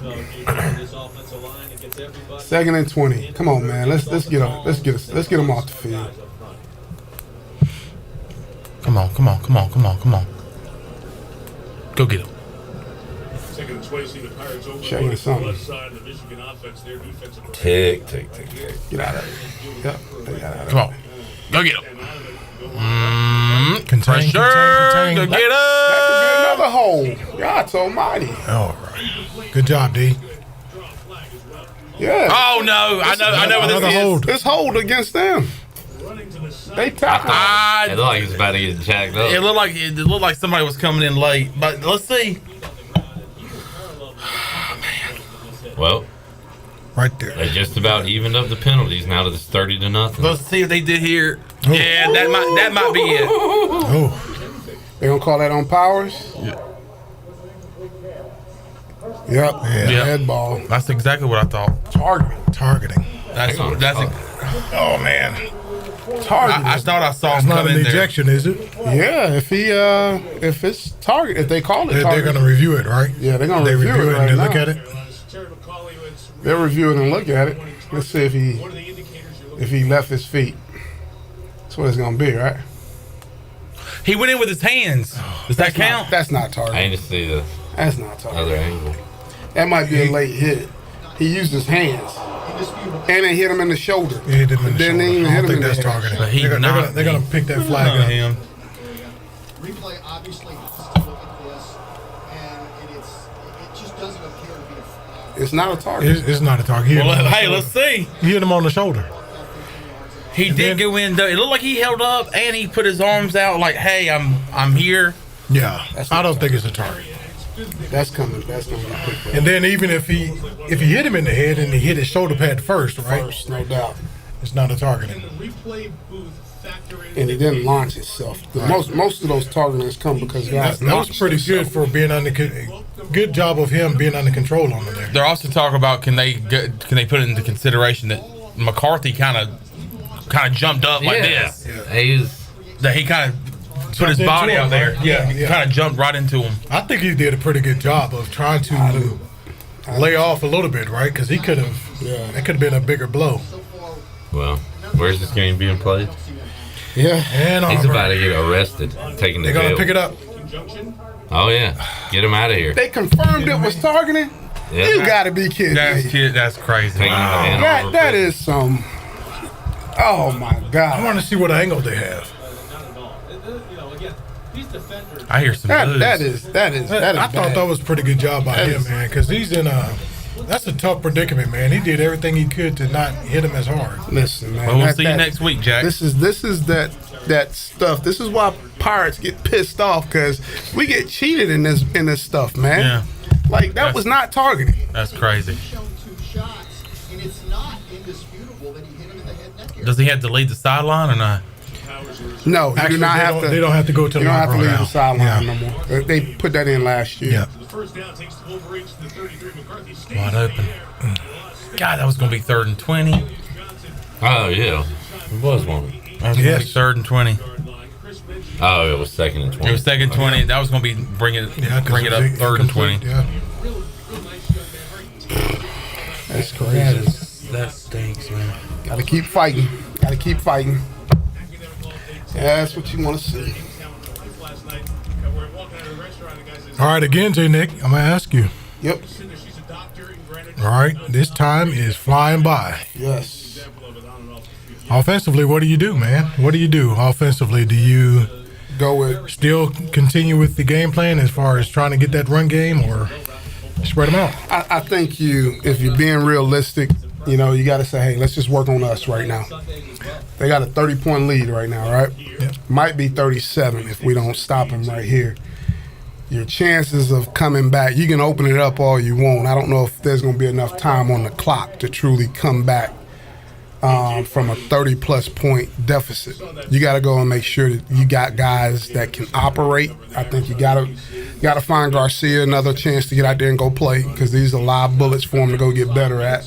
2nd and 20. Come on, man. Let's get them off the field. Come on. Go get him. 2nd and 20, see the Pirates over Checking on the something. left side of the Michigan offense. Their defensive Tick. Get out of it. Yep. They got out of it. Come on. Go get him. Contain. Go get him. That could be another hole. God's almighty. All right. Good job, D. Yeah. Oh, no. I know what Another this is. hold. It's hold against them. They tackled. It looked like he was about to get jacked up. It looked like somebody was coming in late. But let's see. Well, Right there. they just about evened up the penalties now that it's 30-0. Let's see what they did here. Yeah, that might be it. Oh. They gonna call that on Powers? Yep. Head ball. That's exactly what I thought. Targeting. That's Oh, man. Targeting. I thought I saw It's him not come an in there. ejection, is it? Yeah, if it's target, if they call it They're target, going to review it, right? yeah, they're gonna They review it right and now. look at it. They'll review it and look at it. Let's see if he left his feet. That's what it's gonna be, right? He went in with his hands. Does that count? That's not I target. need to see the That's not target. other angle. That might be a late hit. He used his hands, and it hit him in the shoulder. He hit him in the Then they shoulder. even I hit don't him think in the that's head. targeting. But he They're going to pick that flag Not up. him. Replay obviously has to look at this, and it just doesn't appear to be a It's not a target. It's not a target. He hit him on the Hey, shoulder. let's see. He hit him on the shoulder. He did go in though. It looked like he held up and he put his arms out like, "Hey, I'm here." Yeah. I don't think it's a target. That's coming. That's gonna be quick. And then even if he hit him in the head and he hit his shoulder pad first, right? First, no doubt. It's not a targeting. And he didn't launch himself. Most of those targetings come because guys. That was pretty good for being under. Good job of him being under control on there. They're also talking about can they put it into consideration that McCarthy kind of jumped up like this. That he kind of put his body out there. Yeah, kind of jumped right into him. I think he did a pretty good job of trying to lay off a little bit, right? Because he could have. Yeah. That could have been a bigger blow. Well, where's this game being played? Yeah, and he's about to get arrested, taken to They're jail. gonna pick it up. Oh yeah, get him out of here. They confirmed it was targeting. Yeah. You got to be kidding me. That's crazy. That is some. Oh my God! I want to see what angle they have. I hear some. That is. I thought bad. that was a pretty good job by him, man, because he's in a. That's a tough predicament, man. He did everything he could to not hit him as hard. Listen, man. Well, we'll see you next week, Jack. This is that stuff. This is why Pirates get pissed off because we get cheated in this stuff, man. Yeah. Like that was not targeting. That's crazy. and it's not indisputable that he hit him in the head neck area. Does he have to lead the sideline or not? No, you Actually, do not they have don't- to. they don't have to go to You the don't have to locker room leave the now. sideline Yeah. no more. They put that in last year. Yeah. The first down takes the Wolverines to the 33. McCarthy stays Wide open. God, that was going to be 3rd and 20. Oh yeah, it was one. That was going to be 3rd and 20. Oh, it was 2nd and 20. It was 2nd and 20. That was going to be bring it up 3rd and 20. Yeah. That's crazy. That stinks, man. Gotta keep fighting. Gotta keep fighting. Yeah, that's what you want to see. All right, again, J. Nick, I'm gonna ask you. Yep. All right, this time is flying by. Yes. Offensively, what do you do, man? What do you do offensively? Do you go with still continue with the game plan as far as trying to get that run game, or spread them out? I think if you're being realistic, you know, you got to say, hey, let's just work on us right now. They got a 30-point lead right now, right? Yep. Might be 37 if we don't stop them right here. Your chances of coming back, you can open it up all you want. I don't know if there's going to be enough time on the clock to truly come back from a 30-plus point deficit. You got to go and make sure that you got guys that can operate. I think you got to find Garcia another chance to get out there and go play, because these are live bullets for him to go get better at.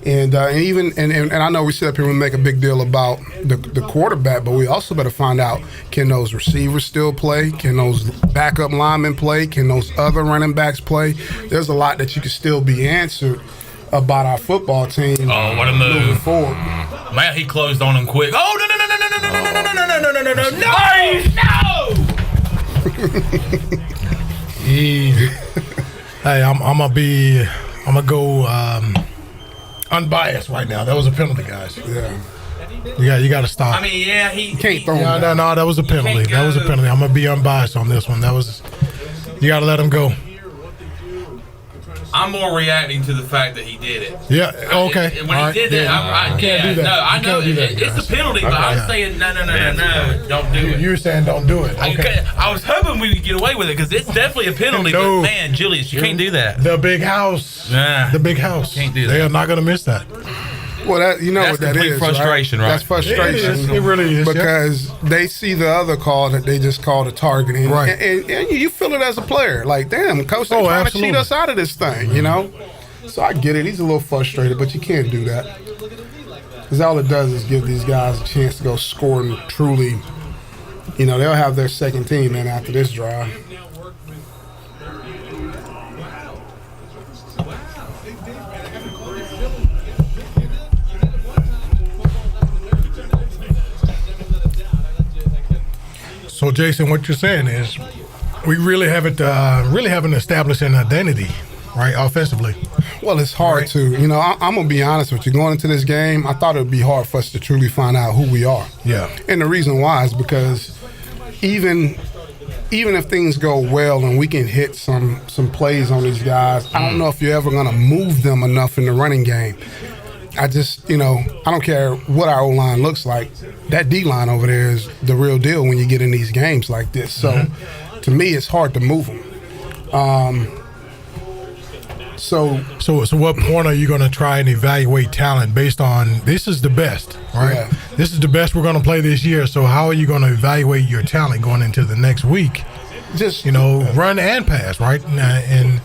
And I know we sit up here and make a big deal about the quarterback, but we also better find out, can those receivers still play? Can those backup linemen play? Can those other running backs play? There's a lot that you can still be answered about our football team. Oh, what a move. Moving forward. Man, he closed on him quick. Oh, no, no, no, no, no, no, no, no, no, no, no, no, no, no, no! Easy. Hey, I'm gonna go unbiased right now. That was a penalty, guys. Yeah. You got to stop. I mean, yeah, he can't throw him. No, that was a penalty. That was a penalty. I'm gonna be unbiased on this one. You got to let him go. I'm more reacting to the fact that he did it. Yeah. Okay. When he did that, I can't do that. No, I know it's a penalty, but I'm saying no, don't do it. You're saying don't do it. Okay. I was hoping we could get away with it because it's definitely a penalty. No. But man, Julius, you can't do that. The big house. The big house. Can't do that. They are not going to miss that. Well, that's what that is, frustration, right? That's frustration. It really is. Because they see the other call that they just called a targeting. Right. And you feel it as a player. Like, damn, coach, they're trying to cheat us out of this thing, you know? So I get it. He's a little frustrated, but you can't do that. Because all it does is give these guys a chance to go score and truly, they'll have their second team in after this drive. So, Jason, what you're saying is we really haven't established an identity, right, offensively. Well, it's hard to. I'm going to be honest with you. Going into this game, I thought it would be hard for us to truly find out who we are. Yeah. And the reason why is because even if things go well and we can hit some plays on these guys, I don't know if you're ever going to move them enough in the running game. I just, I don't care what our O-line looks like. That D-line over there is the real deal when you get in these games like this. So, to me, it's hard to move them. So what point are you going to try and evaluate talent based on this is the best, right? Yeah. This is the best we're going to play this year. So how are you going to evaluate your talent going into the next week? Just run and pass, right? And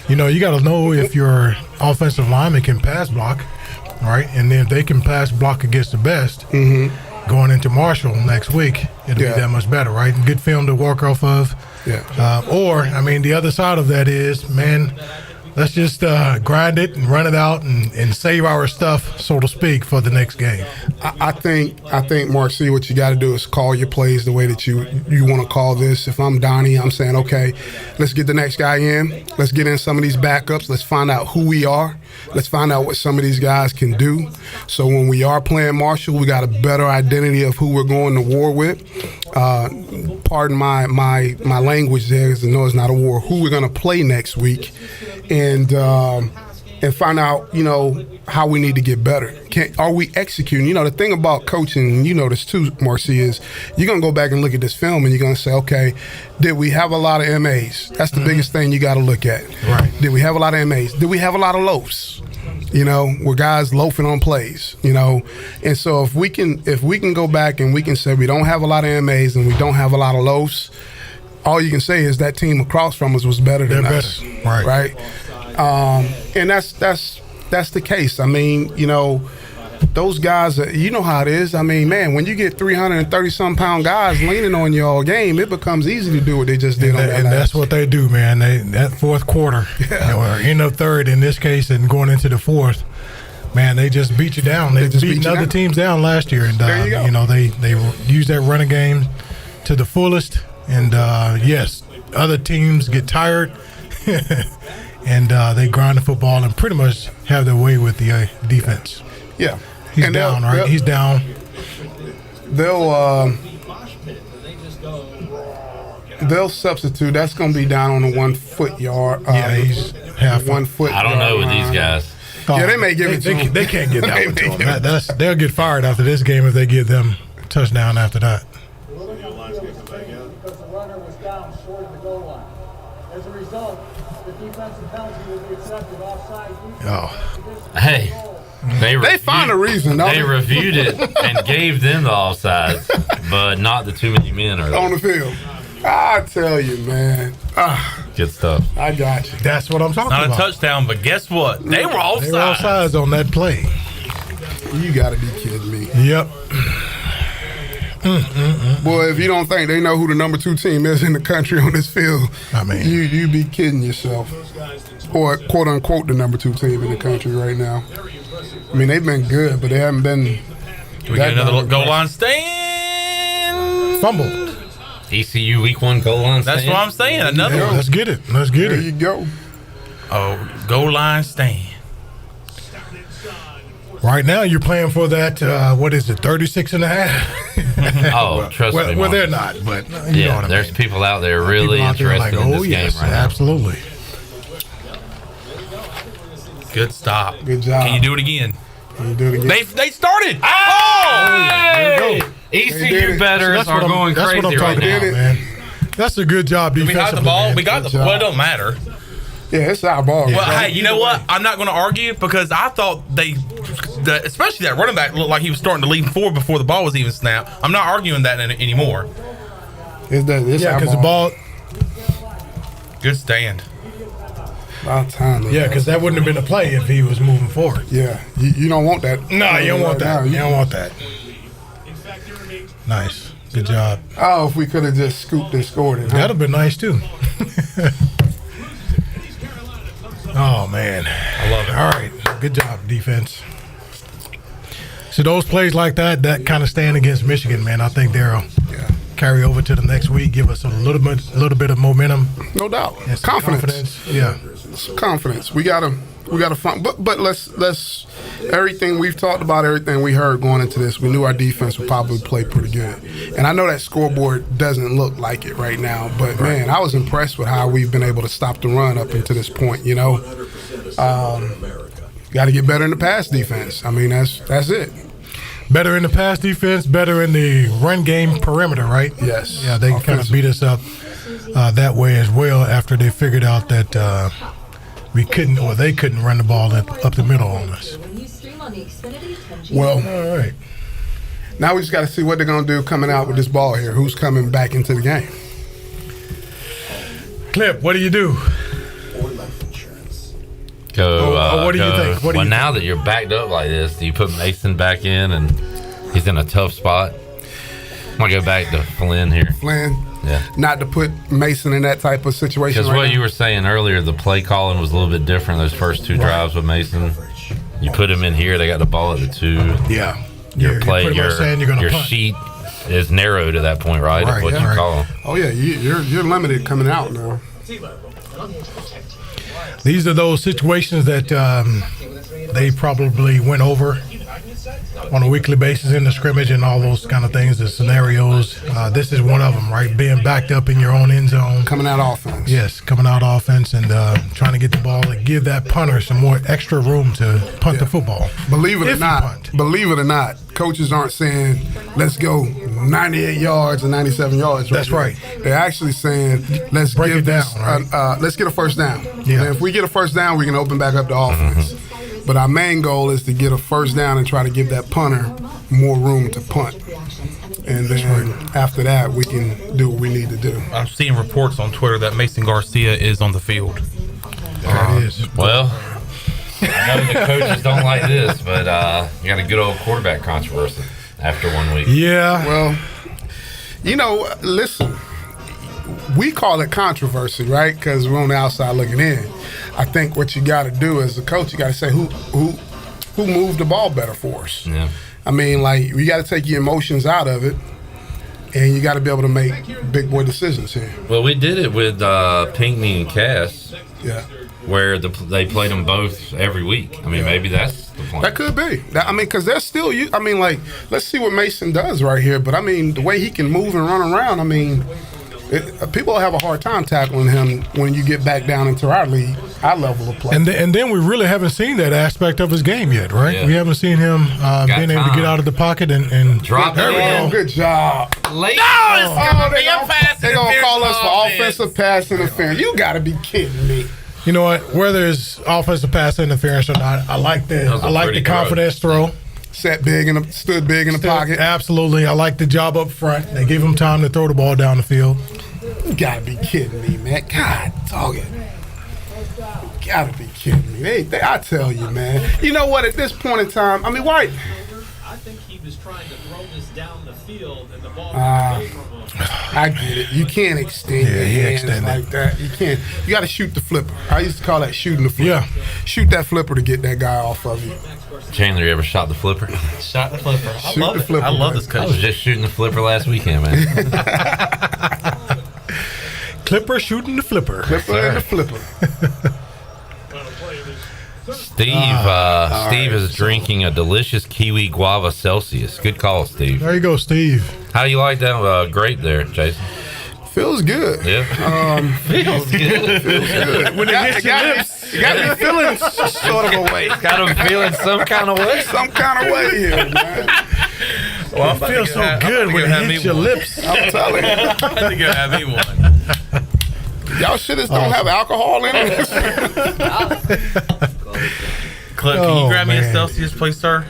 you got to know if your offensive lineman can pass block, right? And then if they can pass block against the best, going into Marshall next week, it'll be that much better, right? And good film to work off of. Yeah. The other side of that is, man, let's just grind it and run it out and save our stuff, so to speak, for the next game. I think, Mark, see, what you got to do is call your plays the way that you want to call this. If I'm Donnie, I'm saying, okay, let's get the next guy in. Let's get in some of these backups. Let's find out who we are. Let's find out what some of these guys can do. So when we are playing Marshall, we got a better identity of who we're going to war with. Pardon my language there, because I know it's not a war. Who we're going to play next week. And find out, how we need to get better. Are we executing? The thing about coaching, this too, Marcy, is you're going to go back and look at this film and you're going to say, okay, did we have a lot of MAs? That's the biggest thing you got to look at. Right. Did we have a lot of MAs? Did we have a lot of loafs? Were guys loafing on plays, And so if we can go back and we can say we don't have a lot of MAs and we don't have a lot of loafs, all you can say is that team across from us was better than us. Right. And that's the case. I mean, those guys, you know how it is. I mean, man, when you get 330-some pound guys leaning on you all game, it becomes easy to do what they just did on that. And that's what they do, man. That fourth quarter, or end of third in this case, and going into the fourth, man, they just beat you down. They just beat other teams down last year, and they use that running game to the fullest. And yes, other teams get tired. And they grind the football and pretty much have their way with the defense. Yeah. He's down, right? He's down. They'll substitute. That's going to be down on the 1 foot yard. He's half 1 foot. I don't know with these guys. Yeah, they may give it to him. They can't get that one to him. They'll get fired after this game if they give them a touchdown after that. Because the runner was down short of the goal line. As a result, the defensive penalty will be accepted offside. Hey, They find a reason, don't They they? reviewed it and gave them the offsides, but not the too many men are On the field. I tell you, man. Good stuff. I got you. That's what I'm talking Not about. a touchdown, but guess what? They were They were offside. offsides on that play. You got to be kidding me. Yep. Boy, if you don't think they know who the number 2 team is in the country on this field, I mean, you be kidding yourself. Or quote unquote the number 2 team in the country right now. I mean, they've been good, but they haven't been. We get another goal line stand. Fumble. ECU week 1 goal line stand. That's what I'm saying. Another Yeah, one. let's get it. Let's get There it. you go. Oh, goal line stand. Right now, you're playing for that, what is it, 36 and a half? Oh, trust me. Well, they're Marcus. not, but you know what I there's mean. people out there really People out there interested like, in oh, this yes, game right now. absolutely. Good stop. Good job. Can you do it again? Can you do it again? They started. Hey! They did ECU it. betters are going That's crazy what I'm right talking now. about, man. That's a good job We got defensively. the ball. man. We got the. Good job. Well, it don't matter. Yeah, it's our ball. Well, man. hey, you know what? I'm not going to argue because I thought especially that running back looked like he was starting to lean forward before the ball was even snapped. I'm not arguing that anymore. It's Yeah, our because the ball. Good stand. About time. Yeah, because that wouldn't have been a play if he was moving forward. Yeah, you don't want that. No, you don't want that. Now. You don't want that. Nice. Good job. Oh, if we could have just scooped and scored it. Huh? That'd have been nice, too. Oh, man. I love it. All right. Good job, defense. So those plays like that kind of stand against Michigan, man, I think they'll carry over to the next week, give us a little bit of momentum. No doubt. And some Confidence. Yeah. Some confidence. We gotta front. But let's everything we've talked about, everything we heard going into this, we knew our defense would probably play pretty good. And I know that scoreboard doesn't look like it right now, but man, I was impressed with how we've been able to stop the run up until this point. You know, got to get better in the pass defense. I mean, that's it. Better in the pass defense, better in the run game perimeter, right? Yes. Yeah, they kind of beat us up that way as well after they figured out that we couldn't, or they couldn't run the ball up the middle on us. Well, all right. Now we just got to see what they're going to do coming out with this ball here. Who's coming back into the game? Clip, what do you do? What do you think? What do well, you now that you're backed up like this, do you put Mason back in and he's in a tough spot? I'm going to go back to Flynn here. Flynn? Yeah. Not to put Mason in that type of situation. Because what you were saying earlier, the play calling was a little bit different those first 2 drives with Mason. You put him in here, they got the ball at the 2. Yeah. Your play, pretty much saying you're gonna your punt. sheet is narrowed at that point, right? Right, Of what yeah. you call. Oh yeah, you're limited coming out now. These are those situations that they probably went over on a weekly basis in the scrimmage and all those kind of things, the scenarios. This is one of them, right? Being backed up in your own end zone. Coming out offense. Yes, coming out offense and trying to get the ball and give that punter some more extra room to punt the football. Believe it or not, coaches aren't saying, let's go 98 yards and 97 yards. That's right. They're actually saying, let's break it down, let's get a first down. Yeah. And if we get a first down, we can open back up the offense. But our main goal is to get a first down and try to give that punter more room to punt. And then after that, we can do what we need to do. I'm seeing reports on Twitter that Mason Garcia is on the field. There it is. Well, I know the coaches don't like this, but you got a good old quarterback controversy after 1 week. Yeah. Well, you know, listen, we call it controversy, right? Because we're on the outside looking in. I think what you got to do as a coach, you got to say who moved the ball better for us. Yeah. I mean, like, you got to take your emotions out of it, and you got to be able to make big boy decisions here. Well, we did it with Pinckney and Cass. Yeah. Where they played them both every week. I mean, maybe that's the point. That could be. I mean, because they're still, I mean, like, let's see what Mason does right here. But, I mean, the way he can move and run around, I mean, people have a hard time tackling him when you get back down into our league, our level of play. And then we really haven't seen that aspect of his game yet, right? Yeah. We haven't seen him being able to get out of the pocket and drop there we go. Good job. Late. No, it's going to be a pass They're going to interference call us for offense. offensive pass interference. You got to be kidding me. You know what? Whether it's offensive pass interference or not, I like the confidence throw. Stood big in the pocket. Absolutely. I like the job up front. They gave him time to throw the ball down the field. You gotta be kidding me, man. God dog it. You gotta be kidding me. I tell you, man. You know what? At this point in time, I mean, why? I think he was trying to throw this down the field and the ball I get it. You can't extend your hands like that. You can't. You got to shoot the flipper. I used to call that shooting the flipper. Yeah. Shoot that flipper to get that guy off of you. Chandler, you ever shot the flipper? Shot the flipper. I Shoot love the it. flipper, I love man. this coach. I was just shooting the flipper last weekend, man. Clipper shooting the flipper. Flipper and the flipper. Steve is drinking a delicious kiwi guava Celsius. Good call, Steve. There you go, Steve. How do you like that grape there, Jason? Feels good. Yeah. Feels good. Feels good. When it hits your lips. You got me feeling sort of a way. Got him feeling some kind of way. Some kind of way here, man. Well, It feels so good when it hits your lips. I'm telling you. I'm about to go have me one. Y'all shitters don't have alcohol in it. Clip, can you grab me a Celsius, please, sir?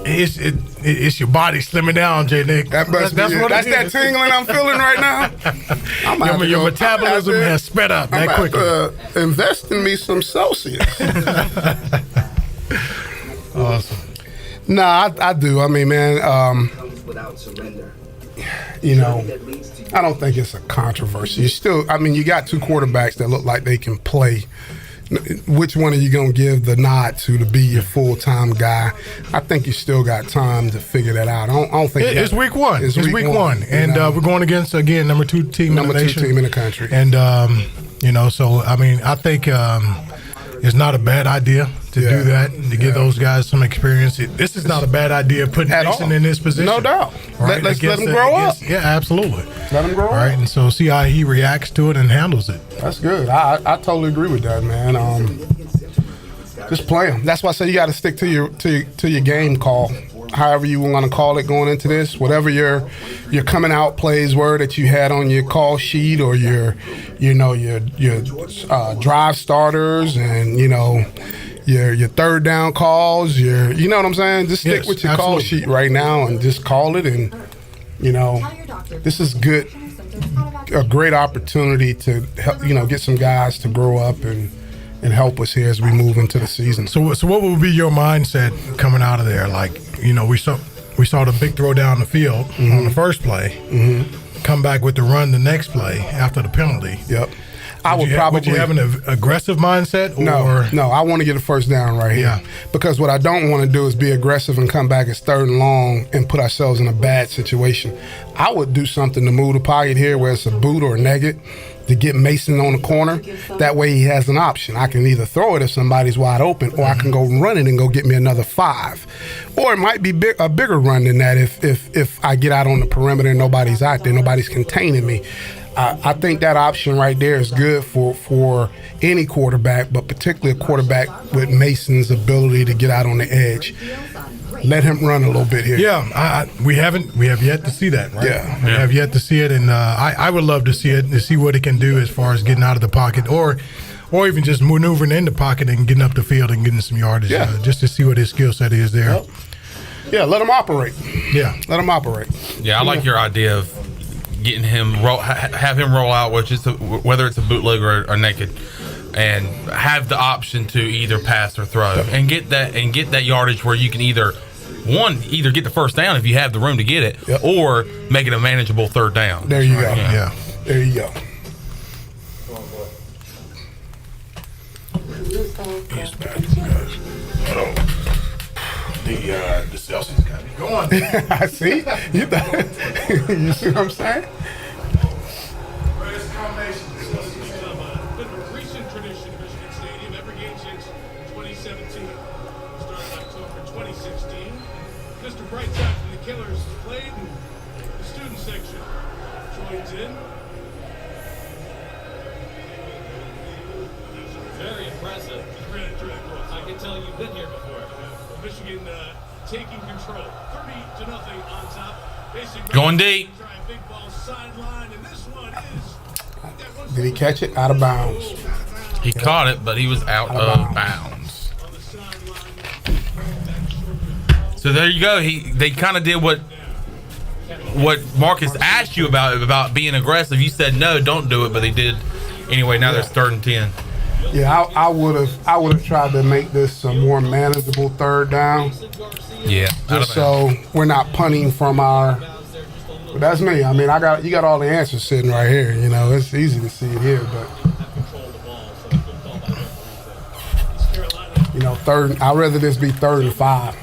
It's your body slimming down, J. Nick. That's that tingling I'm feeling right now. Your metabolism has sped up that quickly. Invest in me some Celsius. Awesome. Nah, I do. I mean, man, you know, I don't think it's a controversy. You got two quarterbacks that look like they can play. Which one are you going to give the nod to be your full-time guy? I think you still got time to figure that out. I don't think it's week one. It's week one. And we're going against, again, number two team in the country. And, so, I mean, I think it's not a bad idea to do that and to give those guys some experience. This is not a bad idea putting Mason in this position. No doubt. Right? Let's let him grow up. Yeah, absolutely. Let him grow up. Right, and so see how he reacts to it and handles it. That's good. I totally agree with that, man. Just play him. That's why I say you got to stick to your game call, however you want to call it going into this. Whatever your coming out plays were that you had on your call sheet or your drive starters and your third down calls. You know what I'm saying? Just stick with your call sheet right now and just call it. And this is good. A great opportunity to help, get some guys to grow up and help us here as we move into the season. So what would be your mindset coming out of there? Like, we saw the big throw down the field on the first play, come back with the run the next play after the penalty. Yep. Would you have an aggressive mindset? Or? No, I want to get a first down right here. Because what I don't want to do is be aggressive and come back as third and long and put ourselves in a bad situation. I would do something to move the pocket here where it's a boot or a negative to get Mason on the corner. That way he has an option. I can either throw it if somebody's wide open or I can go run it and go get me another 5. Or it might be a bigger run than that if I get out on the perimeter and nobody's out there, nobody's containing me. I think that option right there is good for any quarterback, but particularly a quarterback with Mason's ability to get out on the edge. Let him run a little bit here. Yeah, we have yet to see that, right? Yeah. We have yet to see it, and I would love to see it, to see what it can do as far as getting out of the pocket or even just maneuvering in the pocket and getting up the field and getting some yardage, just to see what his skill set is there. Yep. Yeah, let him operate. Yeah. Let him operate. Yeah, I like your idea of getting him have him roll out, whether it's a bootleg or naked, and have the option to either pass or throw, and get that yardage where you can either get the first down if you have the room to get it, or make it a manageable third down. There you go. Yeah. There you go. The Celsius got me going. I see. You see what I'm saying? Been a recent tradition at Michigan Stadium. Every game since 2017. Started in October 2016. Mr. Brightside from the Killers played, and the student section joins in. Very impressive. Really cool. I can tell you've been here before. Michigan taking control. 30-0 on top. Going deep. Try a big ball sideline, and this one is Did he catch it? Out of bounds. He caught it, but he was out of bounds. So there you go. They kind of did what Marcus asked you about being aggressive. You said no, don't do it, but they did anyway. Now there's 3rd and 10. Yeah, I would have tried to make this a more manageable 3rd down. Yeah, just so we're not punting from our. But that's me. I mean, you got all the answers sitting right here. You know, it's easy to see it here, but you know, 3rd. I'd rather this be 3rd and 5.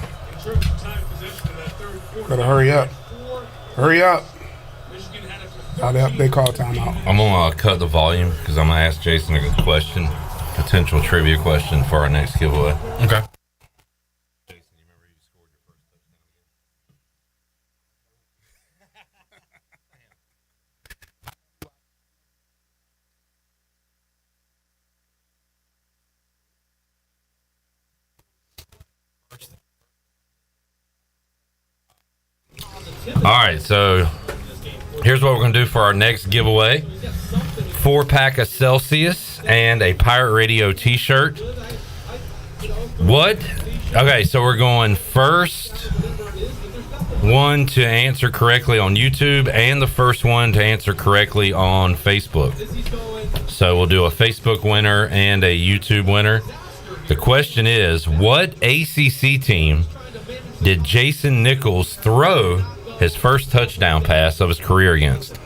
Better hurry up. Hurry up. Oh, they call timeout. I'm going to cut the volume because I'm going to ask Jason a question, potential trivia question for our next giveaway. Okay. All right, so here's what we're going to do for our next giveaway. 4-pack of Celsius and a Pirate Radio t-shirt. What? Okay, so we're going first one to answer correctly on YouTube and the first one to answer correctly on Facebook. So we'll do a Facebook winner and a YouTube winner. The question is, what ACC team did Jason Nichols throw his first touchdown pass of his career against?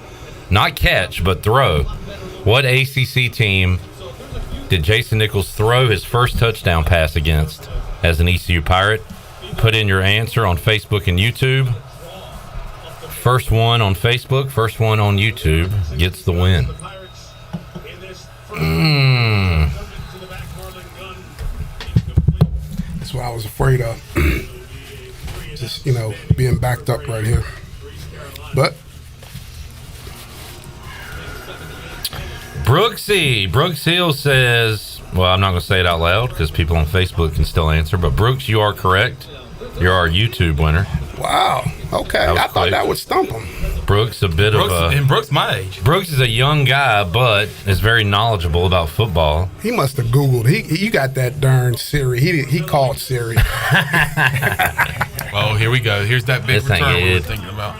Not catch, but throw. What ACC team did Jason Nichols throw his first touchdown pass against as an ECU Pirate? Put in your answer on Facebook and YouTube. First one on Facebook, first one on YouTube gets the win. That's what I was afraid of. Just, you know, being backed up right here. But Brooks Hill says, well, I'm not going to say it out loud because people on Facebook can still answer, but Brooks, you are correct. You're our YouTube winner. Wow. Okay. I thought that would stump him. Brooks, And Brooks my age. Brooks is a young guy, but is very knowledgeable about football. He must have Googled. You got that darn Siri. He called Siri. Oh, here we go. Here's that big return we were thinking about.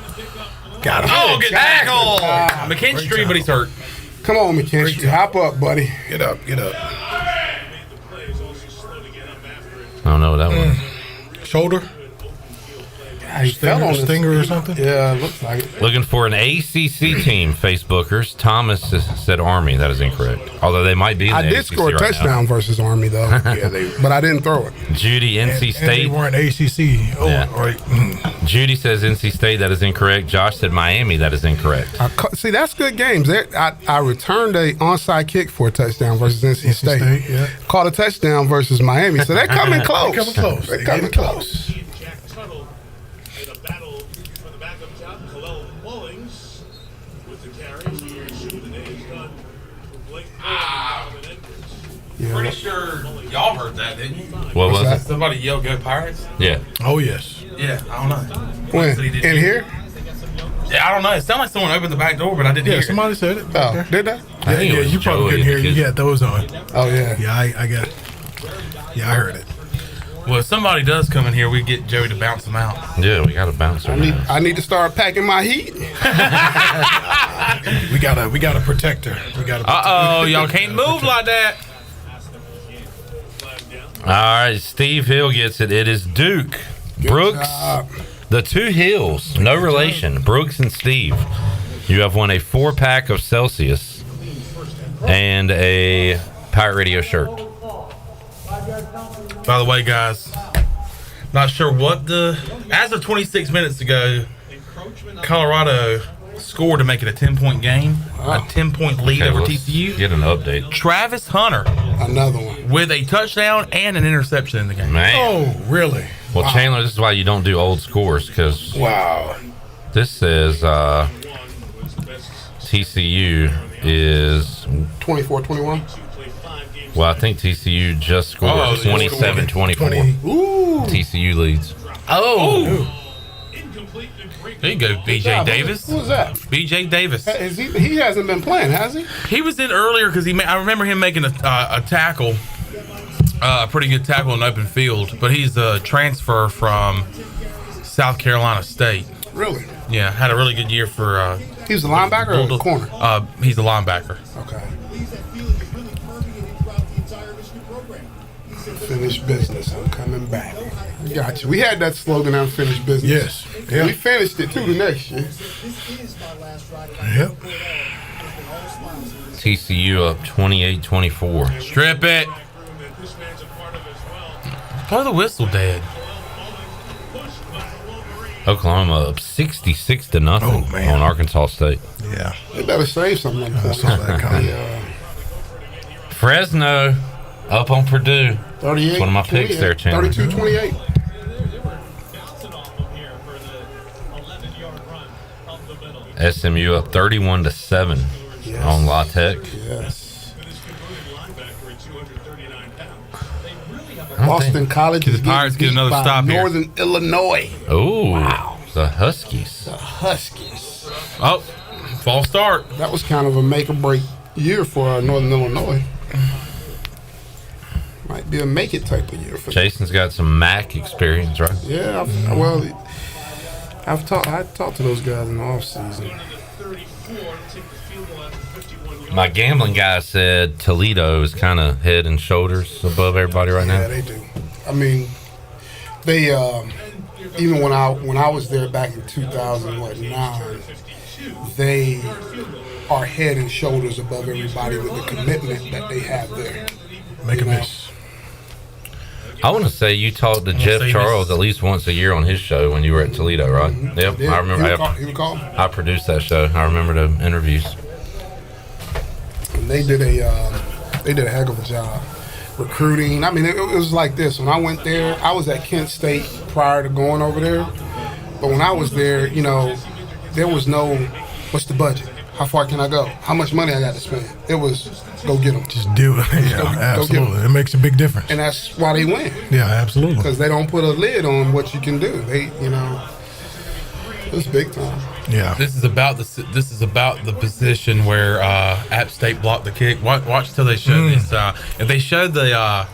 Got him. Oh, good tackle. McKinstry, but he's hurt. Come on, McKinstry. Hop up, buddy. Get up. I don't know what that was. Shoulder? He fell on his stinger or something? Yeah, looks like it. Looking for an ACC team, Facebookers. Thomas said Army. That is incorrect. Although they might be in the I did ACC score a right touchdown now. versus Army, though. But I didn't throw it. Judy, NC State. And they weren't ACC. Oh, Yeah. right. Judy says NC State. That is incorrect. Josh said Miami. That is incorrect. See, that's good games. I returned a onside kick for a touchdown versus NC State. Yeah. Caught a touchdown versus Miami. So they're coming close. They're coming close. Pretty sure y'all heard that, didn't you? What was it? Somebody yelled "Go Pirates"? Yeah. Oh, yes. Yeah, I don't know. When? In here? Yeah, I don't know. It sounded like someone opened the back door, but I didn't hear Somebody said it. Oh, did they? Yeah, you probably couldn't hear it. You got those on. Oh, yeah. Yeah, I got it. Yeah, I heard it. it. Well, if somebody does come in here, we get Joey to bounce them out. Yeah, we got to bounce her. I need to start packing my heat. We gotta protect her. Y'all can't move like that. All right, Steve Hill gets it. It is Duke. Good Brooks. job. The two Hills. No relation. Brooks and Steve. You have won a 4-pack of Celsius and a Pirate Radio shirt. By the way, guys, not sure what as of 26 minutes ago, Colorado scored to make it a 10-point game, a 10-point lead over let's TCU. Get an update. Travis Hunter, another one, with a touchdown and an interception in the game. Man. Oh, really? Well, wow. Chandler, this is why you don't do old scores, because this says TCU is 24-21. Well, I think TCU just scored 27-24. Ooh. TCU leads. Oh. There you go, B.J. Davis. Who was that? B.J. Davis. He hasn't been playing, has he? He was in earlier because I remember him making a tackle, a pretty good tackle in open field. But he's a transfer from South Carolina State. Really? Yeah, had a really good year for. He was a linebacker or a corner? He's a linebacker. Okay. Unfinished business. I'm coming back. Got you. We had that slogan, unfinished business. Yes. Yeah. We finished it too the next year. Yep. TCU up 28-24. Strip it. Blow the whistle, Dad. Oklahoma up 66-0 on Arkansas State. Yeah. They better save something. I saw that coming. Fresno up on Purdue. 38. It's one of my picks there, Chandler. 32-28. SMU up 31-7 on La Tech. Yes. Boston College is the Pirates get another by stop here. Northern Illinois. Oh, wow. The Huskies. The Huskies. Oh, false start. That was kind of a make or break year for Northern Illinois. Might be a make it type of year for them. Jason's got some MAC experience, right? Yeah, I talked to those guys in the offseason. My gambling guy said Toledo is kind of head and shoulders above everybody right now. Yeah, they do. I mean, they even when I was there back in 2009, they are head and shoulders above everybody with the commitment that they have there. Make a miss. I want to say you talked to Jeff Charles at least once a year on his show when you were at Toledo, right? Mm-hmm. Yep, I remember. He would call. I produced that show. I remember the interviews. And they did a heck of a job recruiting. I mean, it was like this. When I went there, I was at Kent State prior to going over there. But when I was there, there was no, what's the budget? How far can I go? How much money I got to spend? It was go get them. Just do it. Yeah, absolutely. It makes a big difference. And that's why they win. Yeah, absolutely. Because they don't put a lid on what you can do. It's big time. Yeah. This is about the position where App State blocked the kick. Watch till they show this. If they showed the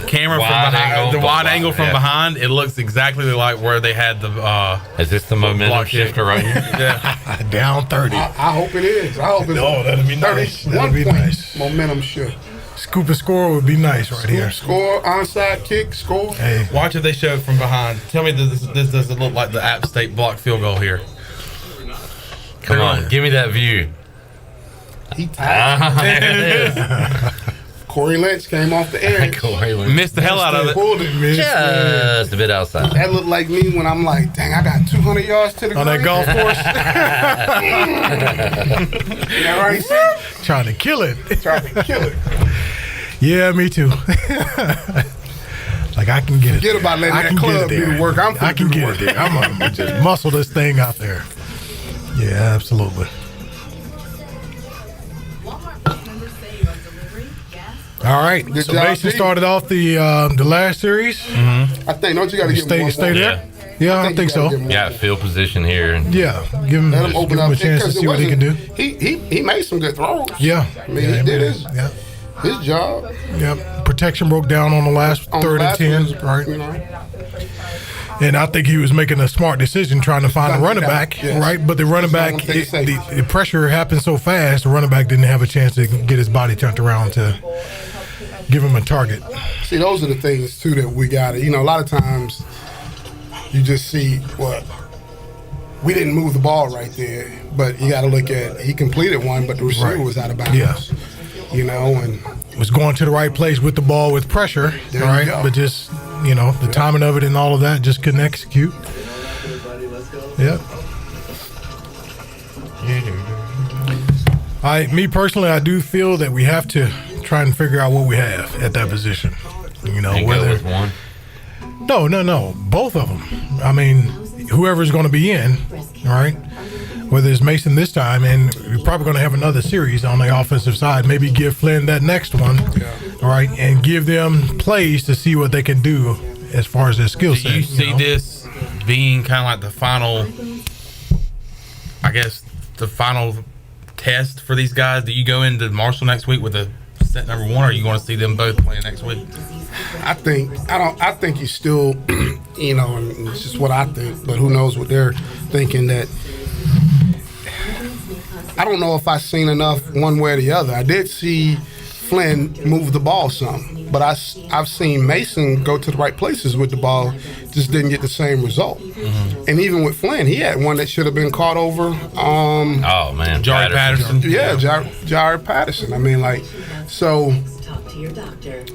camera Wide from behind, angle, the wide but angle from yeah. behind, it looks exactly like where they had the. Is this the momentum block kick. shifter right here? Yeah. Down 30. I hope it is. I hope it's that'd be nice. That'd be nice. Momentum shift. Scoop and score would be nice right here. Score, onside kick, score. Hey. Watch if they show it from behind. Tell me this doesn't look like the App State block field goal here. Come on, give me that view. He tied. Corey Lynch came off the edge. Missed the hell out of it. Pulled it. Just a bit outside. That looked like me when I'm like, dang, I got 200 yards to the On that green. golf course. Yeah, right. Trying to kill it. Trying to kill it. Yeah, me too. Like I can get it. Forget about letting I that can club get it do there. the work. I can get it there. I'm gonna just muscle this thing out there. Yeah, absolutely. All right. Good So job, Mason Pete. started off the last series. I think, don't you got to give him one Stay more? there. Yeah, I think so. Yeah, field position here. Yeah, give him, Let him open give him up a chance to because see what he can do. He made some good throws. Yeah. I mean, he did his job. Yep. Protection broke down on the last On third and last 10. ones, Right. And I think he was making a smart decision trying to find a running back, Yes. right? But the running That's back, what I'm saying. the pressure happened so fast, the running back didn't have a chance to get his body turned around to give him a target. See, those are the things, too, that we got to, a lot of times you just see, we didn't move the ball right there, but you got to look at, he completed one, but the receiver was out of bounds. Yeah. And was going to the right place with the ball with pressure, There you right? go. But just, the timing of it and all of that just couldn't execute. Yep. Me personally, I do feel that we have to try and figure out what we have at that position. And go with one. No, both of them. I mean, whoever's going to be in, all right? Whether it's Mason this time, and we're probably going to have another series on the offensive side. Maybe give Flynn that next one, all right, and give them plays to see what they can do as far as their skill set. Do you see this being kind of like the final, I guess, the final test for these guys? Do you go into Marshall next week with a set number one, or are you going to see them both playing next week? I think you still, you know, and it's just what I think, but who knows what they're thinking. That I don't know if I've seen enough one way or the other. I did see Flynn move the ball some, but I've seen Mason go to the right places with the ball, just didn't get the same result. Mm-hmm. And even with Flynn, he had one that should have been caught over. Oh man, Jared Patterson. Yeah, Jared Patterson. I mean, like, so. Talk to your doctor.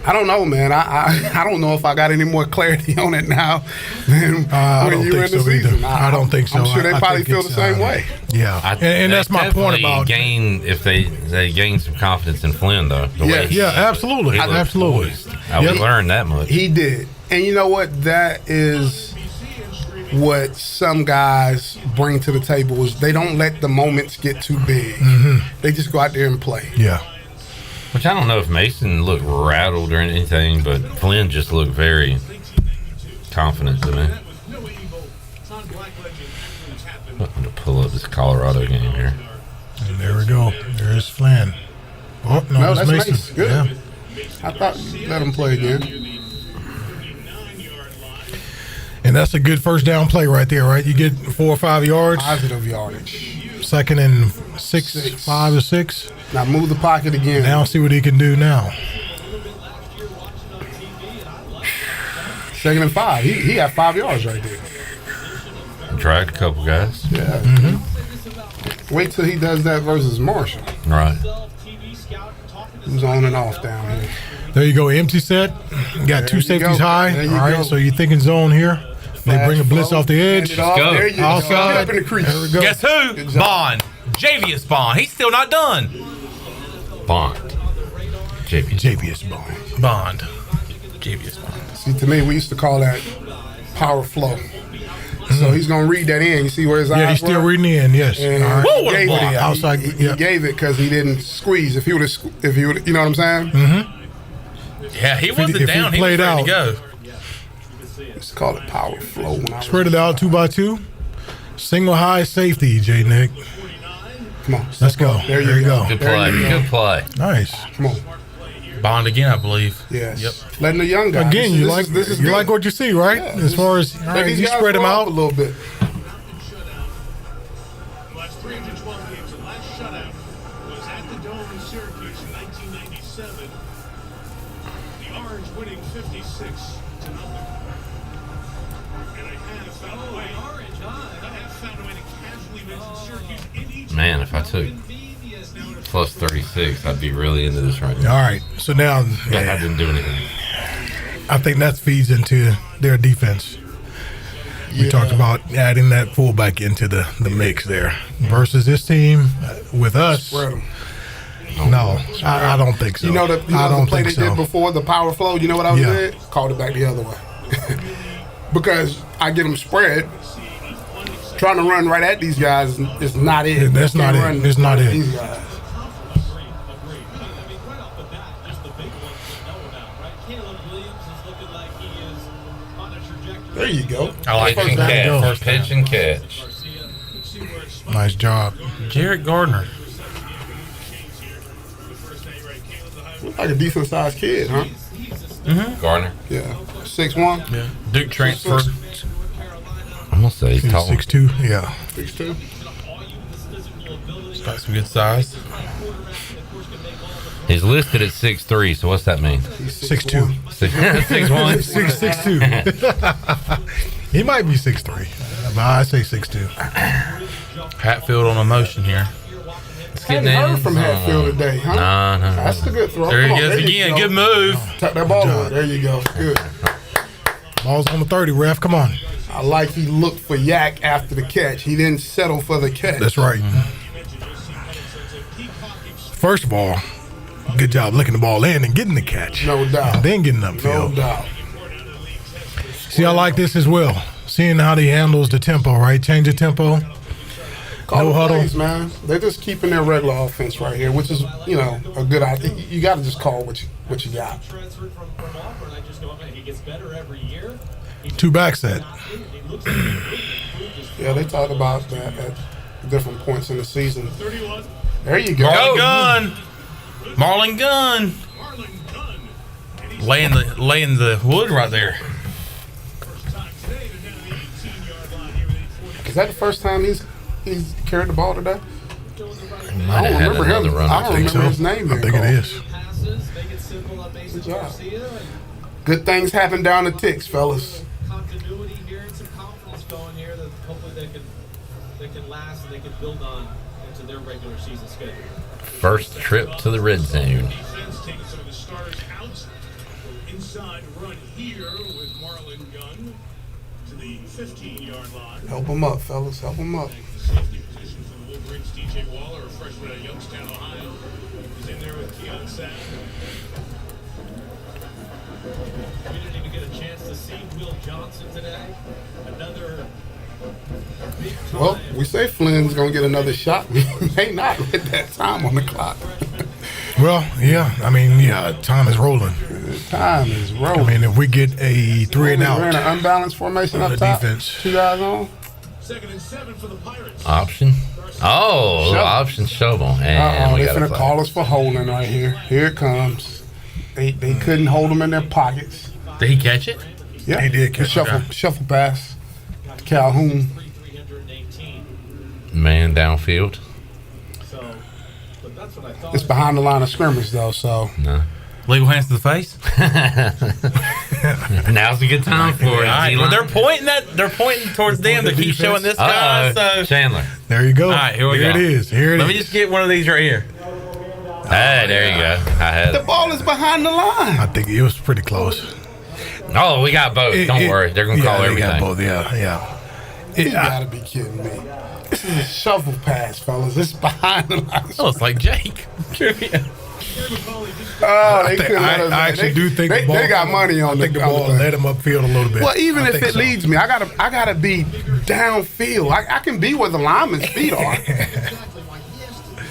I don't know, man. I don't know if I got any more clarity on it now than when you were in the season. I don't think so. I'm sure they I probably think feel the same way. Yeah, and that's my point about gain if they gain some confidence in Flynn though. Absolutely, absolutely. I would learn that much. He did, and you know what? That is what some guys bring to the table is they don't let the moments get too big. Mm-hmm. They just go out there and play. Yeah. Which I don't know if Mason looked rattled or anything, but Flynn just looked very confident to me. I'm going to pull up this Colorado game here. And there we go. There's Flynn. Oh, no, that's Mason. Mason. Good. Yeah. I thought you let him play again. And that's a good first down play right there, right? You get 4 or 5 yards. Positive yardage. Second and 6, 5 or 6. Now move the pocket again. Now see what he can do now. 2nd and 5. He had 5 yards right there. Dragged a couple guys. Yeah. Mm-hmm. Wait till he does that versus Marshall. Right. Who's on and off down here. There you go, empty set. You got 2 safeties high. All right, so you're thinking zone here. They bring a blitz off the edge. Let's go. There you go. Outside. Up in the crease. There we go. Guess who? Bond. Javius Bond. He's still not done. Bond. Javius Bond. Bond. Javius Bond. See, to me, we used to call that power flow. So he's going to read that in. You see where his eyes were? Yeah, he's still reading in, yes. And all right. he gave it. Outside, he gave it because he didn't squeeze. If he would have, you know what I'm saying? Mm-hmm. Yeah, he wasn't down. He was ready to go. Let's call it power flow. Spread it out 2 by 2. Single high safety, J. Nick. Come on. Let's go. There you go. Good play. Good play. Nice. Come on. Bond again, I believe. Yes. Yep. Letting the young guys. Again, you like what you see, right? Yeah, as far as all right, you spread them out a little bit. Last 312 games, the last shutout was at the Dome in Syracuse in 1997. The Orange winning 56-0. And I have found a way to casually mention Syracuse in each. Man, if I took plus 36, I'd be really into this right now. All right, so now I didn't do anything. I think that feeds into their defense. We talked about adding that fullback into the mix there versus this team with us. Spread them. No, I don't think so. You know the play they did before the power flow. You know what I was did? Called it back the other way because I get them spread. Trying to run right at these guys is not it. That's not it. It's not it. These guys. There you go. I like pitch and catch. Pitch and catch. Nice job. Jarrett Gardner. Looks like a decent sized kid, huh? Mm-hmm. Gardner. Yeah. 6'1". Yeah. Duke transfer. I'm gonna say he's tall. 6'2". Yeah. 6'2". He's got some good size. He's listed at 6'3", so what's that mean? 6'2". 6'1". 6'2". He might be 6'3", but I say 6'2". Hatfield on a motion here. I hadn't heard from Hatfield today, huh? No. That's a good throw. There he Come on, goes again. Good move. Tap that ball away. There you go. Good. Ball's on the 30, ref. Come on. I like he looked for Yak after the catch. He didn't settle for the catch. That's right. First of all, good job licking the ball in and getting the catch. No doubt. And then getting upfield. No doubt. See, I like this as well. Seeing how he handles the tempo, right? Change the tempo. Call no the huddle. plays, man. They're just keeping their regular offense right here, which is, a good idea. You got to just call what you got. Two back set. Yeah, they talk about that at different points in the season. There you go. Marlon Gunn. Laying the wood right there. Is that the first time he's carried the ball today? Might have had another run. I don't remember his name. I think it is. Good job. Good things happen down the ticks, fellas. Continuity here and some confidence going here that hopefully they can last and they can build on into their regular season schedule. First trip to the red zone. Defense taking some of the starters out. Inside run here with Marlon Gunn to the 15-yard line. Help him up, fellas. Help him up. Safety position for the Wolverines. DJ Waller, a freshman at Youngstown, Ohio, is in there with Keon Sapp. We didn't even get a chance to see Will Johnson today. Another big time. Well, we say Flynn's going to get another shot. We may not with that time on the clock. Well, yeah. I mean, yeah, time is rolling. Time is rolling. I mean, if we get a 3 and Ran an out unbalanced formation on up the top. defense. 2 guys on. 2nd and 7 for the Pirates. Option. Oh, Shovel. Option shovel. And we they're got going to call us for holding right here. Here it comes. They couldn't hold them in their pockets. Did he catch it? Yeah, He did catch it. Shuffle pass to Calhoun. 318. Man downfield. So, but that's what I thought. It's behind the line of scrimmage, though, so. No. Legal hands to the face. Now's a good time for it. All right, well, they're pointing towards them to keep showing this guy. So Chandler. There you go. all right, here we go. Here it is. Here it Let is. me just get one of these right here. Hey, there you go. I had The it. ball is behind the line. I think it was pretty close. Oh, we got both. Don't worry. They're going to call they everything. got both. Yeah. You gotta be kidding me. This is a shovel pass, fellas. It's behind the line. Oh, it's like Jake. Oh, I actually do think the ball, they got money on I think the ball let him upfield a little bit. Well, even I if think it so. leads me, I gotta be downfield. I can be where the lineman's feet are.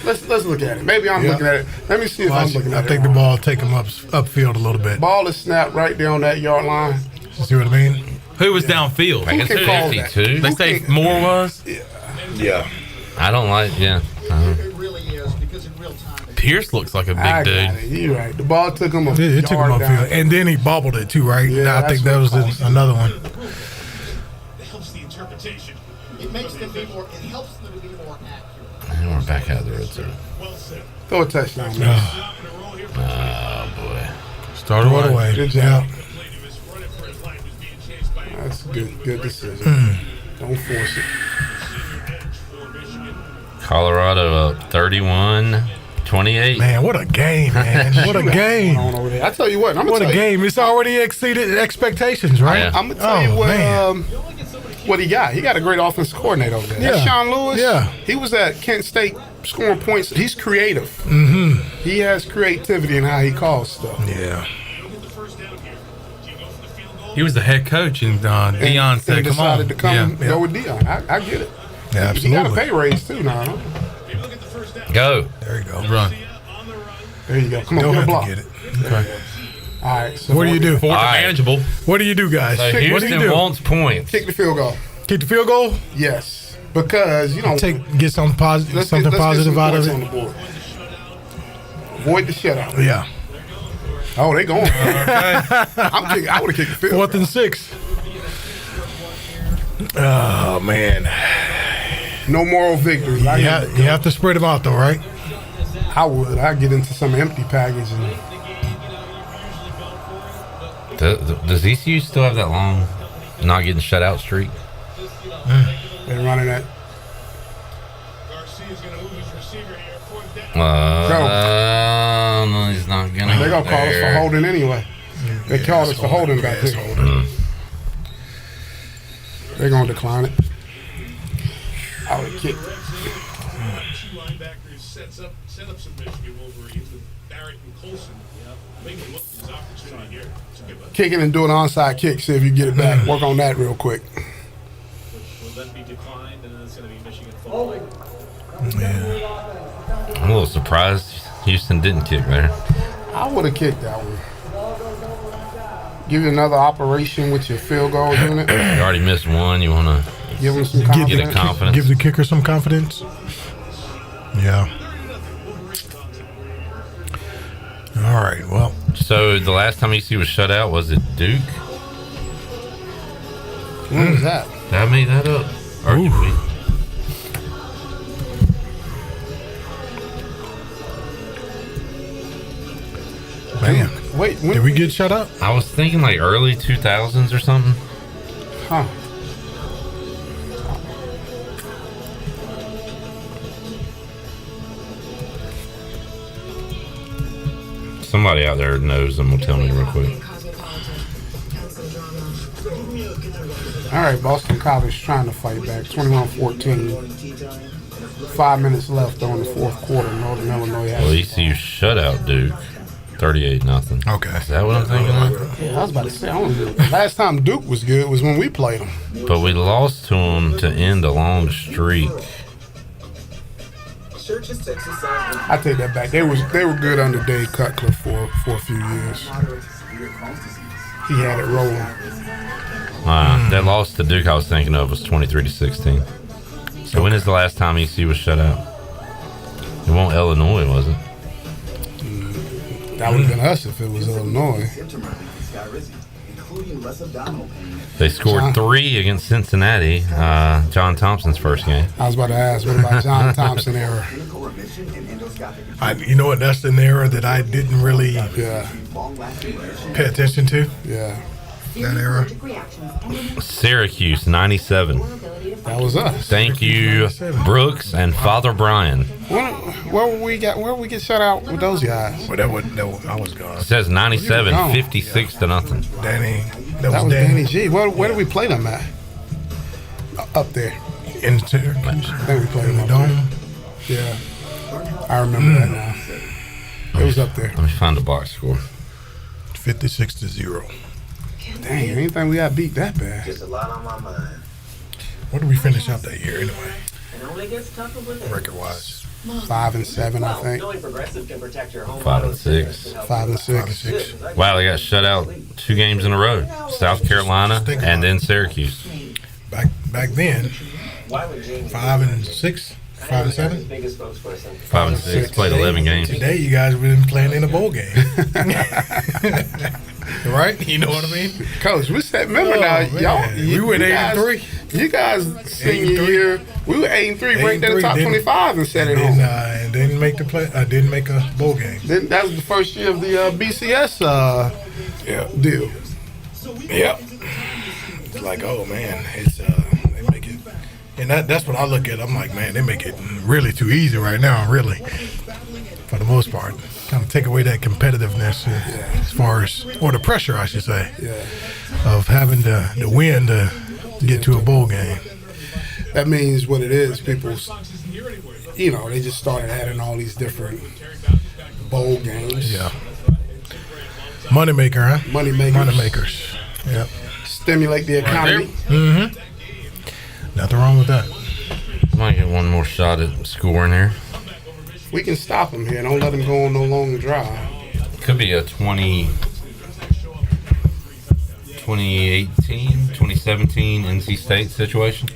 Let's look at it. Maybe I'm looking at it. Let me see if I'm looking at it. I think the ball take him upfield a little bit. Ball is snapped right there on that yard line. See what I mean? Who was downfield? Who can call that? 52. They say Moore was. Yeah. I don't like, yeah. It really is because in real time. Pierce looks like a big I dude. got it. You're right. The ball took him a It yard took him upfield. down. And then he bobbled it too, right? Yeah, I think that's that what was it another one. It helps the interpretation. It makes them be more. It helps them to be more accurate. And we're back out of the red zone. Well said. Throw a touchdown, man. Oh, boy. Start Throw it away. away. Good Yeah. job. Played him as running for his life, was being chased by a That's good decision. Don't force it. edge for Michigan. Colorado up 31-28. Man, what a game, man. What a game. On over there. I tell you what. I'm What gonna a tell you. game. It's already exceeded expectations, right? Yeah. I'm gonna tell you man. what he got. He got a great offensive coordinator over there. That's Yeah. Sean Lewis. Yeah. He was at Kent State scoring points. He's creative. Mm-hmm. He has creativity in how he calls stuff. Yeah. He was the head coach, and Dion said, and "Come on." decided to come Yeah. go with Dion. I get it. Yeah, He got a absolutely. pay raise too now. Huh? Go. There you go. Run. There you go. Come on, Don't get a have block. to get it. Okay. All right. So What do you do? Fourth All right. manageable. What do you do, guys? So What do you Houston do? wants points. Kick the field goal. Kick the field goal? Yes, because you know. Get something positive, let's something get positive some out of points it. on the board. Avoid the shutout. Yeah. Oh, they going. I would have kicked the field. 4th and 6. Oh man. No moral victories. You have to spread them out though, right? I would. I'd get into some empty package and Does ECU still have that long not getting shut out streak? they're running that. Garcia's going to move his receiver here. Fourth down. No, he's not gonna. They're gonna call us for holding anyway. They called us for holding back there. They're gonna decline it. I would have kicked it. Two linebackers set up some Michigan Wolverines with Barrett and Colson. Make a look at his opportunity here. It's a good one. Kick it and do an onside kick. See if you get it back. Work on that real quick. Will then be declined, and then it's going to be Michigan football. I'm a little surprised Houston didn't kick there. I would have kicked that one. Give you another operation with your field goal unit. You already missed one. You want to give them some Get confidence. a confidence. Give the kicker some confidence. Yeah. All right. Well. So the last time ECU was shut out, was it Duke? When was that? Did I make that up? Or did we? Man. Wait, did we get shut up? I was thinking like early 2000s or something. Huh. Somebody out there knows and will tell me real quick. All right, Boston College trying to fight back. 21-14. 5 minutes left on the fourth quarter. Northern Illinois has Well, ECU shut out Duke, 38-0. Okay. Is that what I'm thinking of? Yeah, I was about to say. I don't know. Last time Duke was good was when we played them. But we lost to them to end a long streak. I take that back. They were good under Dave Cutcliffe for a few years. He had it rolling. That loss to Duke I was thinking of was 23-16. So when is the last time ECU was shut out? It wasn't Illinois, was it? That would have been us if it was Illinois. They scored 3 against Cincinnati, John Thompson's first game. I was about to ask, what about John Thompson era? You know what? That's an era that I didn't really pay attention to. Yeah. That era. Syracuse, 97. That was us. Thank you, Brooks and Father Brian. Where we get shut out with those guys? Well, I was gone. It says 97, 56-0. Danny. That was Danny G. Where did we play them at? Up there. In Syracuse. I think we played them in the up dome. there. Yeah. I remember that now. It was up there. Let me find the box score. 56-0. Dang, anything we got beat that bad. Just a lot on my mind. What did we finish out that year anyway? It only gets tougher with it. Record-wise. 5-7, I think. Knowing Progressive can protect your home 5 and 6. 5 and 6. Wow, they got shut out 2 games in a row. South Carolina and then Syracuse. Back then, 5 and 6, 5 and 7. 5 and 6. Played 11 games. Today, you guys have been playing in a bowl game. Right? You know what I mean? Coach, we said, remember now, y'all. We went 8-3. You guys, senior year, we were 8-3, ranked in the top 25 and set it home. And didn't make the play. Didn't make a bowl game. Then that was the first year of the BCS deal. Yep. It's like, oh man, it's they make it, and that's what I look at. I'm like, man, they make it really too easy right now. Really, for the most part, kind of take away that competitiveness as far as, or the pressure, I should say, of having to win to get to a bowl game. That means what it is. People, they just started adding all these different bowl games. Yeah. Moneymaker, huh? Moneymakers. Yep. Stimulate the economy. Mm-hmm. Nothing wrong with that. Might get one more shot at scoring here. We can stop them here. Don't let them go on no long drive. Could be a 2018, 2017 NC State situation.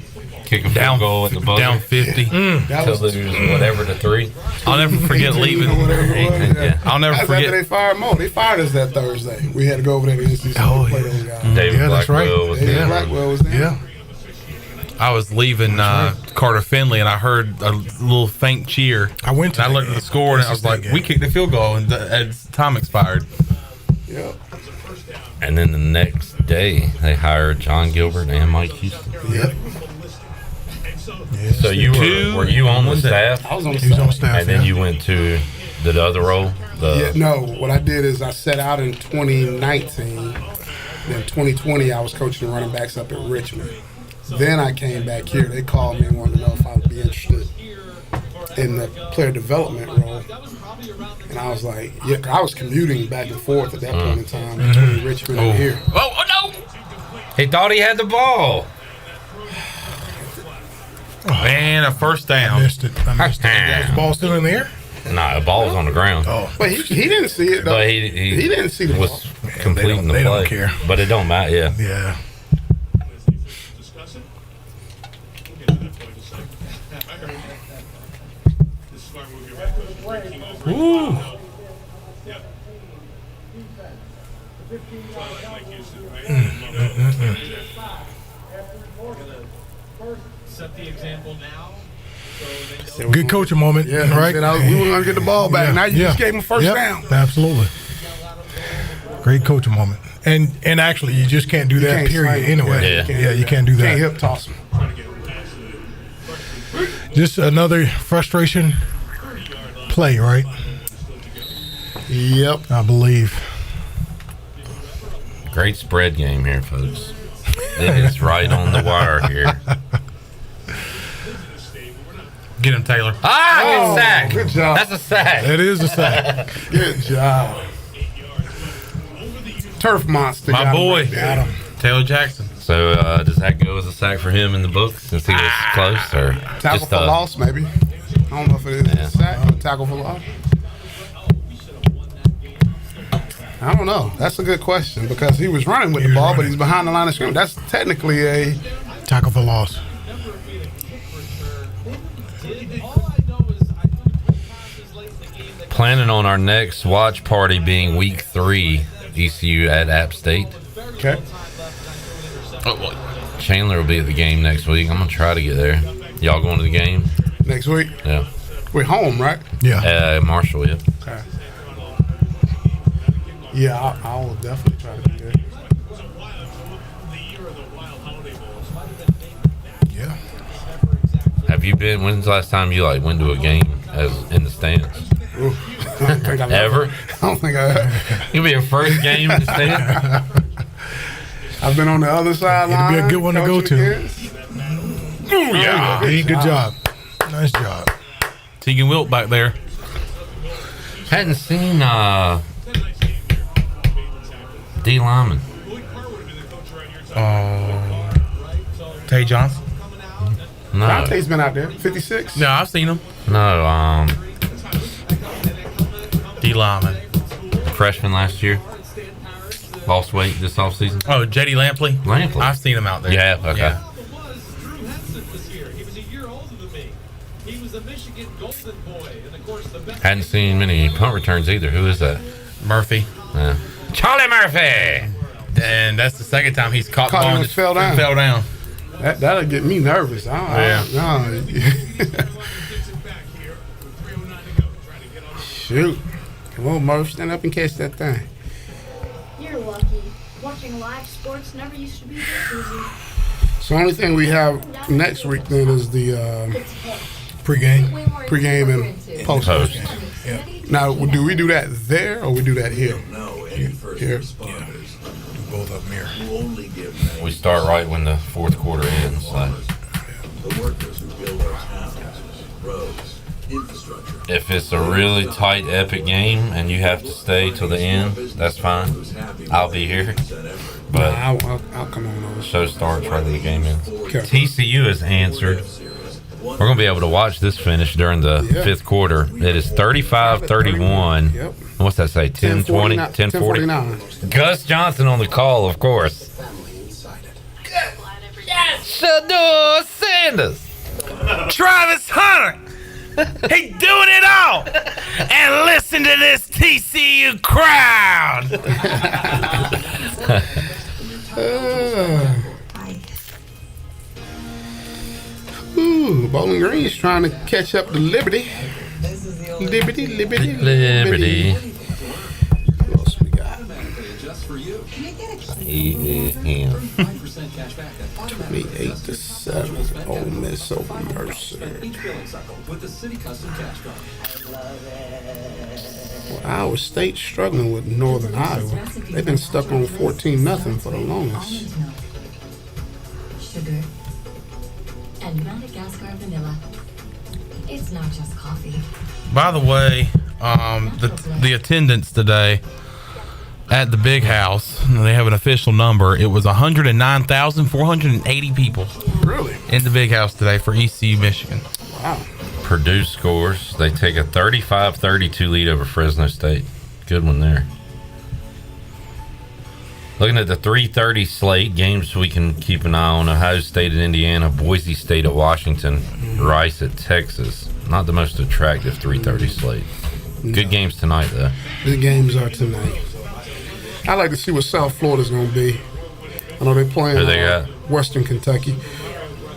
Kick a field goal at the buzzer. Down 50. To lose whatever to 3. I'll never forget leaving. I'll never That's forget. after they fired Mo. They fired us that Thursday. We had to go over there to NC State to play those guys. David Blackwell was David there. Blackwell was there. Yeah. I was leaving Carter Finley, and I heard a little faint cheer. I went to I looked at the score, and I was like, we kicked the field goal, and as time expired. Yeah. And then the next day, they hired John Gilbert and Mike Houston. Yep. So you were you on the staff? I was on the He was on staff. And then you went to the other role? No, what I did is I set out in 2019. Then 2020, I was coaching the running backs up in Richmond. Then I came back here. They called me and wanted to know if I would be interested in the player development role. And I was like, yeah, I was commuting back and forth at that point in time between Richmond and here. Oh, no! He thought he had the ball. And a first I down. missed it. Was the ball still in the air? Nah, the ball was on the ground. Oh. But he didn't see it, though. But he didn't see the ball. was completing the they play. don't care. But it don't matter. Yeah. Yeah. Discuss it. We'll get to that point in a second. I heard this smart move your head coach breaking over. Woo. Yep. Like Houston, right? Set the example now. Good coaching moment, Yeah, right? we were going to get the ball back. Now you just gave him a first down. Absolutely. Great coaching moment. And actually, you just can't do that, can't period, slang. anyway. Yeah. You can't do that. Can't hip toss him. Just another frustration play, right? Yep. I believe. Great spread game here, folks. It is right on the wire here. Get him, Taylor. Good sack. Good job. That's a sack. It is a sack. Good job. Turf monster. My got him boy, right there. Taylor Jackson. So does that go as a sack for him in the book since he was close, or Tackle just for loss, maybe. I don't know if it is a sack or tackle for loss. I don't know. That's a good question because he was running with the ball, but he's behind the line of scrimmage. That's technically a tackle for loss. planning on our next watch party being week 3, ECU at App State. Okay. Chandler will be at the game next week. I'm gonna try to get there. Y'all going to the game next week? Yeah. We're home, right? Yeah. Marshall, yeah. Okay. Yeah, I will definitely try to be there. Yeah. Have you been? When's the last time you went to a game as in the stands? Ooh, I don't think I've Ever? I don't think I have. You'll be your first game in the stands. I've been on the other sideline. It'd be a good one to go to. Ooh, yeah. Hey, good job. Nice job. Tegan Wilt back there. Hadn't seen D. Lyman. Tay Johnson. No. Dante's been out there. 56. No, I've seen him. No, D. Lyman. Freshman last year. Lost weight this offseason. Oh, J.D. Lampley? Lampley. I've seen him out there. Yeah, okay. Yeah. Hadn't seen many punt returns either. Who is that? Murphy. Yeah. Charlie Murphy. And that's the second time he's caught the ball him and and fell down. Fell down. That'll get me nervous. Shoot. Come on, Murph. Stand up and catch that thing. You're lucky. Watching live sports never used to be this easy. So the only thing we have next week then is the pregame and post. Yeah. Now, do we do that there or we do that here? Here. Yeah. Do both of them here. We start right when the fourth quarter ends. If it's a really tight, epic game and you have to stay till the end, that's fine. I'll be here. But I'll come on over. Show starts right when the game ends. Okay. TCU has answered. We're going to be able to watch this finish during the fifth quarter. It is 35-31. Yep. What's that say? 10-20? 10-40? Gus Johnson on the call, of course. Shador Sanders. Travis Hunter. He doing it all. And listen to this TCU crowd. Bowling Green's trying to catch up to Liberty. Liberty. What else we got? 28-7. Ole Miss over Mercer. Well, Iowa State struggling with Northern Iowa. They've been stuck on 14-0 for the longest. Sugar and Madagascar vanilla. It's not just coffee. By the way, the attendance today at the Big House, they have an official number. It was 109,480 people. Really? In the Big House today for ECU Michigan. Wow. Purdue scores. They take a 35-32 lead over Fresno State. Good one there. Looking at the 3:30 slate, games we can keep an eye on: Ohio State at Indiana, Boise State at Washington, Rice at Texas. Not the most attractive 3:30 slate. Good games tonight, though. The games are tonight. I like to see what South Florida's going to be. I know they're playing Who they got? Western Kentucky.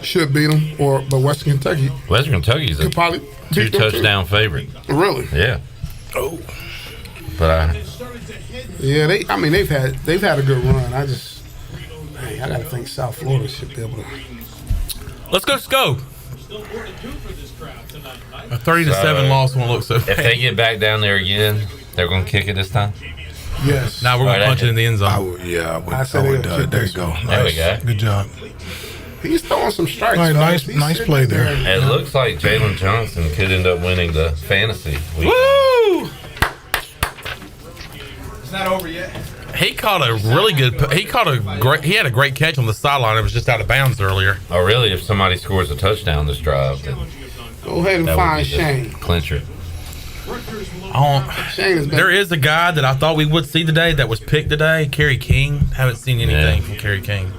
Should beat them, but Western Kentucky Kentucky's a could probably beat them two-touchdown favorite. Really? Yeah. Oh. But yeah, they've had a good run. I got to think South Florida should be able to. Let's go. A 30-7 loss won't look so bad. if they get back down there again, they're going to kick it this time? Yes. Now we're going to punch it in the end zone. I would. I There you go. There we go. Good job. He's throwing some strikes. All right, fellas. nice play there. It looks like Jalen Johnson could end up winning the fantasy week. Woo! It's not over yet. He caught a really good. He had a great catch on the sideline. It was just out of bounds earlier. Oh, really? If somebody scores a touchdown this drive, then Go ahead and that would find be the Shane. clincher. Shane has been. There is a guy that I thought we would see today that was picked today, Kerry King. Haven't seen anything from Kerry King.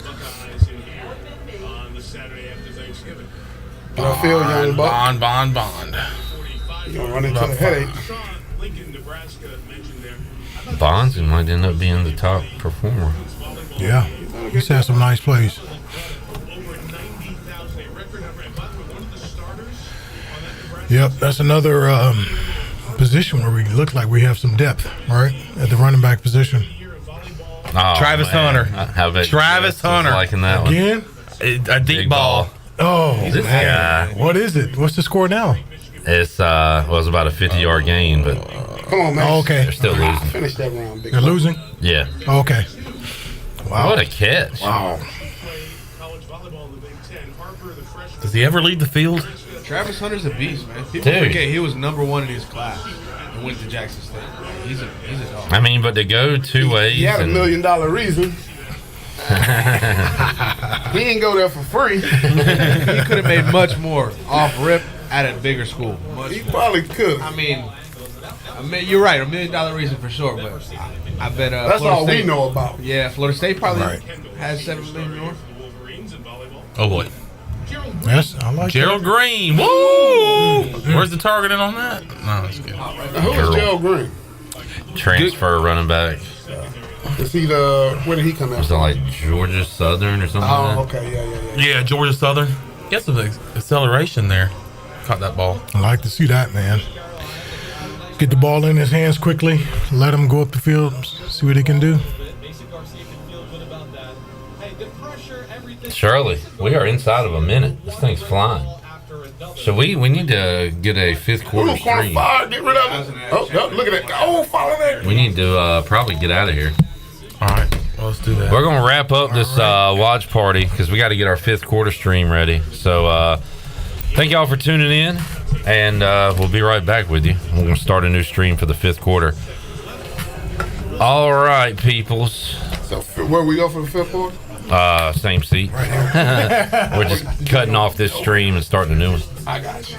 I feel young buck. Bond. You're gonna run into a headache. Bonds might end up being the top performer. Yeah. He's had some nice plays. Yep, that's another position where we look like we have some depth, right? At the running back position. Oh, Travis man. Hunter. How about Travis Hunter. liking that one. Again? A deep ball. Oh, This man. guy. What is it? What's the score now? It's was about a 50-yard gain, but Come on, man. Oh, okay. they're still losing. Finish that round, big They're buck. losing? Yeah. Okay. Wow. What a catch. Wow. Does he ever lead the field? Travis Hunter's a beast, man. People Dude. forget he was -- 1 in his class and went to Jackson State. He's a dog. I mean, but to go two ways. He had $1 and- million reason. He didn't go there for free. He could have made much more off rip at a bigger school. He probably could. I mean, you're right. $1 million reason for sure, but I bet. That's Florida all State, we know about. Yeah, Florida State probably Right. has $7 million more. Oh boy. Yes, I like Gerald Green. Woo! Where's the targeting on that? No, that's good. Now, who is Gerald Green? Transfer running back. Is he where did he come Was out? it like Georgia Southern or something Oh, like that? okay, yeah. Yeah, Georgia Southern. He had some acceleration there. Caught that ball. I like to see that, man. Get the ball in his hands quickly. Let him go up the field. See what he can do. Shirley, we are inside of a minute. This thing's flying. So we need to get a fifth quarter Ooh, corner stream. five, get rid of it. Oh, look at that. Oh, follow that. We need to probably get out of here. All right, well, let's do that. We're going to wrap up this watch party because we got to get our fifth quarter stream ready. So thank y'all for tuning in, and we'll be right back with you. We're going to start a new stream for the fifth quarter. All right, peoples. So where we go for the fifth quarter? Same seat. We're just cutting off this stream and starting a new one. I got you.